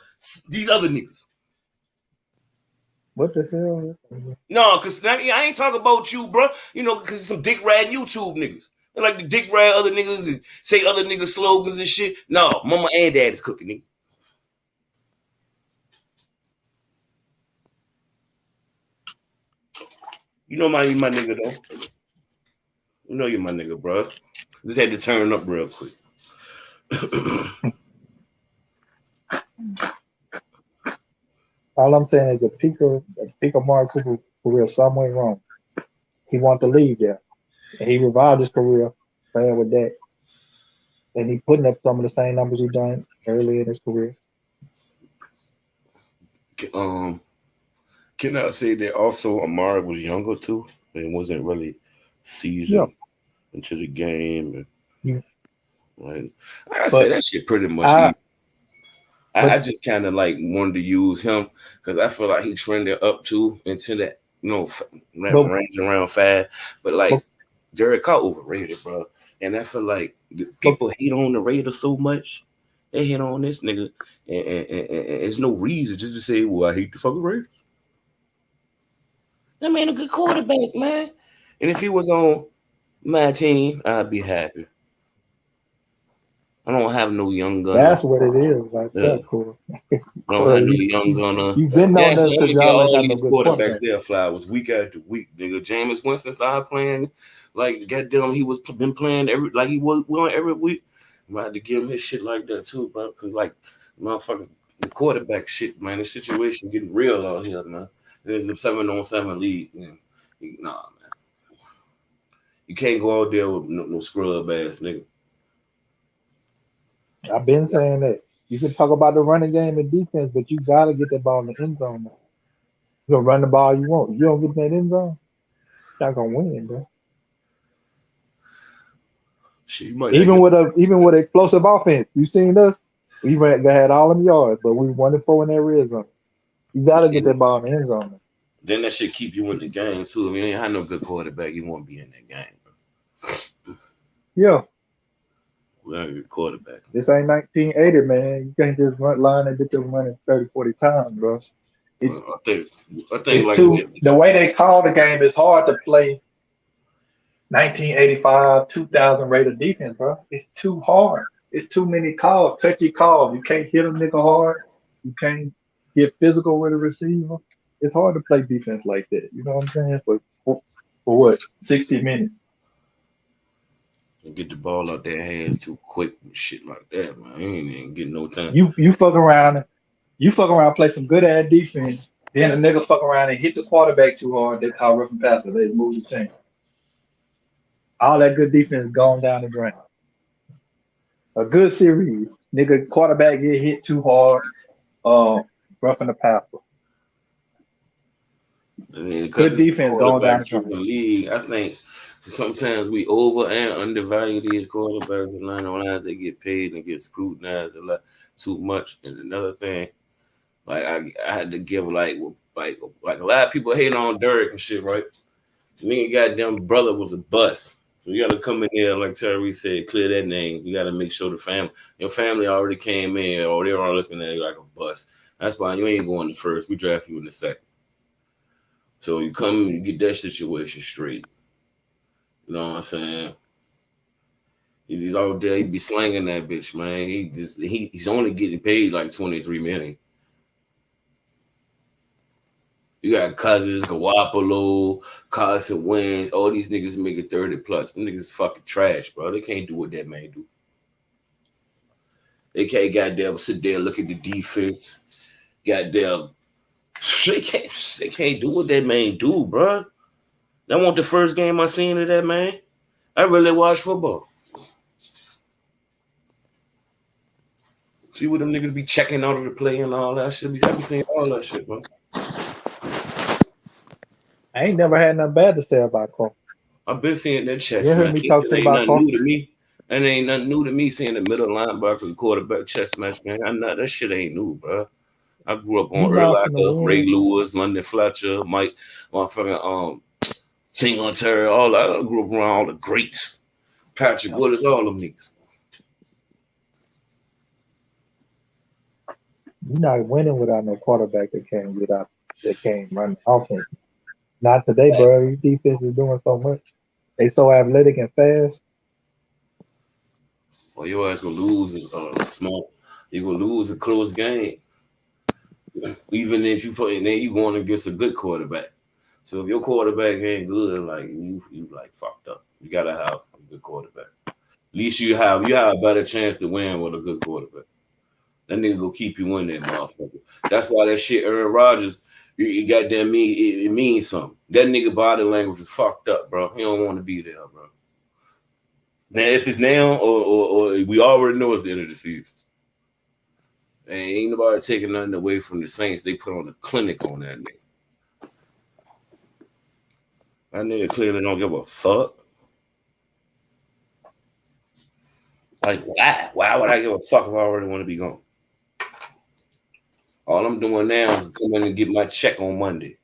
These other niggas. What the hell? No, because I ain't talking about you, bro. You know, because some dick rad YouTube niggas. They like the dick rad other niggas and say other niggas slogans and shit. No, mama and daddy's cooking, nigga. You know my nigga though. You know you're my nigga, bro. Just had to turn up real quick. All I'm saying is the peak of Amari Cooper's career somewhere wrong. He wanted to leave there. And he revived his career playing with that. And he putting up some of the same numbers he done early in his career. Can I say that also Amari was younger too and wasn't really seasoned into the game? And, like I said, that shit pretty much. I just kind of like wanted to use him because I feel like he trended up too into that, range around 5. But like Derek Carr overrated, bro. And I feel like people hate on the Raiders so much. They hit on this nigga, and there's no reason just to say, well, I hate the fucking Raiders. That man a good quarterback, man. And if he was on my team, I'd be happy. I don't have no young gunner. That's what it is. Like that, cool. I don't have no young gunner. You've been on so that because all these quarterbacks there flowers week after week, nigga. Jameis Winston started playing like goddamn. He was been playing he was every week. I had to give him his shit like that too, bro. Cause like motherfucking the quarterback shit, man. The situation getting real out here, man. There's a 7-on-7 league. Man. Nah, man. You can't go out there with no scrub ass nigga. I've been saying that. You can talk about the running game and defense, but you gotta get that ball in the end zone. You're gonna run the ball you want. You don't get in that end zone, you're not gonna win, bro. Shit, even with explosive offense, you seen us. We had all them yards, but we 1-4 in that red zone. You gotta get that ball in the end zone. Then that shit keep you in the game too. If you ain't had no good quarterback, you won't be in that game, bro. Yeah. We ain't a good quarterback. This ain't 1980, man. You can't just run line and get them running 30, 40 times, bro. It's, I think it's like too, the way they call the game is hard to play 1985, 2000 rated defense, bro. It's too hard. It's too many calls, touchy calls. You can't hit a nigga hard. You can't get physical with a receiver. It's hard to play defense like that. You know what I'm saying? For what? 60 minutes. and get the ball out their hands too quick and shit like that, man. You ain't even getting no time. You fuck around, play some good ass defense. Then a nigga fuck around and hit the quarterback too hard. They call rough and passer. They move the chain. All that good defense gone down the drain. A good series, nigga, quarterback get hit too hard. Roughing the passer. I mean, Good defense going down the in the league. I think sometimes we over and undervalue these quarterbacks, and line on lines they get paid and get scrutinized a lot too much. And another thing, like I had to give like a lot of people hate on Derek and shit, right? The nigga goddamn brother was a bust. So you gotta come in there, like Terry said, clear that name. You gotta make sure your family already came in, or they're all looking at you like a bust. That's why you ain't going to first. We draft you in the second. So you come and you get that situation straight. You know what I'm saying? He's all there. He be slanging that bitch, man. He's only getting paid like $23 million. You got Cousins, Garoppolo, Carson Wentz, all these niggas making 30 plus. Them niggas is fucking trash, bro. They can't do what that man do. They can't goddamn sit there and look at the defense. Goddamn, they can't do what that man do, bro. That wasn't the first game I seen of that man. I really watch football. See what them niggas be checking out of the play and all that shit. I be seeing all that shit, bro. I ain't never had nothing bad to say about Carr. I've been seeing that chest, You heard man. me talk It ain't about nothing Carr? new to me. And it ain't nothing new to me seeing the middle linebacker and quarterback chest match, man. That shit ain't new, bro. I grew up on Urlacher, Ray Lewis, London Fletcher, Mike, motherfucking Singletary, all I grew up around all the greats. Patrick Willis, all them niggas. You're not winning without no quarterback that can't run the offense. Not today, bro. Your defense is doing so much. They so athletic and fast. Well, your ass gonna lose small. You gonna lose a close game. Even if you play, then you going against a good quarterback. So if your quarterback ain't good, like you like fucked up. You gotta have a good quarterback. At least you have a better chance to win with a good quarterback. That nigga go keep you in there, motherfucker. That's why that shit, Aaron Rodgers, you goddamn it means something. That nigga body language is fucked up, bro. He don't want to be there, bro. Now, if it's now or we already know it's the end of the season. And ain't nobody taking nothing away from the Saints. They put on a clinic on that nigga. That nigga clearly don't give a fuck. Like, why would I give a fuck if I already want to be gone? All I'm doing now is come in and get my check on Monday.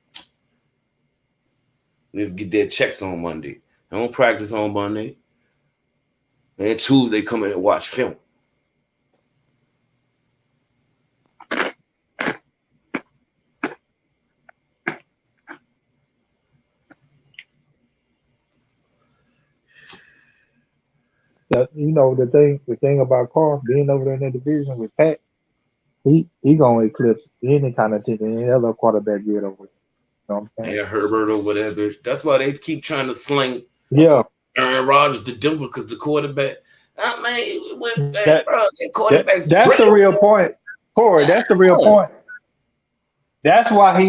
Let's get their checks on Monday. I don't practice on Monday. And Tuesday come in and watch film. The thing about Carr being over there in that division with Pat, he gonna eclipse any kind of team, any other quarterback get over. You know what I'm saying? And Herbert over there, bitch. That's why they keep trying to sling Aaron Rodgers to Denver because the quarterback. That's the real point, Corey. That's the real point. That's why he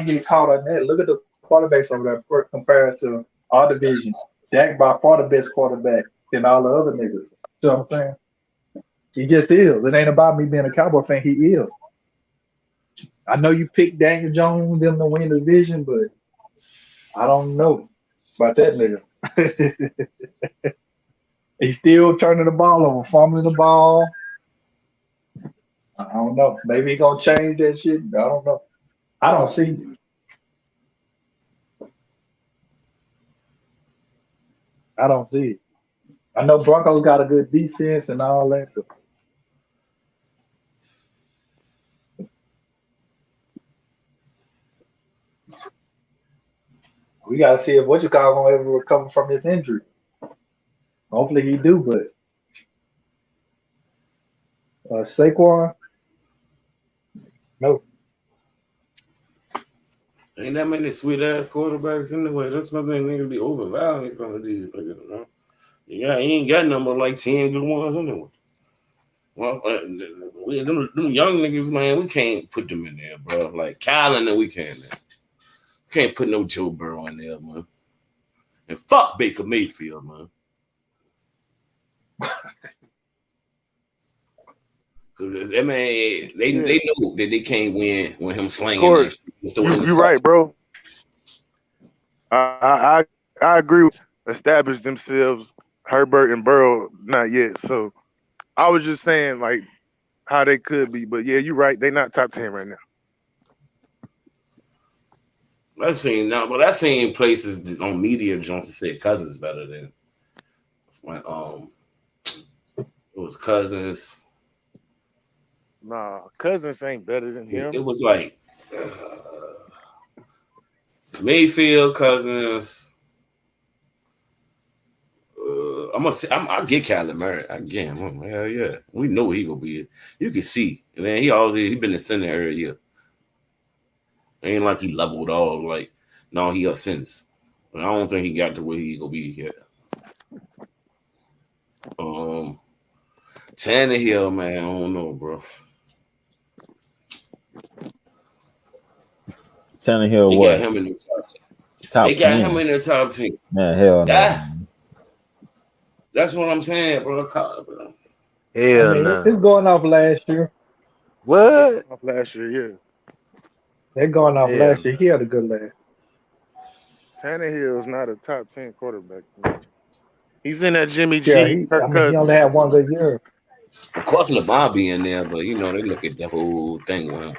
get caught on that. Look at the quarterbacks over there compared to our division. Dak by far the best quarterback than all the other niggas. You know what I'm saying? He just is. It ain't about me being a Cowboy fan. He is. I know you picked Daniel Jones them to win the division, but I don't know about that nigga. He's still turning the ball over, fumbling the ball. I don't know. Maybe he gonna change that shit. I don't know. I don't see. I don't see it. I know Broncos got a good defense and all that. But we gotta see if what you call gonna ever recover from this injury. Hopefully he do, but Saquon, no. Ain't that many sweet ass quarterbacks anyway. That's my thing. Niggas be overvaluing some of these niggas, you know. You ain't got number like 10 good ones anyway. Well, them young niggas, man, we can't put them in there, bro. Like Kylan and we can't. Can't put no Joe Burrow in there, man. And fuck Baker Mayfield, man. Cause that man, they know that they can't win when him slinging Corey, that shit. you right, bro. I agree with established themselves, Herbert and Burrow, not yet. So I was just saying like how they could be, but yeah, you're right. They're not top 10 right now. I seen places on media Johnson said Cousins better than when it was Cousins. Nah, Cousins ain't better than him. It was like Mayfield, Cousins. I'll get Kyler Murray. I get him. Hell yeah. We know he gonna be. You can see. Man, he been in center area. Ain't like he leveled all. Like, no, he up since. I don't think he got to where he gonna be yet. Tannehill, man, I don't know, bro. Tannehill, They what? got him in the top 10. Top They 10. got him in the top 10. Man, hell no. Yeah. That's what I'm saying, bro. Hell no. It's going off last year. What? Off last year, yeah. They're going off Yeah. last year. He had a good last. Tannehill is not a top 10 quarterback. Man. He's in that Jimmy Yeah, G. he only had one good year. Of course, LeBron be in there, but you know they look at the whole thing with him,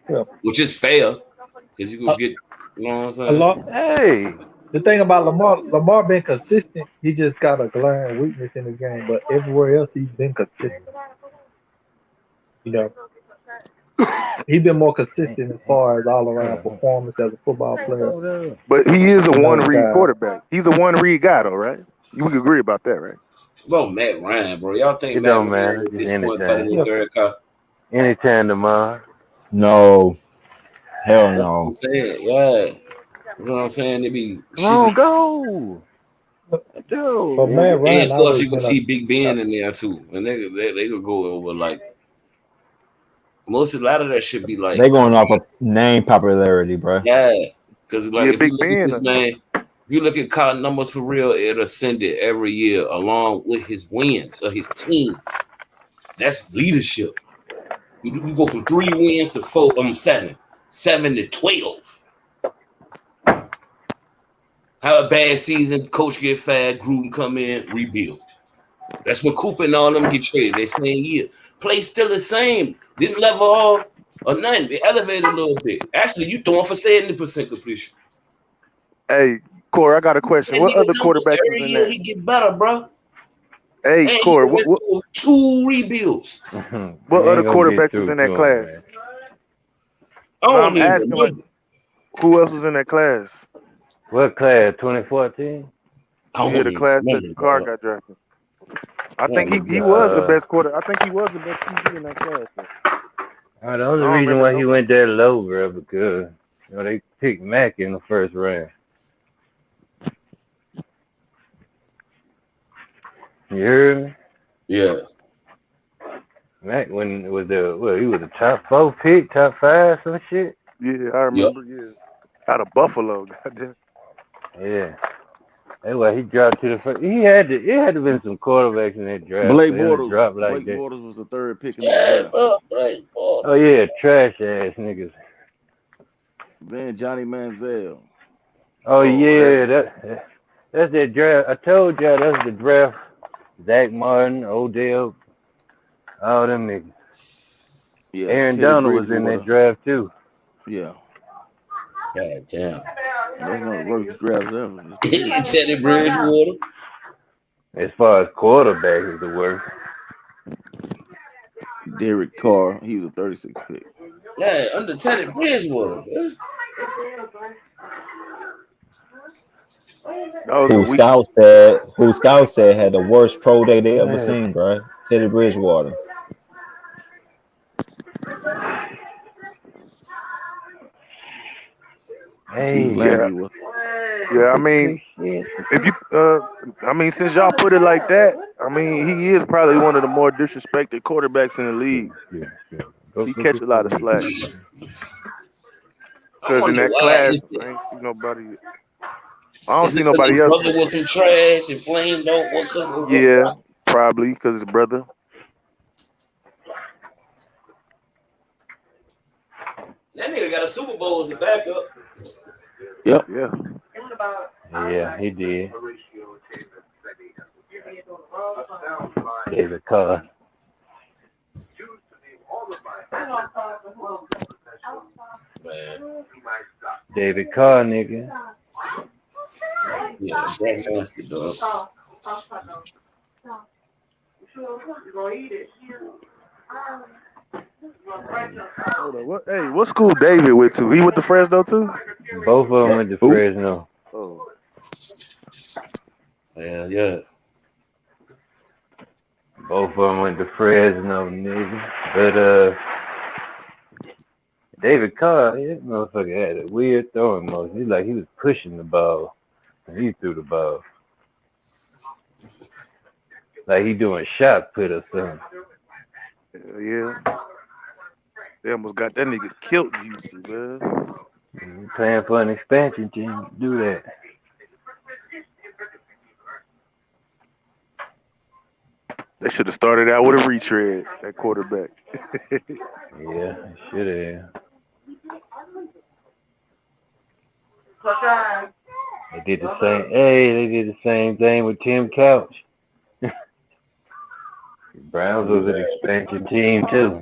Yeah. which is fair because you can get, you know what I'm saying? Hey. The thing about Lamar being consistent, he just got a glaring weakness in his game, but everywhere else he's been consistent. You know, he's been more consistent as far as all around performance as a football player. But he is a You know, one-read guy. quarterback. He's a one-read guy, though, right? You would agree about that, right? Bro, Matt Ryan, bro. Y'all think It Matt don't Ryan matter. at Just this point better anytime. than Derek Carr? Anytime tomorrow. No. Hell That's what no. I'm saying, yeah. You know what I'm saying? They be Come on, shitty. go. Dude. But Matt Ryan And plus, always you can been see Big Ben in there too, and they could go over like a lot of that should be like They going off of name popularity, bro. yeah, because like Yeah, if Big you look Ben. at this man, if you look at Cotton numbers for real, it ascended every year along with his wins of his team. That's leadership. You go from 3 wins to 7 to 12. Have a bad season, coach get fired, Gruden come in, rebuild. That's when Cooper and all them get traded that same year. Play still the same. Didn't level all or nothing. They elevated a little bit. Actually, you throwing for 70% completion. Hey, Corey, I got a question. And What other numbers quarterbacks every is in year that? he get better, bro. Hey, And Corey, he went what through 2 rebuilds. what other quarterbacks was in that class? I No, don't I'm even asking, like, remember. who else was in that class? What class? 2014? I Yeah, don't the even class that remember, Carr bro. got drafted. I think he was the best quarter. I think he was the best QB in that class. The only I don't reason remember why no- he went that low, bro, because they picked Mac in the first round. You heard me? Yeah. Mac when it was he was a top 4 pick, top 5, some shit. Yeah, I remember. Yeah, out of Buffalo. Goddamn. Yeah. That's why he dropped to the first. It had to been some quarterbacks in that draft. Blake for him to drop Bortles. like Blake that. Bortles was the 3rd pick in the draft. Bro, like, Oh yeah, trash ass niggas. Then Johnny Manziel. Oh yeah, that's that draft. I told y'all that's the draft. Zach Martin, Odell, all them niggas. Yeah, Aaron Teddy Donald was in Bridgewater. that draft too. Yeah, God damn. that's one of the worst drafts ever. Teddy Bridgewater. As far as quarterback is the worst. Derek Carr, he was a 36 pick. Yeah, under Teddy Bridgewater. Man. That was a Who week. Scouts said had the worst pro day they ever seen, bro. Teddy Bridgewater. Hey, Landry was. Yeah, I mean, if you, since y'all put it like that, I mean, he is probably one of the more disrespected quarterbacks in the league. He catch a lot of slack. Because in that class, I ain't see nobody. I don't see nobody else. Brother was some trash and flamed out. Yeah, probably because his brother. That nigga got a Super Bowl as a backup. Yep. Yeah. Yeah, he did. David Carr. Man. David Carr, nigga. Yeah, that nasty dog. Hold on. What school David went to? He went to Fresno too? Both of them went to Who? Fresno. Oh. Yeah. Both of them went to Fresno, nigga. But David Carr, that motherfucker had a weird throwing motion. He like he was pushing the ball, and he threw the ball like he doing shot put or something. Yeah. They almost got that nigga killed in Houston, man. Playing for an expansion team to do that. They should have started out with a retread at quarterback. Yeah, should have. They did the same. Hey, they did the same thing with Tim Couch. Browns was an expansion team too.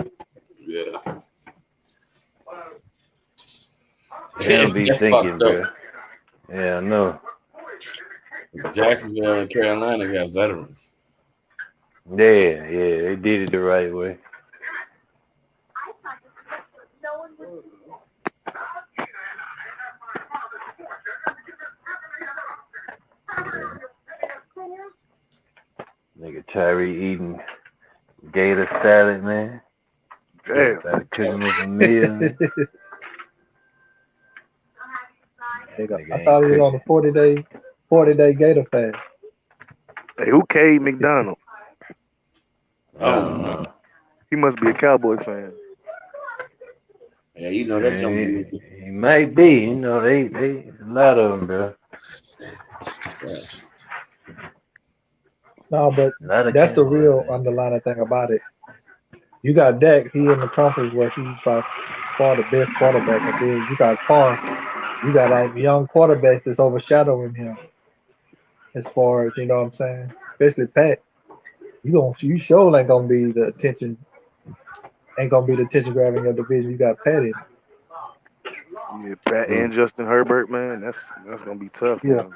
Yeah. They don't be That's thinking, fucked up. bro. Yeah, I know. Jacksonville and Carolina got veterans. Yeah, they did it the right way. Nigga Tyree eating gator salad, man. Damn. Started cooking with a meal. I thought he was on a 40-day gator fast. Hey, who Cade McDonald? I don't know. He must be a Cowboy fan. Yeah, you know that jump. He might be. You know, they a lot of them, bro. Yeah. No, but that's the real underlying thing about it. You got Dak, he in the conference where he's by far the best quarterback, and then you got Carr. You got young quarterbacks that's overshadowing him. As far as you know what I'm saying, especially Pat. You sure ain't gonna be the attention grabbing your division. You got Pat in. Yeah, Pat and Justin Herbert, man. That's gonna be tough. Yeah.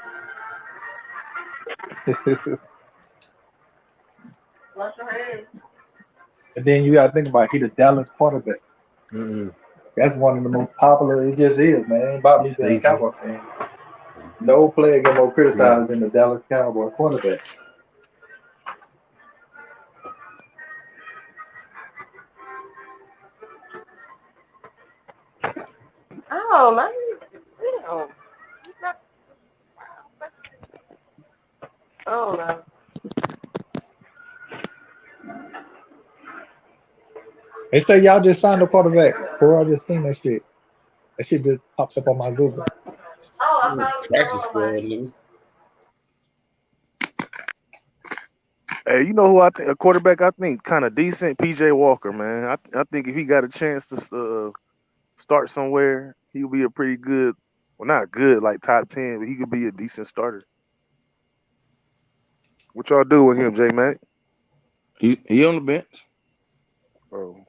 And then you gotta think about he the Dallas quarterback. Mm-hmm. That's one of the most popular. It just is, man. About me being a Cowboy fan. No player get more criticized than the Dallas Cowboy quarterback. Oh, man. Damn. Oh, no. They say y'all just signed a quarterback. Bro, I just seen that shit. That shit just popped up on my Google. Practice squad, nigga. Hey, you know who I think a quarterback I think kind of decent? PJ Walker, man. I think if he got a chance to start somewhere, he'll be a pretty good. Well, not good like top 10, but he could be a decent starter. What y'all do with him, J Mac? He on the bench. Oh,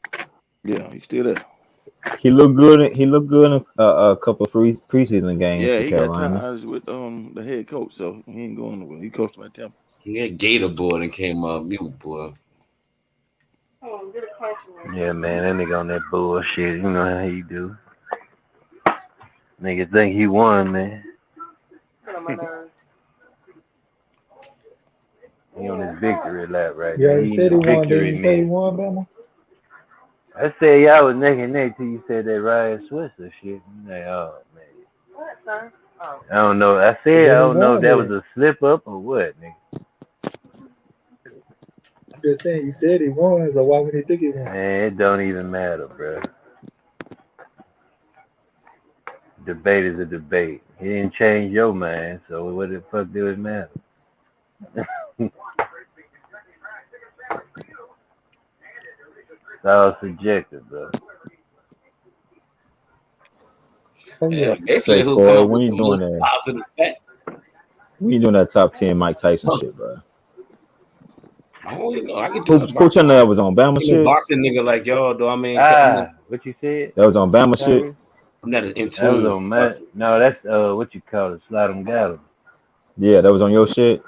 Yeah, he's still there. He looked good. He looked good in a couple of preseason games Yeah, for he got Carolina. ties with the head coach, so he ain't going nowhere. He coached my Temple. Yeah, Gator boy and came up mute, boy. Yeah, man, that nigga on that bullshit. You know how he do. Nigga think he won, man. He on his victory lap right Yeah, now. he He said in he the won. Did victory you say he mix. won, Bama? I said y'all was neck and neck till you said that Ryan Switzer shit. I'm like, oh man. What, son? Oh. I don't know. I said Then I he don't know if won that was then. a slip up or what, nigga. I'm just saying, you said he won, so why would he think he won? Man, it don't even matter, bro. Debate is a debate. He didn't change your mind, so what the fuck do it matter? It's all subjective, bro. Oh, yeah. Yeah, basically, Say, who Corey, come up when with you the doing most that? positive facts? When you doing that top 10 Mike Tyson shit, bro? I don't even know. I can do a Coach on that was on Bama boxing, shit. boxing nigga like y'all, though. I mean, I'm not, What you said? That was on Bama shit. I'm not in That was tune with on my. boxing. No, that's what you call it, slide 'em got 'em. Yeah, that was on your shit.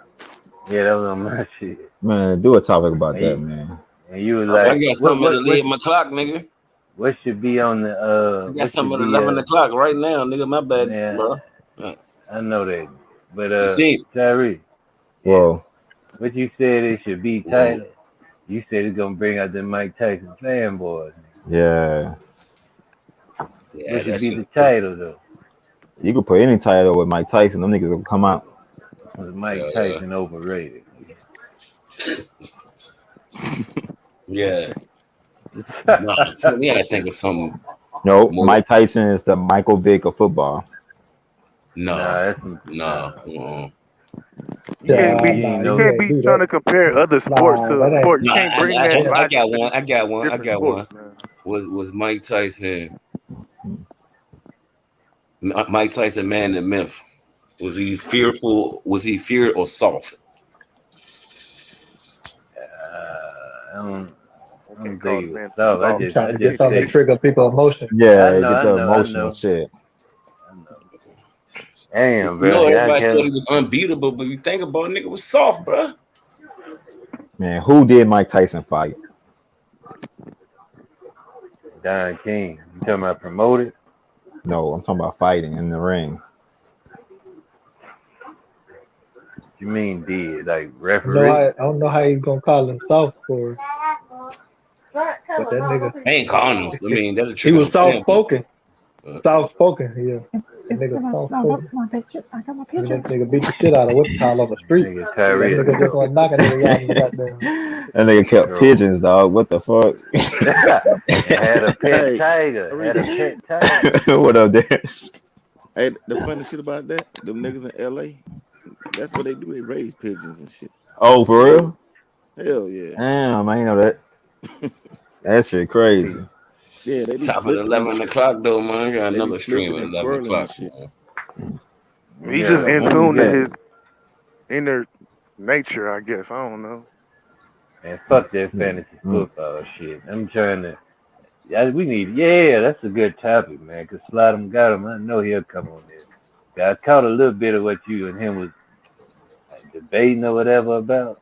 Yeah, that was on my shit. Man, do a topic about And that, you, man. and you was I like, got something to leave my clock, nigga. what should be on the I got what something should at be 11 o'clock right now, nigga. My bad, yeah, bro. I know that, but You see? Tyree, Whoa. what you said it should be titled. You said it's gonna bring out the Mike Tyson fanboys. Yeah. Yeah, What should that be shit. the title though? You could put any title with Mike Tyson. Them niggas will come out. Was Mike Tyson overrated? Yeah. No, so we gotta think of something. No, more. Mike Tyson is the Michael Vick of football. No, no. You can't be trying to compare other sports to a sport. You can't bring that I logic got to one. I got one. I different got sports, one. man. Was Mike Tyson? Mike Tyson, man, the myth. Was he fearful? Was he feared or soft? I don't think he was soft. I'm trying to get something to trigger people's emotions. Yeah, get the emotional shit. Damn, bro. You know, everybody thought he was unbeatable, but you think about it, nigga was soft, bro. Man, who did Mike Tyson fight? Don King. You talking about promoted? No, I'm talking about fighting in the ring. You mean did like referee? No, I don't know how you gonna call him soft for. But that nigga, I ain't calling him. I mean, that'll he was soft spoken. Yeah. Soft spoken, yeah. That nigga soft spoken. That nigga beat the shit out of what's called on the street. Nigga, That nigga just went knocking niggas out in the goddamn. That nigga kept pigeons, dog. What the fuck? Had a pet tiger. What up, there? Hey, the funny shit about that, them niggas in LA, that's what they do. They raise pigeons and shit. Oh, for real? Hell yeah. Damn, I ain't know that. That shit crazy. Yeah, they top at 11 o'clock though, man. I got another stream at 11 o'clock. He's just in tune to his inner nature, I guess. I don't know. Man, fuck that fantasy football shit. I'm trying to. We need. Yeah, that's a good topic, man. Cause Slide 'em got him. I know he'll come on there. I caught a little bit of what you and him was debating or whatever about.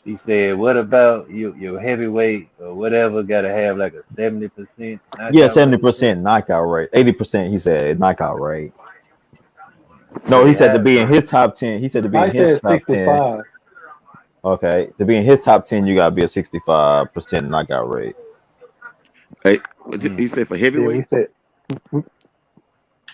He said, "What about your heavyweight or whatever? Got to have like a 70%." Yeah, 70% knockout rate. 80%. He said knockout rate. No, he said to be in his top 10. He said to be in his top 10. Okay, to be in his top 10, you gotta be a 65% knockout rate. Hey, he said for heavyweight.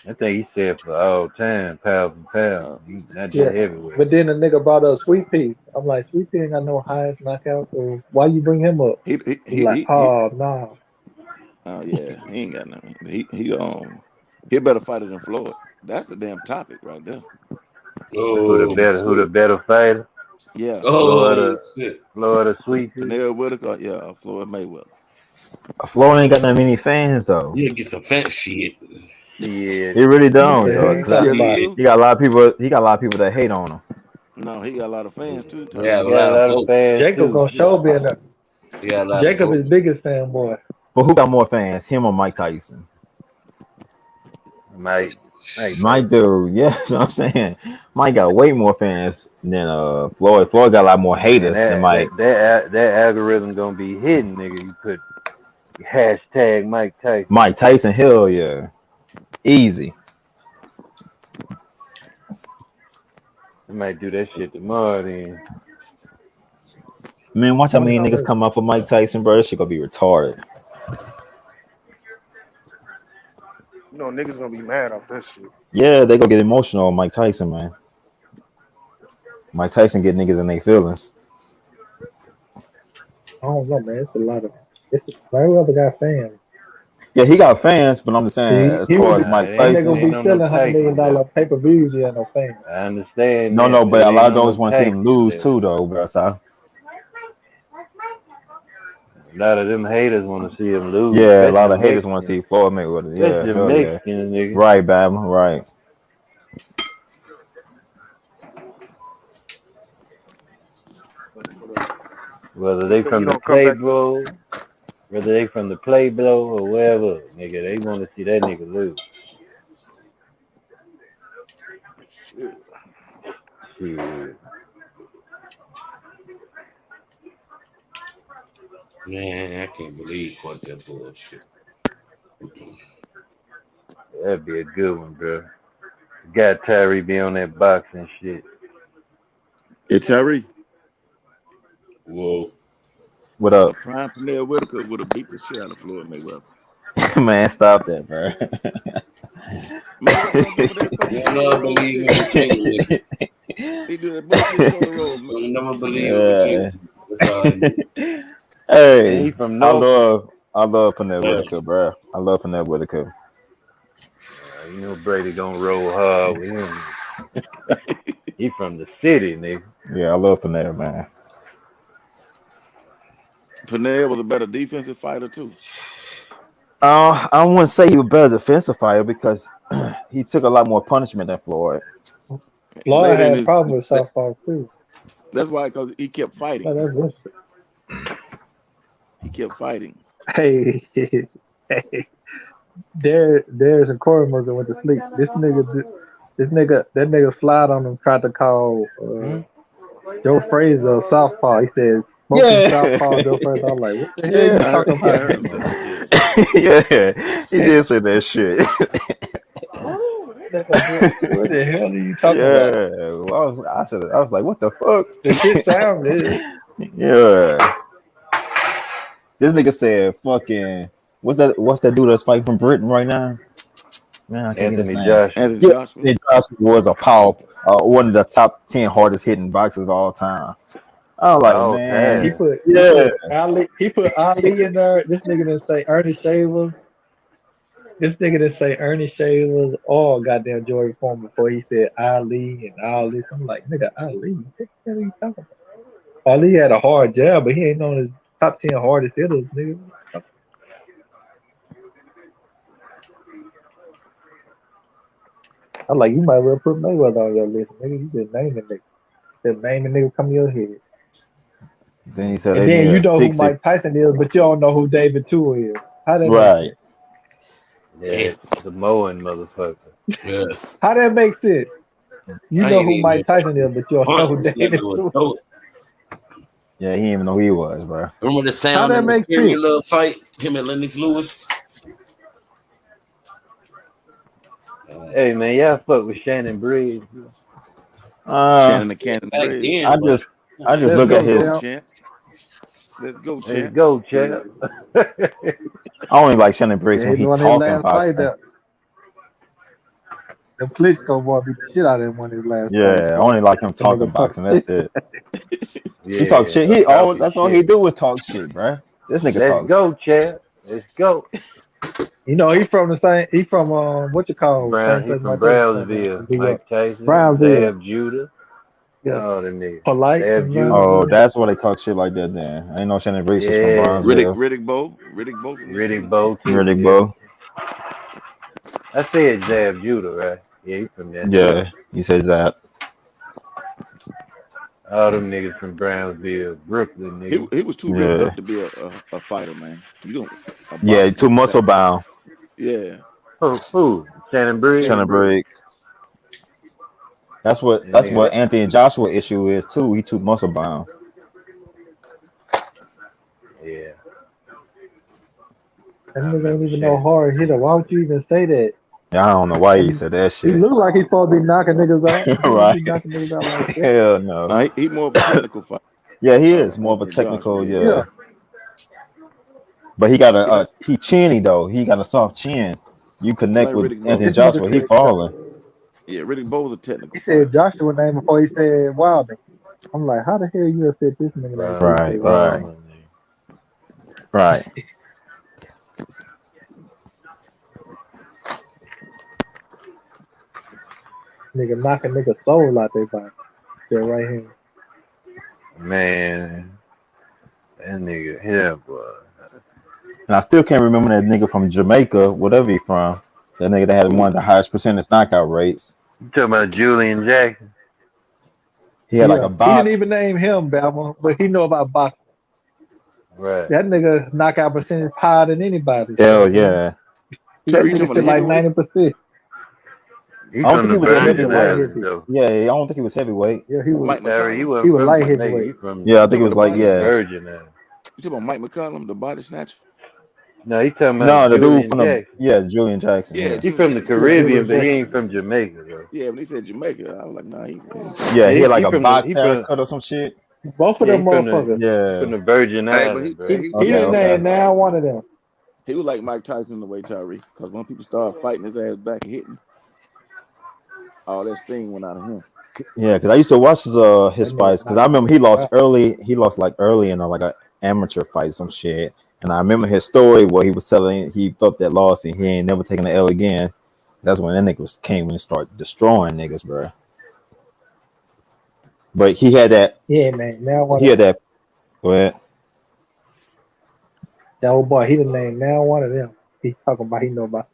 I think he said for all time, pound for pound. Not just heavyweight. But then the nigga brought up Sweet Pea. I'm like, Sweet Pea ain't got no highest knockout, so why you bring him up? He like, no. Oh yeah, he ain't got nothing. He better fight it in Florida. That's a damn topic right there. Who the better fighter? Yeah. Florida Sweet Pea. Pernell Whitaker, Floyd Mayweather. Florida ain't got that many fans though. You get some fat shit. Yeah, he really don't. He got a lot of people. He got a lot of people that hate on him. No, he got a lot of fans too. Yeah, a lot of fans. Jacob gonna show be in there. Yeah, Jacob is biggest fanboy. But who got more fans, him or Mike Tyson? Mike Mike do, yeah, that's what I'm saying. Mike got way more fans than Floyd. Floyd got a lot more haters than Mike. That algorithm gonna be hidden, nigga. You put hashtag Mike Tyson. Mike Tyson, hell yeah, easy. I might do that shit tomorrow then. Man, watch how many niggas come up for Mike Tyson, bro. This shit gonna be retarded. You know, niggas gonna be mad off that shit. Yeah, they gonna get emotional on Mike Tyson, man. Mike Tyson get niggas in their feelings. I don't know, man. It's a lot of. Every other got fans. Yeah, he got fans, but I'm just saying, as far as Mike They Tyson, gonna be selling $100 million pay-per-views. You have no fans. I understand. no, but a lot of those want to see him lose too, though, bro. So. A lot of them haters want to see him lose. Yeah, a lot of haters want to see Floyd Mayweather. Yeah, hell yeah. Nigga. Right, Bama, right. Whether they from the Playboy, whether they from the Playboy or wherever, nigga, they want to see that nigga lose. Shit. Man, I can't believe he caught that bullshit. That'd be a good one, bro. Got Tyree be on that boxing shit. It's Tyree. Whoa. What up? Prime Pernell Whitaker would have beat the shit out of Floyd Mayweather. Man, stop that, bro. He do that bullshit on the road. You'll never believe it. Hey, he from I love Pernell Whitaker, bro. I love Pernell Whitaker. You know Brady gonna roll hard with him. He from the city, nigga. Yeah, I love Pernell, man. Pernell was a better defensive fighter too. I wouldn't say he was a better defensive fighter because he took a lot more punishment than Floyd. Floyd had a problem with southpaw too. That's why, because he kept fighting. Oh, He kept fighting. hey, there's a Corey that went to sleep. That nigga slide on him, tried to call Joe Frazier southpaw. He said, "Smoking southpaw." Joe Frazier. I'm like, what the hell you talking about? Yeah, he did say that shit. What the hell are you talking about? Yeah, well, I was like, what the fuck? The shit sound good. Yeah. This nigga said, "Fucking what's that dude that's fighting from Britain right now?" Man, I can't get his name. Anthony Joshua. Anthony Joshua was a one of the top 10 hardest hitting boxers of all time. I was like, man, he put Ali in there. This nigga didn't say Ernie Shavers. This nigga didn't say Ernie Shavers or goddamn Joey Foreman before he said Ali and all this. I'm like, nigga, Ali, what the hell are you talking about? Ali had a hard jab, but he ain't on his top 10 hardest hitters, nigga. I'm like, you might well put Mayweather on your list, nigga. You just name it, nigga. Just name a nigga come to your head. Then he said, and then you know who Mike Tyson is, but you don't know who David Tua is. How that right? Yeah, Samoan motherfucker. Yeah. How that make sense? You know who Mike Tyson is, but you don't know who David Tua is. Yeah, he didn't even know who he was, bro. Remember the sound of the Fury little fight? Him and Lennox Lewis? Hey, man, y'all fuck with Shannon Briggs. Shannon the Cannon Briggs. I just look at his. Let's go, champ. Let's go, champ. I only like Shannon Briggs when he talking boxing. The Klitschko boy beat the shit out of him when his last. Yeah, I only like him talking boxing. That's it. He talk shit. That's all he do is talk shit, bro. This nigga talk. Let's go, champ. Let's go. You know, he from the same. He from what you call Brownsville. Mike Tyson. Brownsville. Dab Judah. Yeah. Oh, them niggas. Polite. Oh, that's why they talk shit like that. Then I ain't know Shannon Briggs was from Brownsville. Riddick Bowe. I said Dab Judah, right? Yeah, he from that. Yeah, you said that. All them niggas from Brownsville, Brooklyn, nigga. He was too ripped Yeah, up to be a fighter, man. You don't a yeah, boxer. too muscle bound. Yeah. Who? Shannon Briggs? Shannon Shannon Briggs. That's That what nigga, Anthony Joshua issue is too. He too muscle bound. yeah. That I nigga ain't remember even no Shannon. hard hitter. Why would you even say that? Yeah, I don't know why he And said that he shit. look like he's supposed to be knocking niggas out. He don't Right? be knocking niggas out like that. Hell no. No, he more of a technical fighter. Yeah, he is more of a Anthony Joshua. technical. Yeah. Yeah. Yeah, but he got He like he chinny though. He got a soft chin. You he connect like with Riddick Anthony Bowe. This nigga Joshua, he said falling. Yeah, Riddick Bowe was a he technical said fighter. Joshua name before he said Wilder. I'm like, how the hell you have said this nigga name before you Ronald said Right, Wilder? right, right. Nigga knocking nigga soul out their body. Their right hand. Man, that nigga, yeah, boy. And I still can't remember that nigga from Jamaica, whatever he from. That nigga that had one of the highest percentage knockout rates. You talking about Julian Jackson? He had like a Yeah. He didn't box. even name him, Bama, but he know about boxing. Right. That nigga knockout percentage higher than anybody. Hell So yeah. that Terry, you talking nigga about shit the like heavyweight? 90%. He I don't from think the he was a He was a Virgin light heavyweight. Islands, heavy. though. Yeah, I don't think he was heavyweight. Yeah, he was Mike Terry, he McCollum? wasn't he was from light Jamaica. He heavyweight. from Yeah, I You think talking it about was the like body yeah. snatcher? Virgin Islands. You talking about Mike McCollum, the body snatcher? No, he talking about No, the dude Julian from the Jackson. Julian Jackson. Yeah, Yeah, He Julian from the Jackson. Yeah, Caribbean, Julius but he Jackson. ain't from Jamaica, though. Yeah, when he said Jamaica, I was like, nah, he yeah. Yeah, He had like he a from the box haircut or some shit. Both of them he motherfuckers. Yeah. from the Virgin Hey, but Islands, He bro. he he Okay. was didn't like Okay. name now one of them. he was like Mike Tyson in the way, Tyree. Because when people started fighting his ass back and hitting, all that sting went out of him. Yeah, because I used to watch That his nigga fights because I knocking remember he niggas lost out. early. He lost like early in like a amateur fight, some shit. And I remember his story where he was telling he felt that loss and he ain't never taken an L again. That's when that nigga came and started destroying niggas, bro. But he had that. He ain't named now one He of had them. that. What? That old boy, he didn't name now one of them. He talking about he know about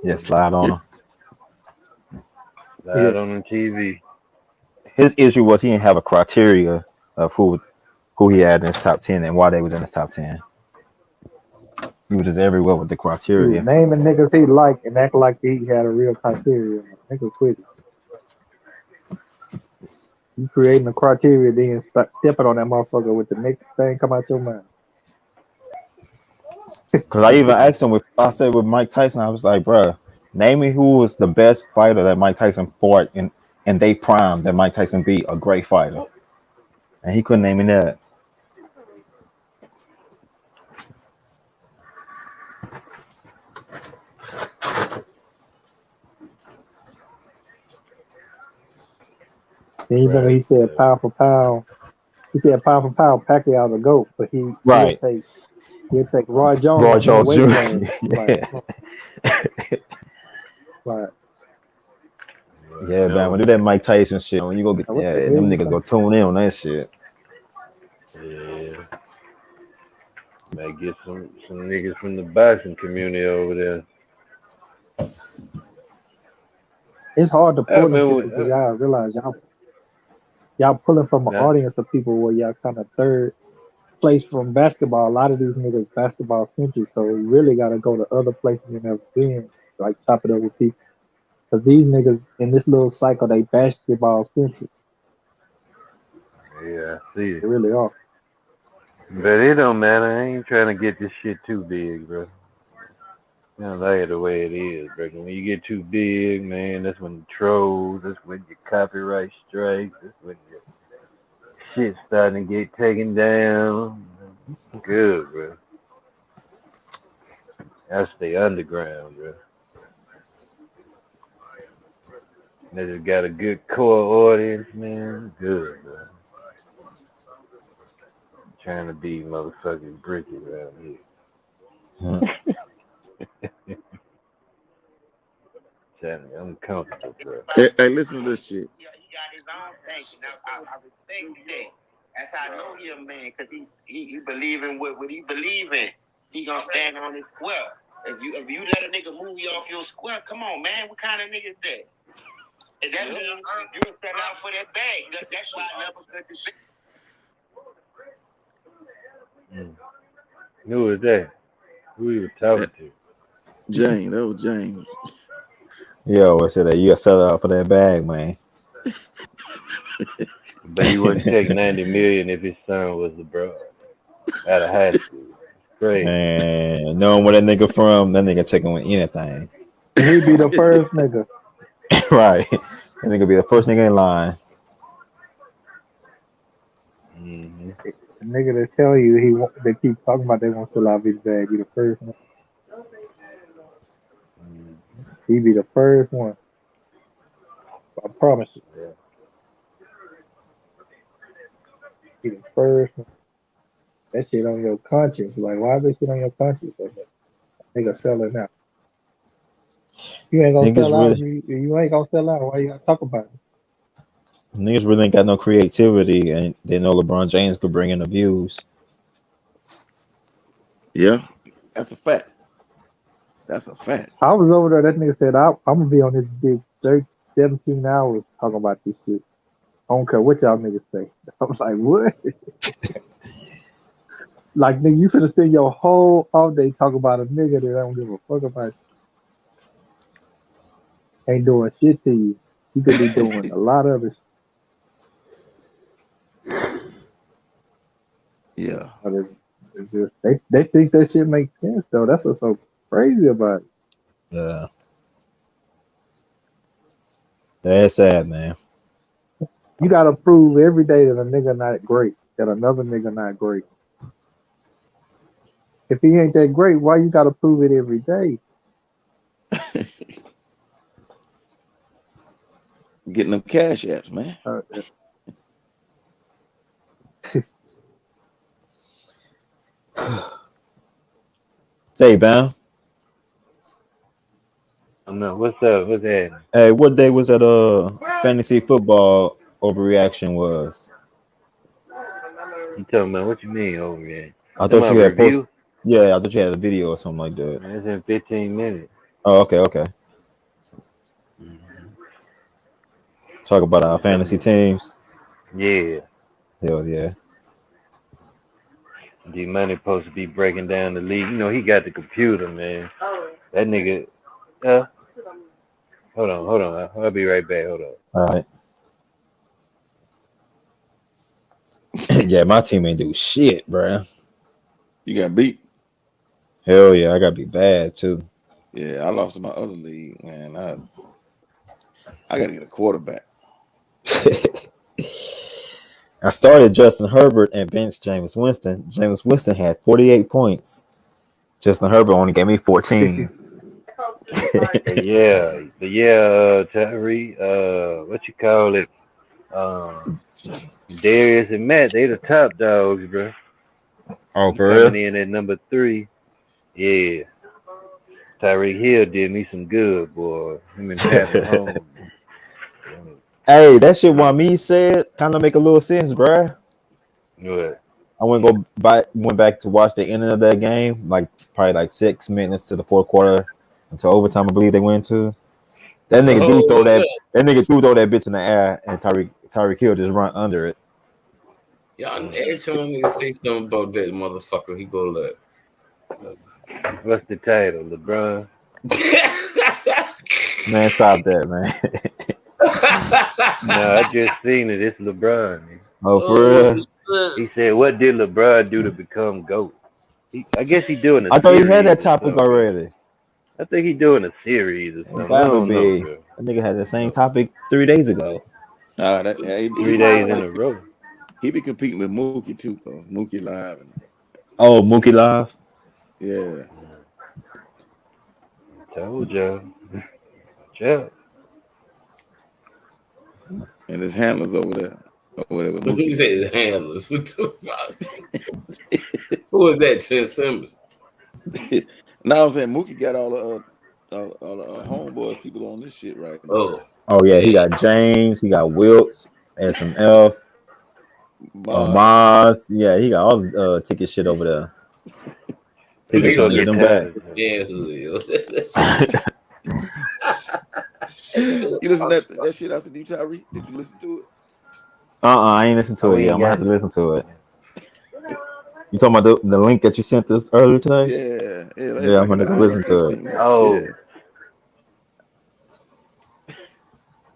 Yeah, slide on him. Live yeah. on the TV. His issue was he didn't have a criteria of who he had in his top 10 and why they was in his top 10. He was just everywhere with the He was criteria. naming niggas he liked and act like he had a real criteria. Nigga quit it. You creating a criteria, then start stepping on that motherfucker with the next thing come out your mouth. Because I even asked him I said with Mike Tyson, I was like, bro, name me who was the best fighter that Mike Tyson fought in they prime that Mike Tyson beat a great fighter. And he couldn't name me that. Then you remember he said pound for pound. He said pound for pound, Pacquiao the GOAT, but he'll Right. take Roy Jones Roy in Jones weight Jr. class. Like, Yeah, man. When do that Mike Tyson shit, when you go get what the hell them you niggas go think? tune in on that shit. Yeah. Might get some niggas from the boxing community over there. It's hard to I pull them remember people because y'all realize y'all pulling from an audience of people where y'all kind of third place from basketball. A lot of these niggas basketball centric, so we really got to go to other places you never been, like chop it up with people. Because these niggas in this little cycle, they basketball centric. Yeah, I see it. They really are. But it don't matter. I ain't trying to get this shit too big, bro. You know, like it the way it is, bro. When you get too big, man, that's when the trolls, that's when your copyright strikes, that's when your shit starting to get taken down. Good, bro. I stay underground, bro. They just got a good core audience, man. Good, bro. Trying to be motherfucking bricky around here. I'm comfortable, bro. Hey, listen to this shit. He got his own thing. I respect that. That's how I know he a man, because he believe in what he believe in. He gonna stand on his square. If you let a nigga move you off your square, come on, man. What kind of nigga is that? And that means you will sell out for that bag. That's why I never cut the shit. Who was that? Who you were talking to? James, that was James. Yo, I said that you got to sell out for that bag, man. But he wouldn't take 90 million if his son was LeBron out of high school. Great. And knowing where that nigga from, that nigga taking with anything. He'd be the first nigga. Right. That nigga be the first nigga in line. Mm-hmm. The nigga that's telling you they keep talking about they want to sell out his bag. Be the first one. He'd be the first one. I promise you. Yeah. Be the first one. That shit on your conscience. Like, why is that shit on your conscience? Like, nigga selling out. You ain't gonna Niggas sell out. really- You ain't gonna sell out. Why you gotta talk about it? Niggas really ain't got no creativity, and they know LeBron James could bring in the views. Yeah, that's a fact. That's a fact. I was over there. That nigga said, I'm gonna be on this bitch 17 hours talking about this shit. I don't care what y'all niggas say. I was like, what? Like, nigga, you finna spend your whole all day talking about a nigga that don't give a fuck about you. Ain't doing shit to you. You could be doing a lot of it. Yeah. But it's just they think that shit makes sense though. That's what's so crazy about it. Yeah. That's sad, man. You gotta prove every day that a nigga not great, that another nigga not great. If he ain't that great, why you gotta prove it every day? Getting them cash apps, man. Say, Bam. No, what's up? What's happening? Hey, what day was that fantasy football overreaction was? You talking about what you mean over there? I thought you had review? Yeah, I thought you had a video or something like that. It's in 15 minutes. Oh, okay. Talk about our fantasy teams. Yeah. Hell yeah. D Money supposed to be breaking down the league. You know, he got the computer, man. That nigga. Hold on. I'll be right back. Hold on. All right. Yeah, my team ain't do shit, bruh. You got beat. Hell yeah, I gotta be bad too. Yeah, I lost my other league, man. I gotta get a quarterback. I started Justin Herbert and benched Jameis Winston. Jameis Winston had 48 points. Justin Herbert only gave me 14. Yeah, Tyree. What you call it? Darius and Matt, they the top dogs, bro. Oh, for real? Coming in at number 3. Yeah. Tyreek Hill did me some good, boy. Him and Pat Mahomes. Hey, that shit what me said kind of make a little sense, bruh. What? I went back to watch the ending of that game, probably 6 minutes to the fourth quarter until overtime. I believe they went to. That nigga throw that bitch in the air, and Tyreek Hill just run under it. Y'all, every time nigga say something about that motherfucker, he go look. What's the title, LeBron? Man, stop that, man. No, I just seen it. It's LeBron. Man. Oh, for real? He said, "What did LeBron do to become GOAT?" I guess he doing a I thought he series had that or topic something. already. I think he doing a series or something. I Gotta don't know, be. bro. That nigga had the same topic 3 days ago. 3 days in a row. He be competing with Mookie too, though. Mookie Live. Oh, Mookie Live? Yeah. Told y'all. Yeah. And his handlers over there. With He Mookie. said his handlers. What the fuck? Who was that? Tim Simmons. Now I'm saying Mookie got all the homeboys people on this shit right now. Oh yeah, he got James, he got Wilkes, and some F. Maz. Yeah, he got all the ticket shit over there. Tickets on them back. Yeah, You listen to that shit I sent you, Tyree? Did you listen to it? I ain't listened to Oh, it we yet. ain't I'm gonna have got to it. listen to it. You talking about the link that you sent us earlier today? Yeah, it's Yeah, I'm like an gonna go hour listen and to it. 15 minutes. Oh, Yeah.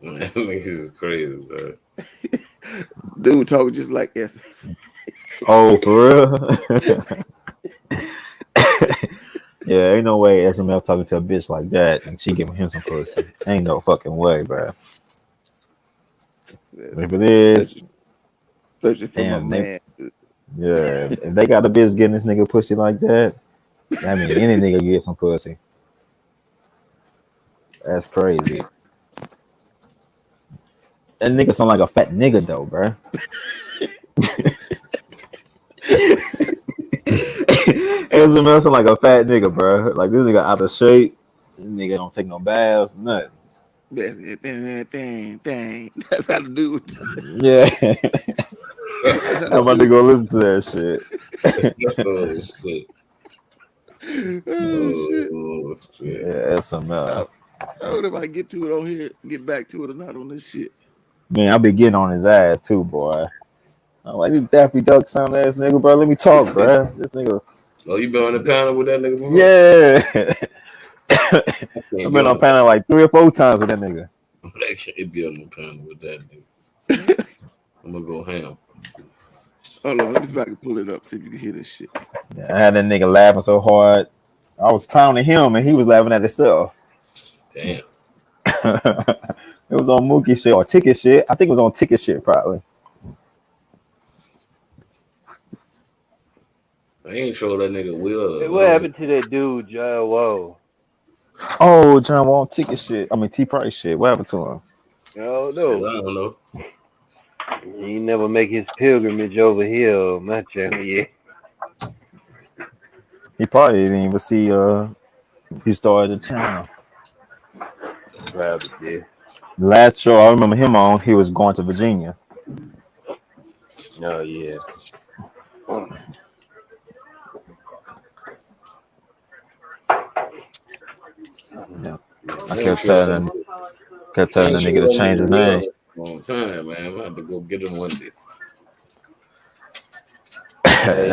Man, niggas is crazy, bro. Dude talking just like S. Oh, for real? Yeah, ain't no way SML talking to a bitch like that and she giving him some pussy. Ain't no fucking way, bro. If it is, Searching for my damn, man. yeah. If they got a bitch getting this nigga pussy like that, that mean any nigga get some pussy. That's crazy. That nigga sound like a fat nigga though, bro. SML sound like a fat nigga, bro. Like this nigga out of shape. This nigga don't take no baths, nothing. Dang. That's how the dude. Yeah. That's how I'm about to go listen to that shit. Oh shit. Oh shit. Oh shit. Yeah, SML. I don't know if I get to it on here, get back to it or not on this shit. Man, I be getting on his ass too, boy. I'm like, this Daffy Duck sound ass nigga, bro. Let me talk, bro. This nigga. Oh, you been on the panel with that nigga before? Yeah. I can't I've be been on panel like 3 or 4 times with that nigga. I can't be on the panel with that nigga. I'm gonna go ham. Hold on, let me see if I can pull it up, see if you can hear this shit. Yeah, I had that nigga laughing so hard. I was clowning him and he was laughing at himself. Damn. It was on Mookie shit or Ticket shit. I think it was on Ticket shit probably. I ain't troll that nigga Will. Hey, what happened to that dude, John Wall? Oh, John Wall Ticket shit. I mean T Price shit. What happened to him? I don't Shit, I know. don't know. He never make his pilgrimage over here on my channel yet. He probably didn't even see he started the channel. Probably did. The last show I remember him on, he was going to Virginia. Oh yeah. Yeah. I ain't kept troll telling that the nigga to change his name. Long time, man. I'm gonna have to go get him one day. Hey,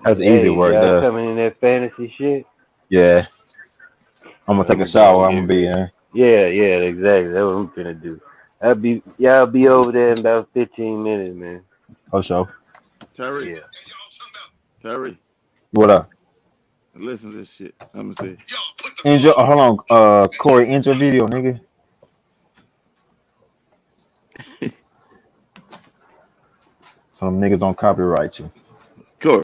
that's easy work y'all there. coming in that fantasy shit? Yeah. I'm gonna take a shower. I'm gonna be in. Yeah, exactly. That's what I'm finna do. Y'all be over there in about 15 minutes, man. Oh, sure. Terry. Yeah. Terry. What up? Listen to this shit. I'm gonna say. Angel, hold on. Corey, end your video, nigga. Some niggas don't copyright you.